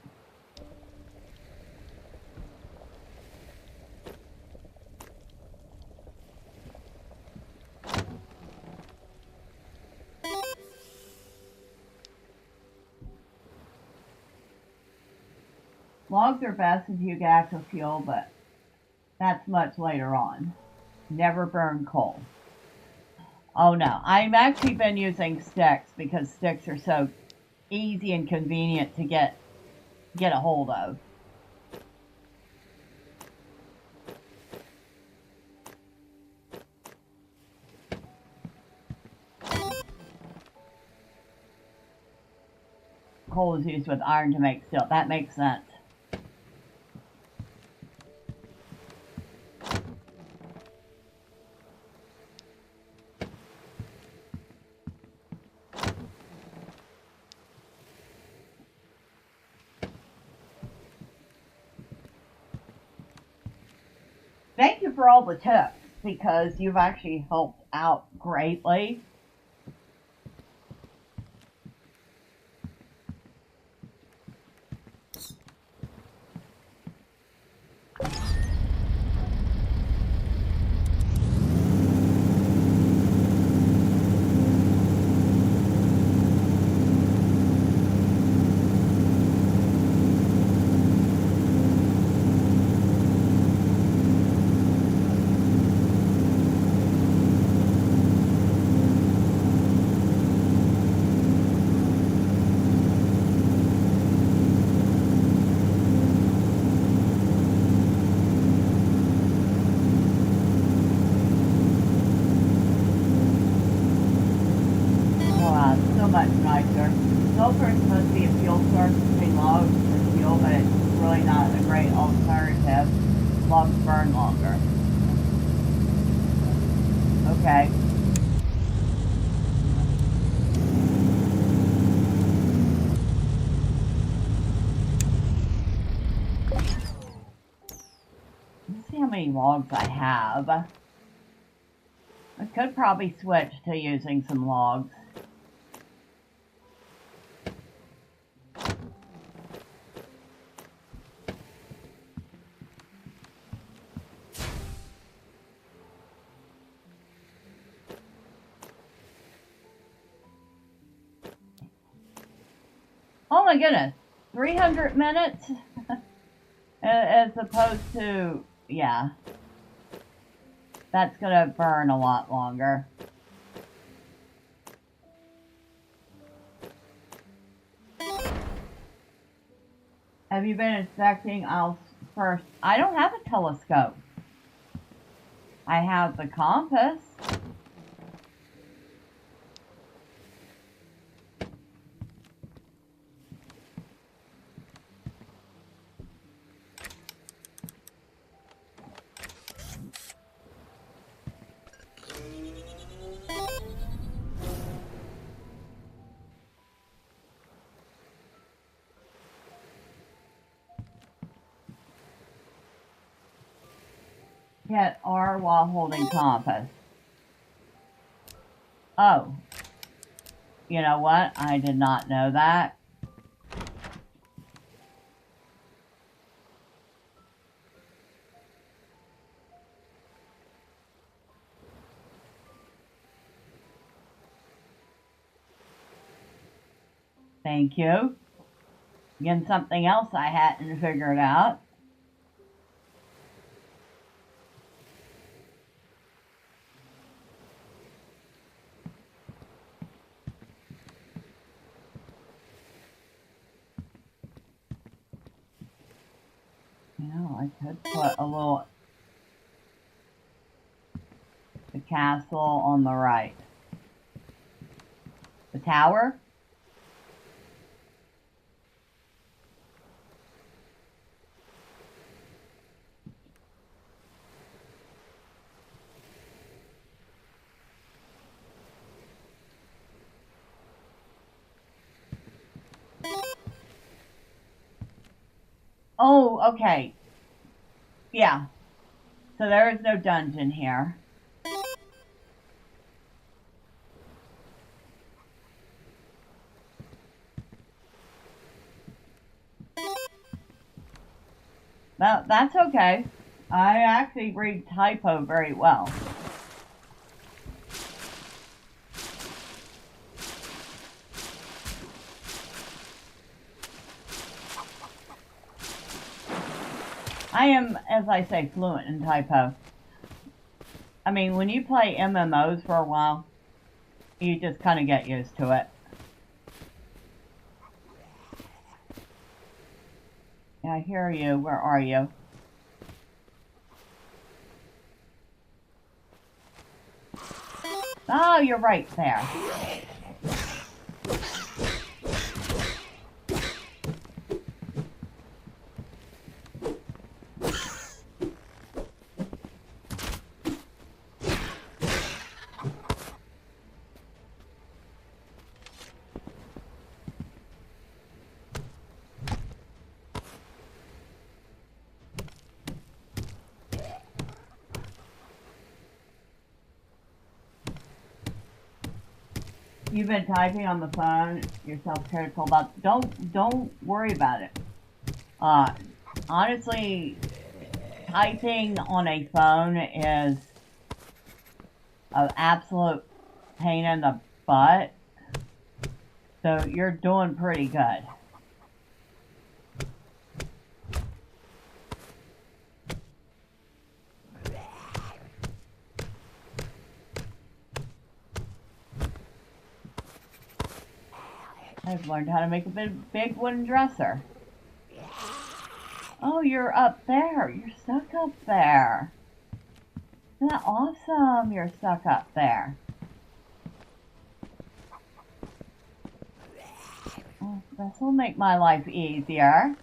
Logs are best if you get actual fuel, but that's much later on. Never burn coal. Oh no, I've actually been using sticks because sticks are so easy and convenient to get a hold of. Coal is used with iron to make steel. That makes sense. for all the tips because you've actually helped out greatly. Much nicer. Sulfur is supposed to be a fuel source between logs and fuel, but it's really not a great alternative. Logs burn longer. Okay. Let's see how many logs I have. I could probably switch to using some logs. Oh my goodness, 300 minutes as opposed to, yeah, that's gonna burn a lot longer. Have you been inspecting aisles first? I don't have a telescope. I have the compass. Hit R while holding compass. Oh. You know what? I did not know that. Thank you. Again, something else I hadn't figured out. You know, I could put a little, the castle on the right. The tower? Oh, okay. Yeah. So there is no dungeon here. That's okay. I actually read typo very well. I am, as I say, fluent in typo. I mean, when you play MMOs for a while, you just kind of get used to it. Yeah, I hear you. Where are you? Oh, you're right there. you've been typing on the phone, you're self-critical about, don't worry about it. Honestly, typing on a phone is an absolute pain in the butt. So you're doing pretty good. I've learned how to make a big wooden dresser. Oh, you're up there. You're stuck up there. Isn't that awesome? You're stuck up there. Oh, this will make my life easier.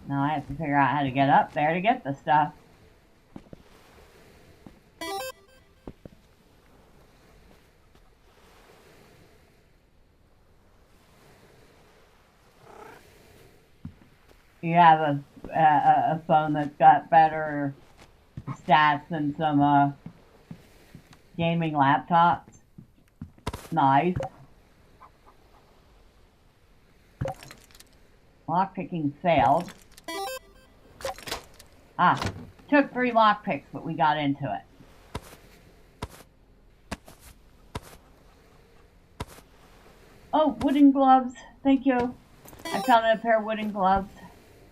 Now I have to figure out how to get up there to get the stuff. You have a phone that's got better stats than some gaming laptops. Nice. Lockpicking failed. Took 3 lockpicks, but we got into it. Oh, wooden gloves. Thank you. I found a pair of wooden gloves.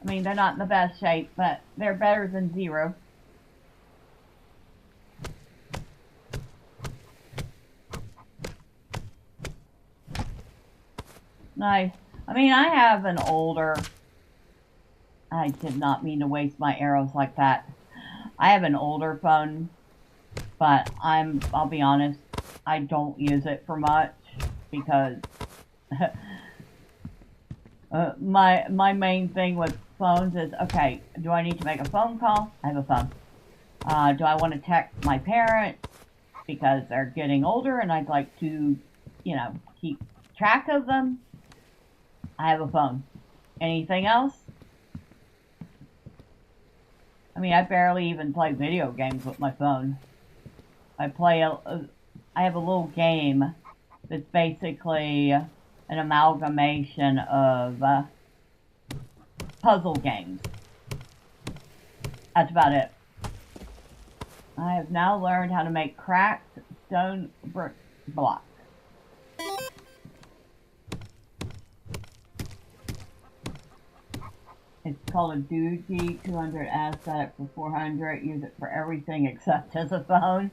I mean, they're not in the best shape, but they're better than 0. Nice. I mean, I have an older... I did not mean to waste my arrows like that. I have an older phone, but I'll be honest, I don't use it for much because my main thing with phones is, okay, do I need to make a phone call? I have a phone. Do I want to text my parents because they're getting older and I'd like to, you know, keep track of them? I have a phone. Anything else? I mean, I barely even play video games with my phone. I have a little game that's basically an amalgamation of puzzle games. That's about it. I have now learned how to make cracked stone brick blocks. It's called a Doogie 200S. Got it for 400. Use it for everything except as a phone.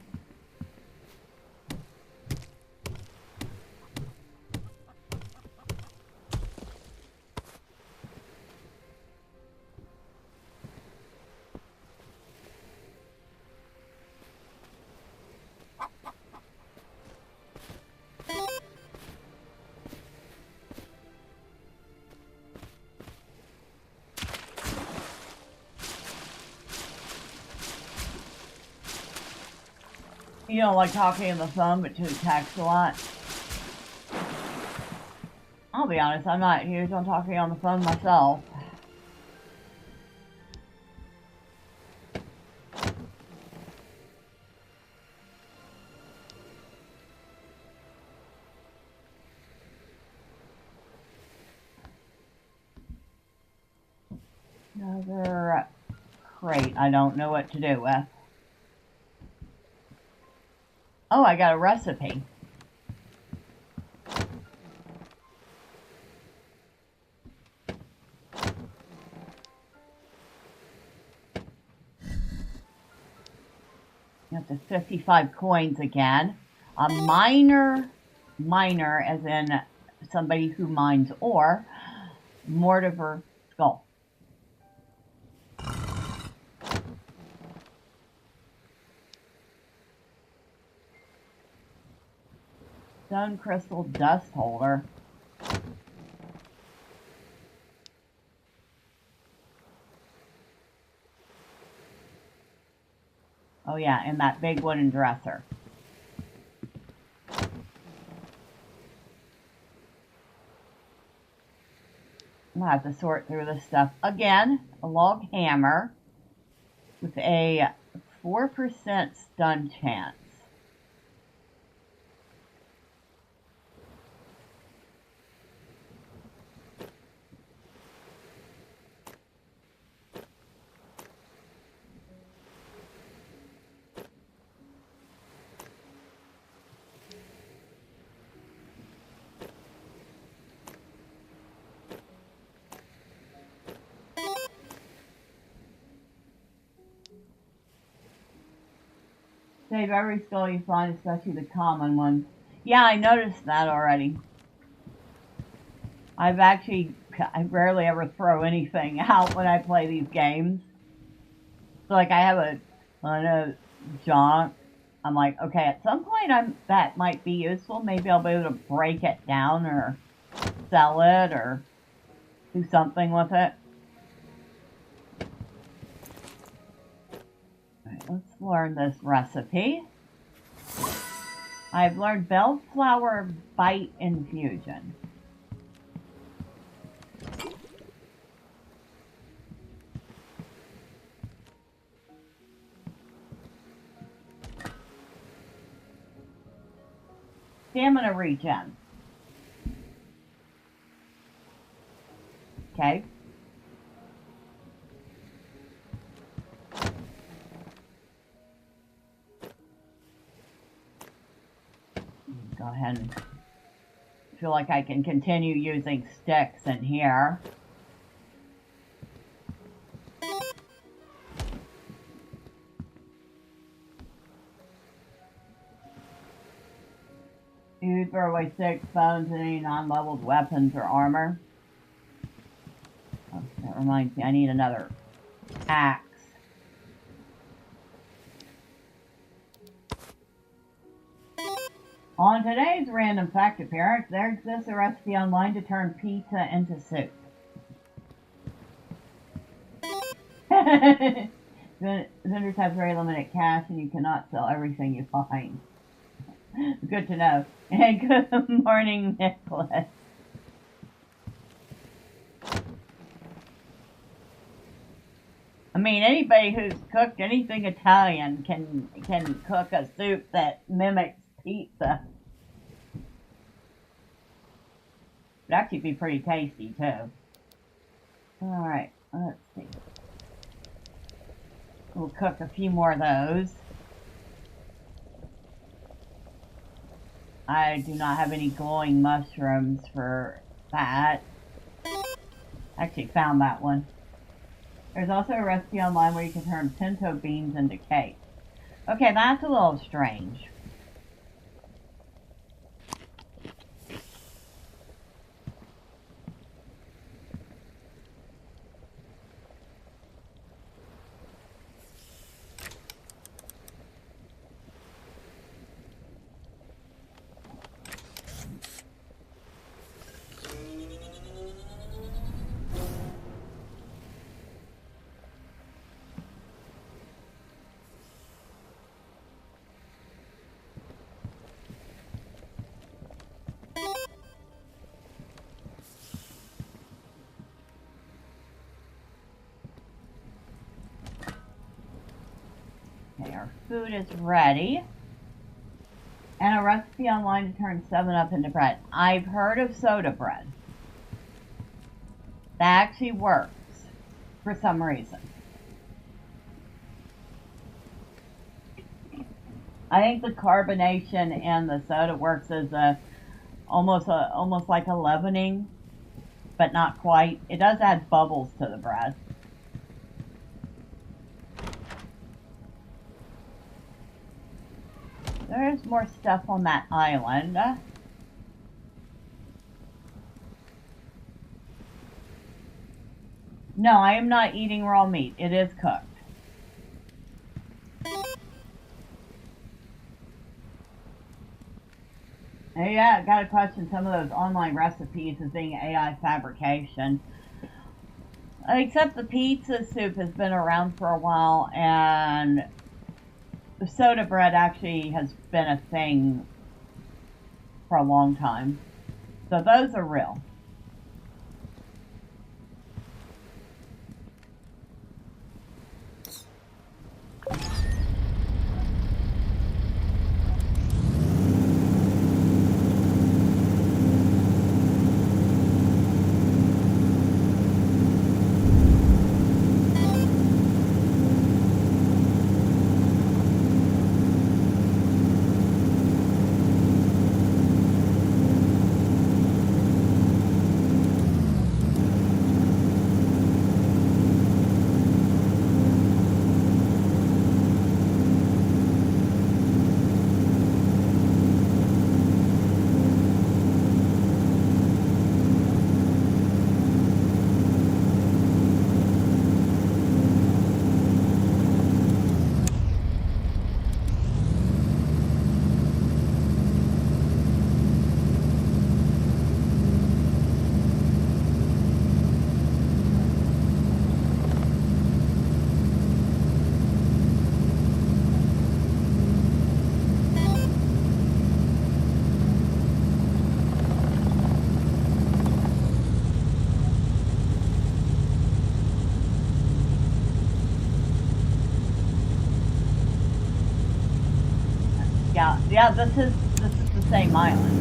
You don't like talking on the phone, but you text a lot. I'll be honest, I'm not huge on talking on the phone myself. Another crate I don't know what to do with. Oh, I got a recipe. Up to 55 coins again. A miner as in somebody who mines ore. Mortimer skull. Stone crystal dust holder. Oh yeah, and that big wooden dresser. I'm gonna have to sort through this stuff. Again, a log hammer with a 4% stun chance. Save every skill you find, especially the common ones. Yeah, I noticed that already. I rarely ever throw anything out when I play these games. So like I have a ton of junk. I'm like, okay, at some point that might be useful. Maybe I'll be able to break it down or sell it or do something with it. Alright, let's learn this recipe. I've learned bellflower bite infusion. Stamina regen. Okay. Go ahead and feel like I can continue using sticks in here. You throw away 6 bones and any non-leveled weapons or armor. Oh, that reminds me, I need another axe. On today's random fact appearance, there exists a recipe online to turn pizza into soup. Vendors have very limited cash and you cannot sell everything you find. Good to know. And good morning, Nicholas. I mean, anybody who's cooked anything Italian can cook a soup that mimics pizza. It'd actually be pretty tasty too. Alright, let's see. We'll cook a few more of those. I do not have any glowing mushrooms for that. Actually found that one. There's also a recipe online where you can turn pinto beans into cake. Okay, that's a little strange. Okay, our food is ready. And a recipe online to turn 7-Up into bread. I've heard of soda bread. That actually works for some reason. I think the carbonation and the soda works as almost like a leavening, but not quite. It does add bubbles to the bread. There's more stuff on that island. No, I am not eating raw meat. It is cooked. Yeah, I got to question some of those online recipes as being AI fabrication. Except the pizza soup has been around for a while, and the soda bread actually has been a thing for a long time. So those are real. Yeah, this is the same island.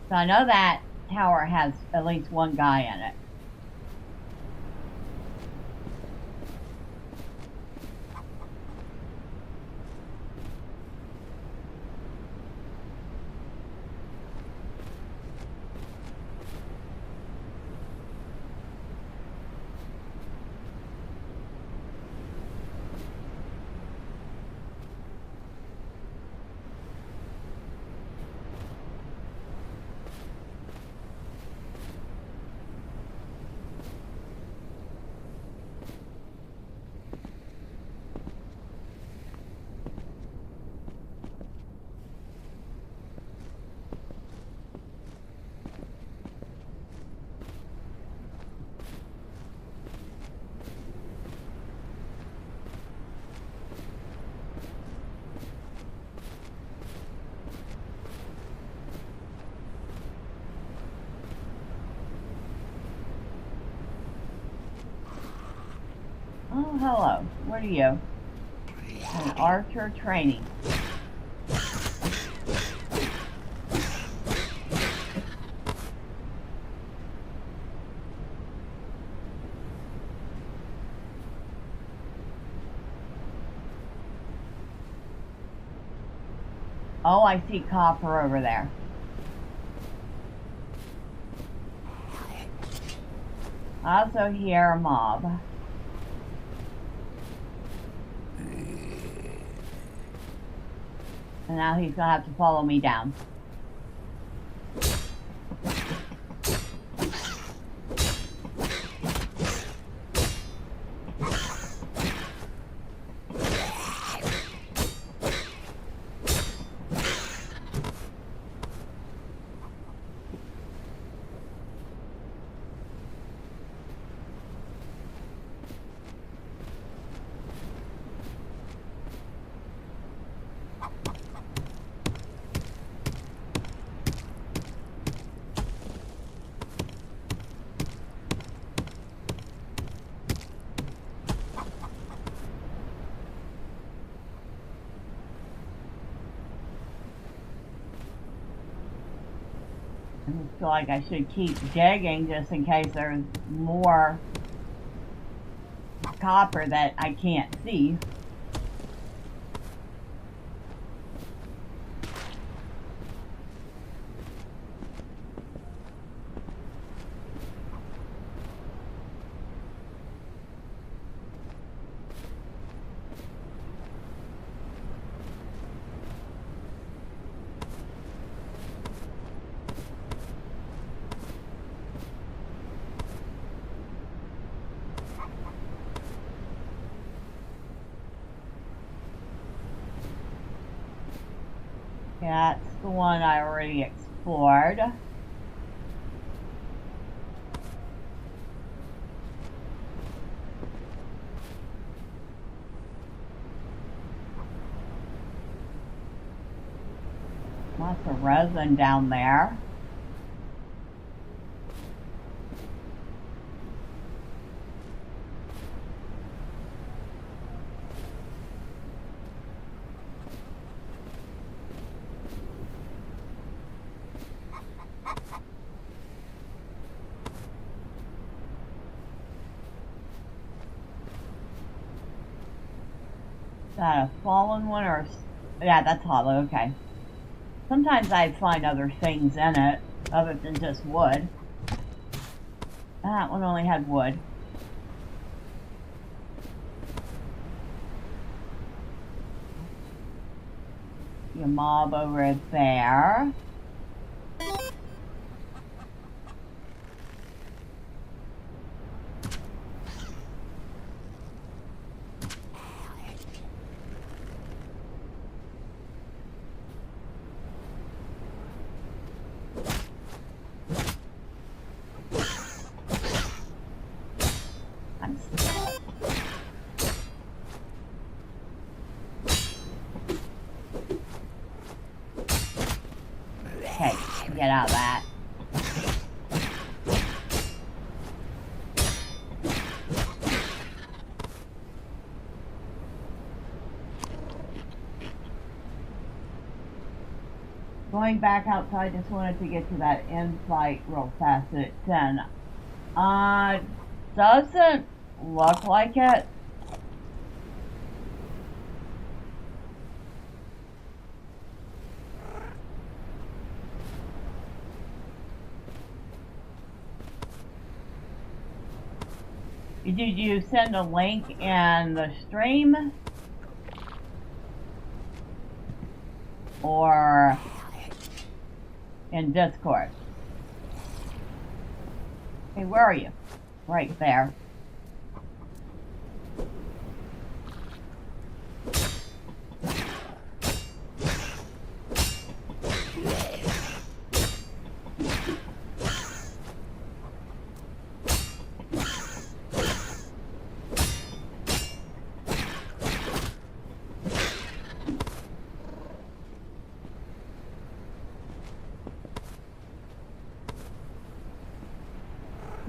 So I know that tower has at least one guy in it. Oh, hello. What are you? An archer training. Oh, I see copper over there. I also hear a mob. And now he's gonna have to follow me down. just feel like I should keep digging just in case there's more copper that I can't see. Yeah, that's the one I already explored. Lots of resin down there. Is that a fallen one or... Yeah, that's hollow, okay. Sometimes I find other things in it, other than just wood. That one only had wood. See a mob over there. Okay, get out of that. Going back outside, just wanted to get to that end fight real fast at 10. Doesn't look like it. Did you send a link in the stream? Or in Discord? Hey, where are you? Right there.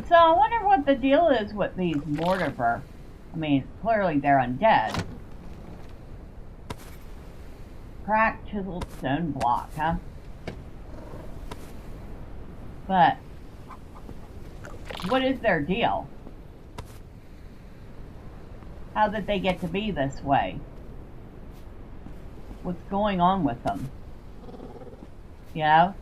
So I wonder what the deal is with these mortar. I mean, clearly they're undead. Cracked chiseled stone block, huh? But what is their deal? How did they get to be this way? What's going on with them? You know?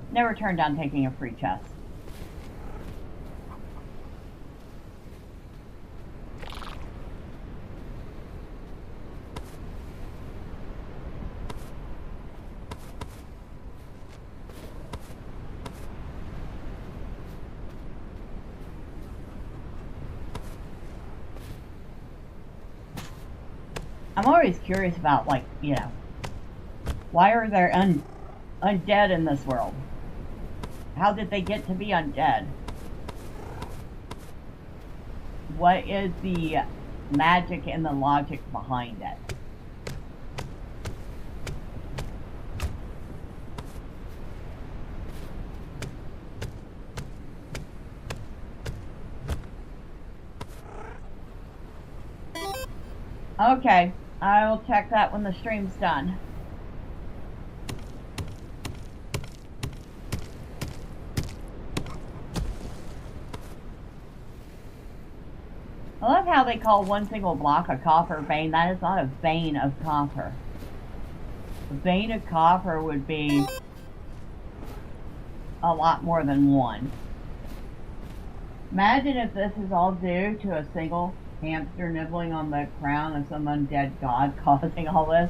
Never turn down taking a free chest. I'm always curious about, like, you know, why are there undead in this world? How did they get to be undead? What is the magic and the logic behind it? Okay, I will check that when the stream's done. I love how they call one single block a copper vein. That is not a vein of copper. A vein of copper would be a lot more than one. Imagine if this is all due to a single hamster nibbling on the crown of some undead god causing all this.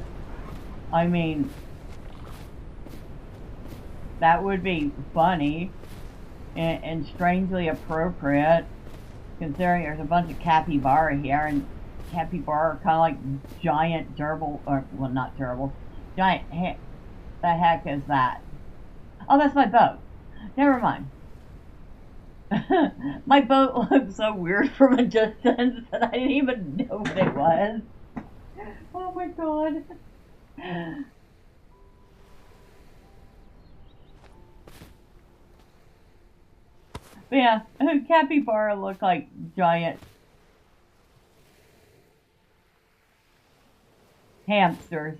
I mean, that would be funny and strangely appropriate, considering there's a bunch of capybara here, and capybara are kind of like giant gerbil, or, well, not gerbils, giant, the heck is that? Oh, that's my boat. Never mind. My boat looked so weird from a distance that I didn't even know what it was. Oh my god. But yeah, capybara look like giant hamsters.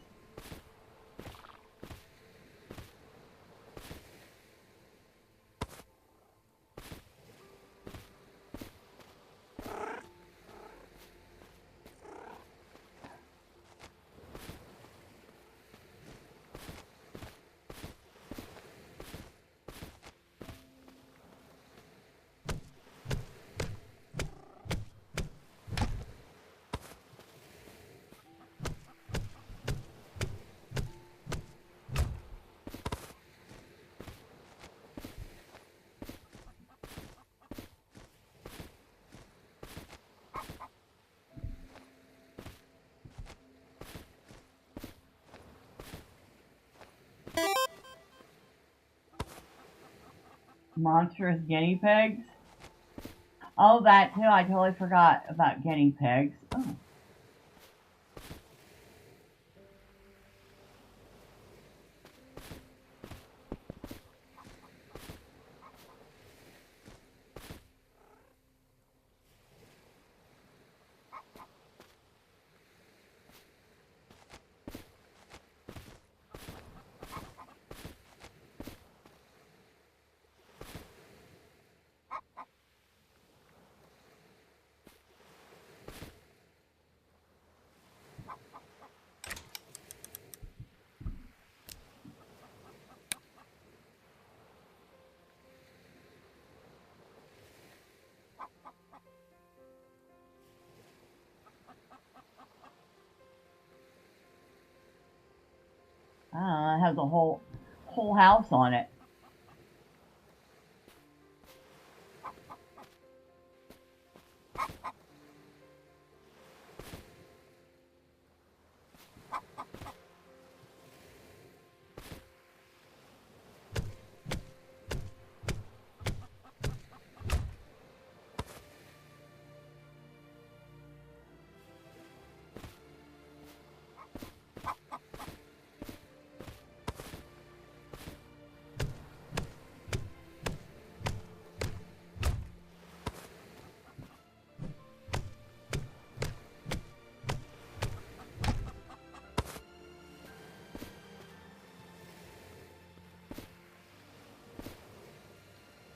Monstrous guinea pigs. Oh, that too. I totally forgot about guinea pigs. Oh. I don't know, it has a whole house on it.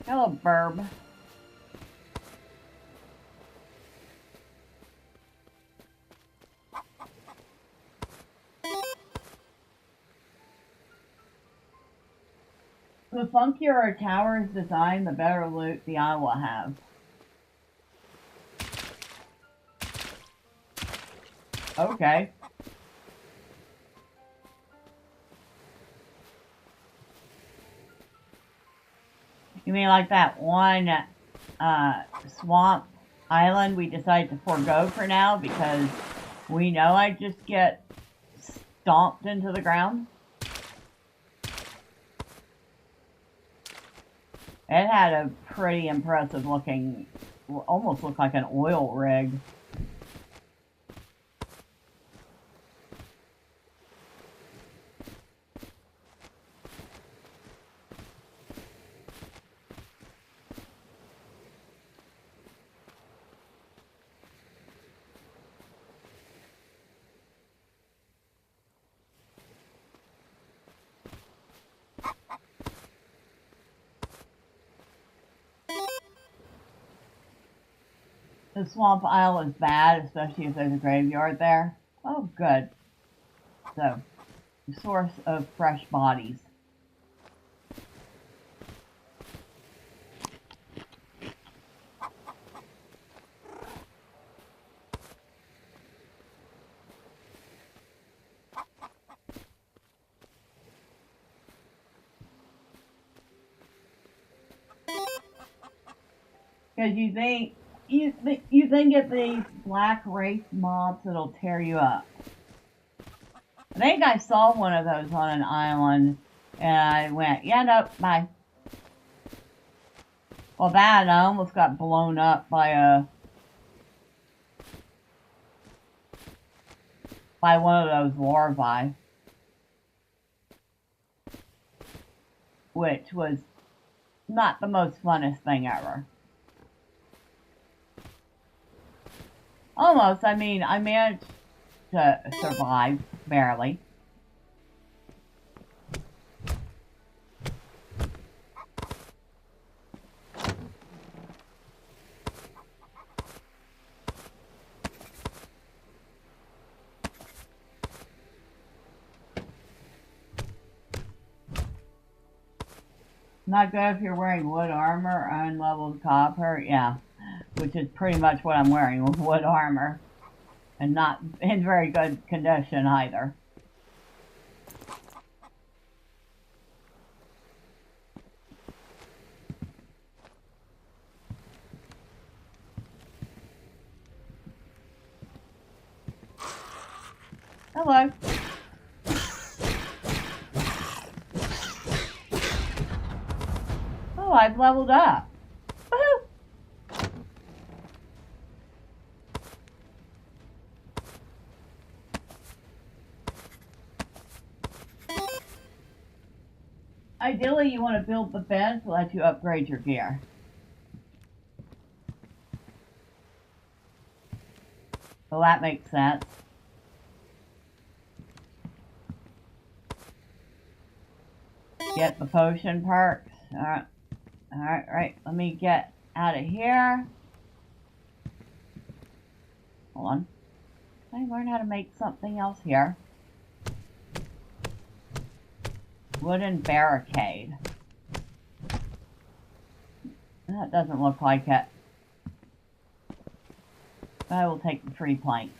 Hello, burb. The funkier a tower is designed, the better loot the eye will have. Okay. You mean like that one swamp island we decided to forego for now because we know I just get stomped into the ground? It had a pretty impressive looking, almost looked like an oil rig. The swamp isle is bad, especially if there's a graveyard there. Oh, good. So, the source of fresh bodies. Because you think if these black wraith mobs it'll tear you up. I think I saw one of those on an island, and I went, yeah, nope, bye. Well, that I almost got blown up by one of those larvae, which was not the most funnest thing ever. Almost. I mean, I managed to survive, barely. Not good if you're wearing wood armor, unleveled copper, yeah. Which is pretty much what I'm wearing, with wood armor. And not in very good condition either. Hello. Oh, I've leveled up. Woohoo! Ideally, you want to build the bed to let you upgrade your gear. So that makes sense. Get the potion perks. Alright. Alright, let me get out of here. Hold on. I learn how to make something else here. Wooden barricade. That doesn't look like it. I will take the 3 planks.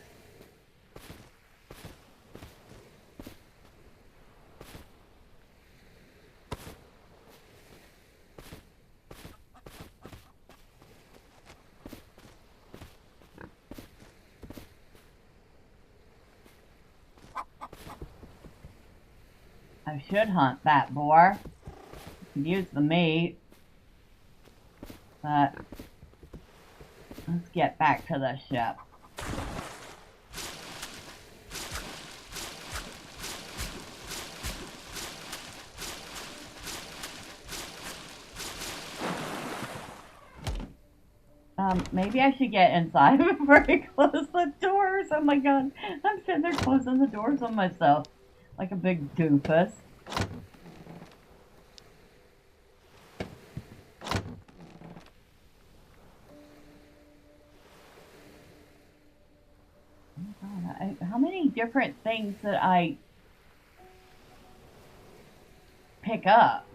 I should hunt that boar. Could use the meat. But let's get back to the ship. Maybe I should get inside before I close the doors. Oh my god, I'm sitting there closing the doors on myself like a big doofus. How many different things that I pick up?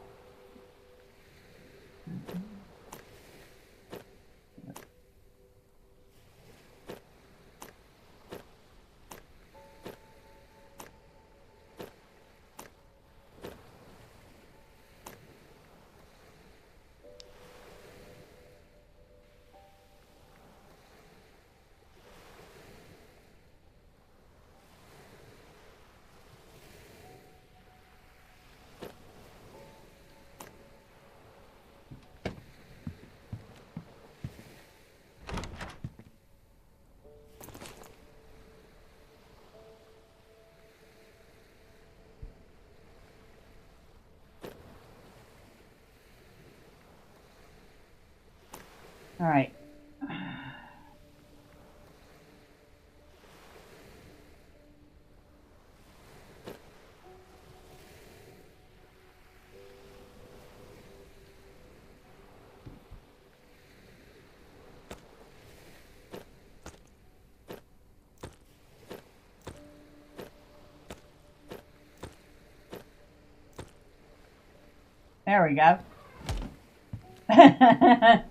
All right. There we go. I'm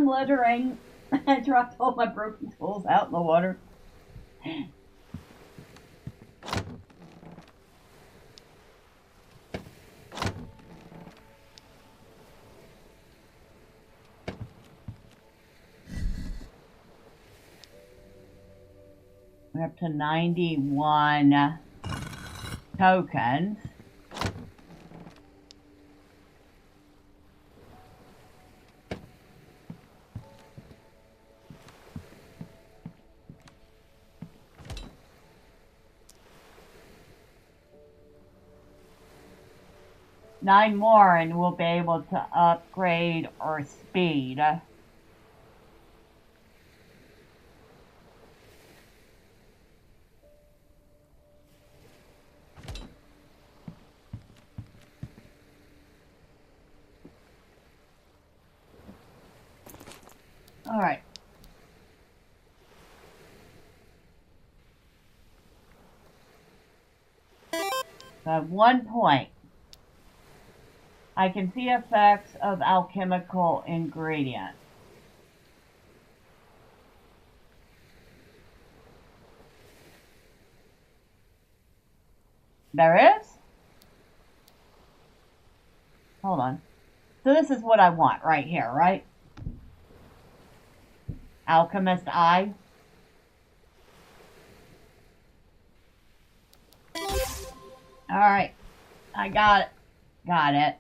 littering. I dropped all my broken tools out in the water. We're up to 91 tokens. Nine more and we'll be able to upgrade our speed. All right. So at 1 point, I can see effects of alchemical ingredients. There is? Hold on. So this is what I want right here, right? Alchemist Eye. Alright. I got it. Got it.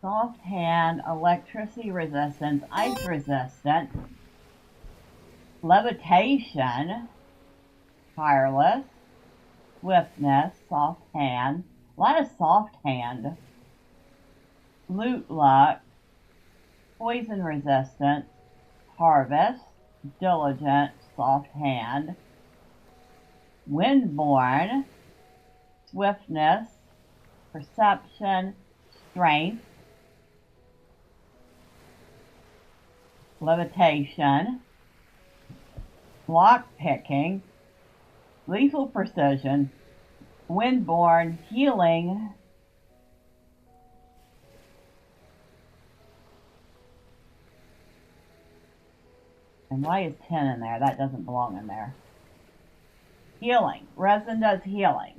Soft hand, electricity resistance, ice resistant, levitation, tireless, swiftness, soft hand, a lot of soft hand, loot luck, poison resistant, harvest, diligent, soft hand, windborne, swiftness, perception, strength, levitation, block picking, lethal precision, windborne, healing, and why is 10 in there? That doesn't belong in there. Healing. Resin does healing.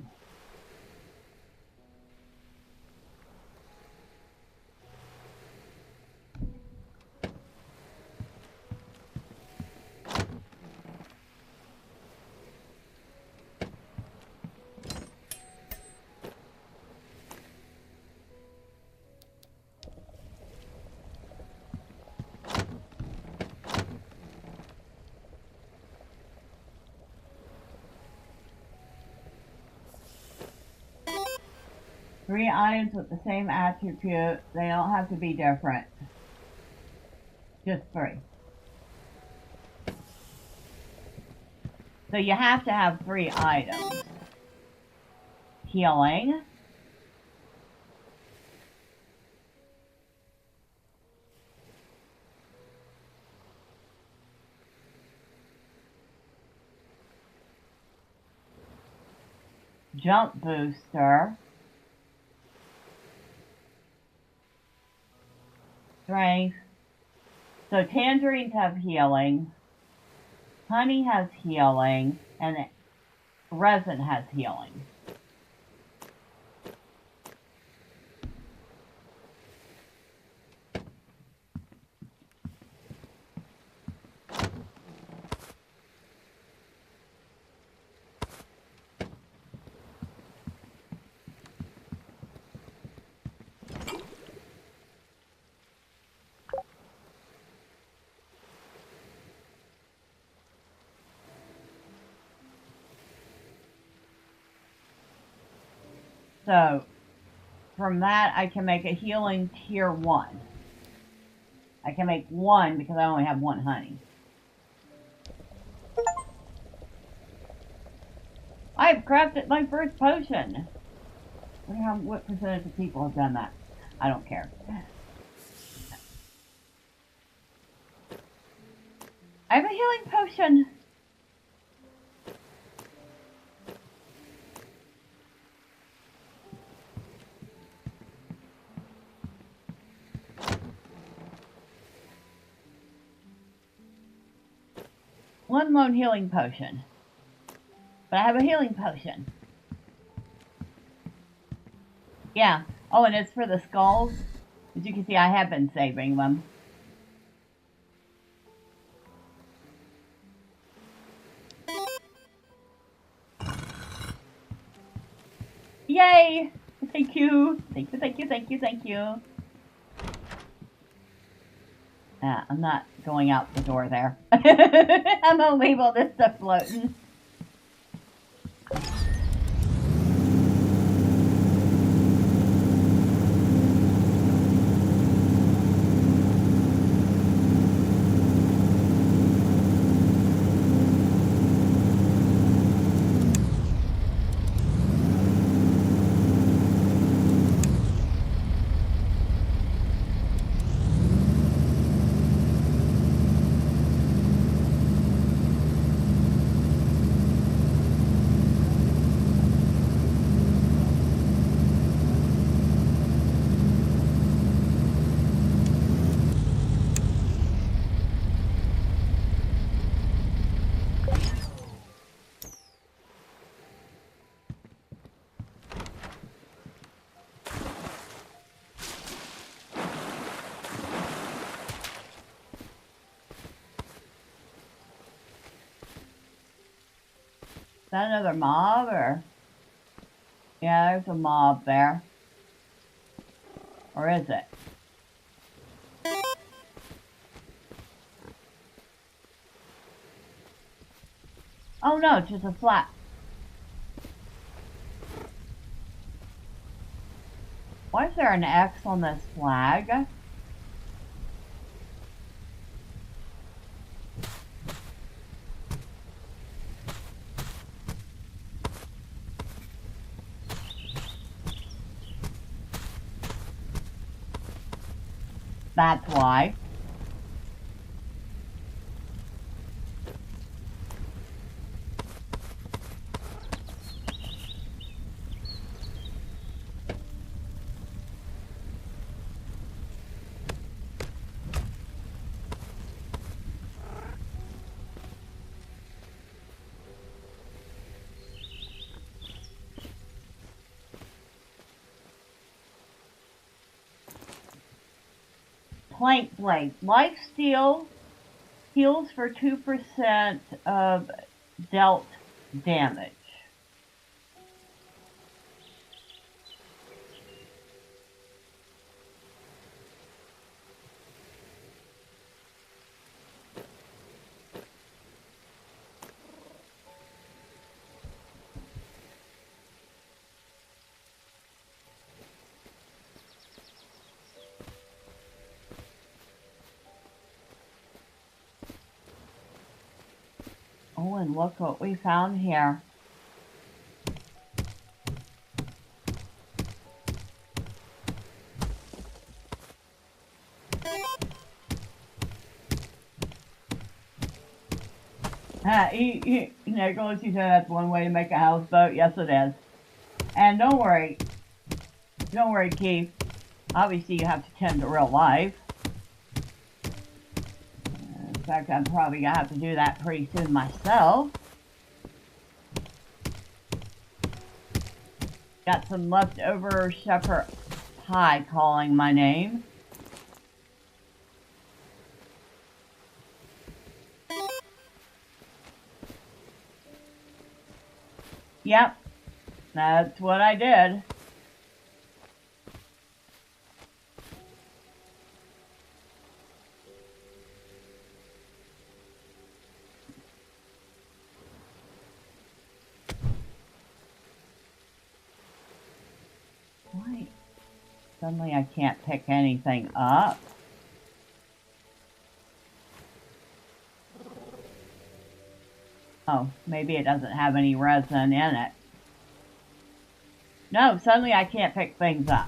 Three items with the same attribute. They don't have to be different. Just three. So you have to have 3 items. Healing. Jump booster. Strength. So tangerines have healing. Honey has healing. And resin has healing. So, from that, I can make a healing tier 1. I can make 1 because I only have 1 honey. I've crafted my first potion. I wonder what percentage of people have done that. I don't care. I have a healing potion. One lone healing potion. But I have a healing potion. Yeah. Oh, and it's for the skulls. As you can see, I have been saving them. Yay! Thank you. Thank you, thank you, thank you, thank you. I'm not going out the door there. I'm gonna leave all this stuff floating. Is that another mob or? Yeah, there's a mob there. Or is it? Oh no, it's just a flat. Why is there an X on this flag? That's why. Plank blade. Life steal heals for 2% of dealt damage. Oh, and look what we found here. Nicholas, you said that's one way to make a houseboat. Yes, it is. And don't worry, Keith. Obviously, you have to tend to real life. In fact, I'm probably gonna have to do that pretty soon myself. Got some leftover shepherd pie calling my name. Yep, that's what I did. Why? Suddenly I can't pick anything up. Oh, maybe it doesn't have any resin in it. No, suddenly I can't pick things up.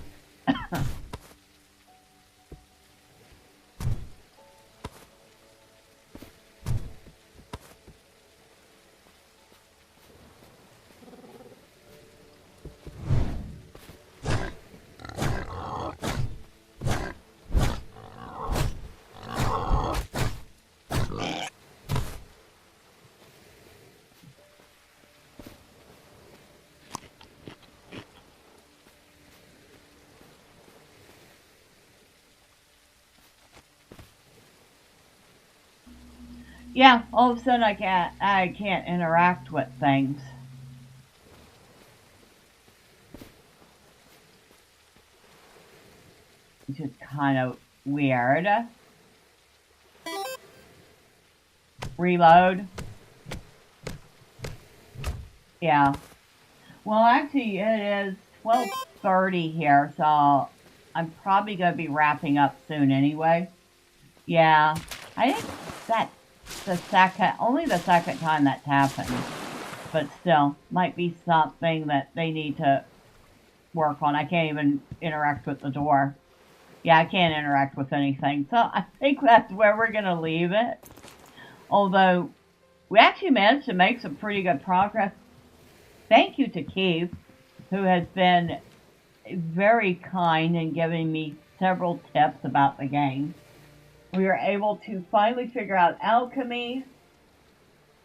Yeah, all of a sudden I can't interact with things. Which is kind of weird. Reload. Yeah. Well, actually, it is 12:30 here, so I'm probably going to be wrapping up soon anyway. Yeah, I think that's only the second time that's happened. But still, might be something that they need to work on. I can't even interact with the door. Yeah, I can't interact with anything. So I think that's where we're going to leave it. Although, we actually managed to make some pretty good progress. Thank you to Keith, who has been very kind in giving me several tips about the game. We were able to finally figure out alchemy.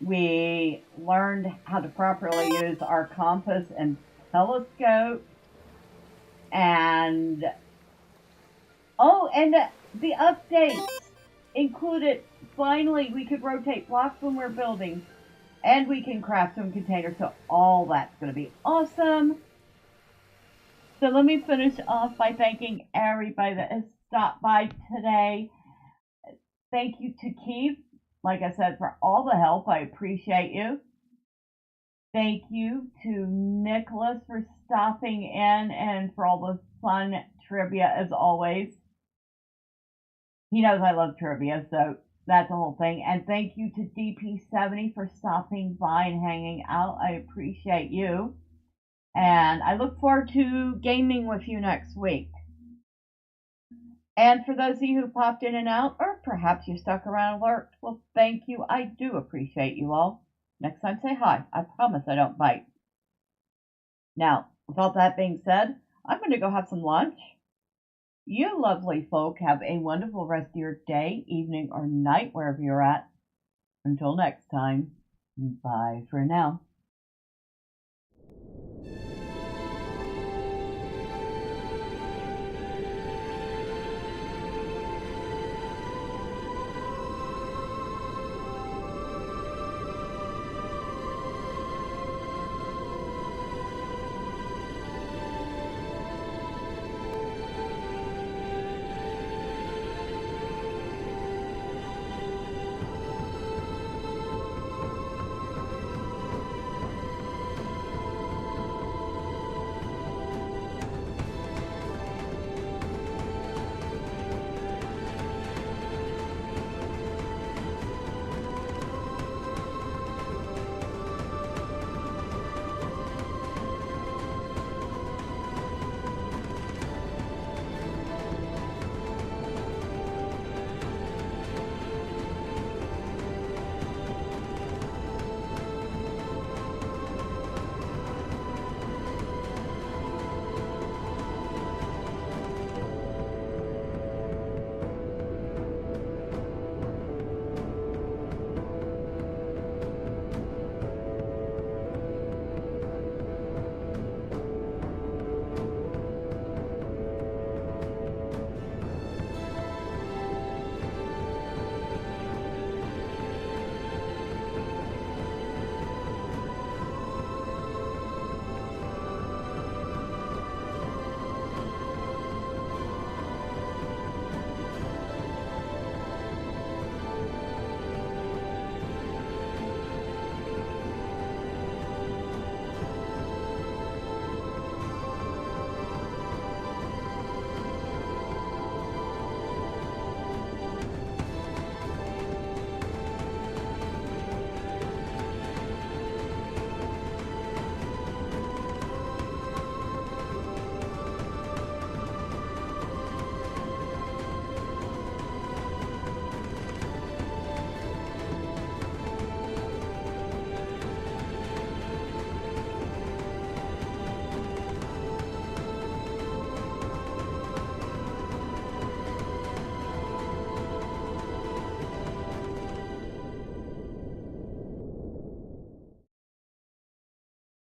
We learned how to properly use our compass and telescope. And, oh, and the updates included, finally, we could rotate blocks when we're building. And we can craft some containers, so all that's going to be awesome. So let me finish off by thanking everybody that has stopped by today. Thank you to Keith, like I said, for all the help. I appreciate you. Thank you to Nicholas for stopping in and for all the fun trivia as always. He knows I love trivia, so that's the whole thing. And thank you to DP70 for stopping by and hanging out. I appreciate you. And I look forward to gaming with you next week. And for those of you who popped in and out, or perhaps you stuck around and lurked, well, thank you. I do appreciate you all. Next time, say hi. I promise I don't bite. Now, with all that being said, I'm going to go have some lunch. You lovely folk have a wonderful rest of your day, evening, or night, wherever you're at. Until next time, bye for now.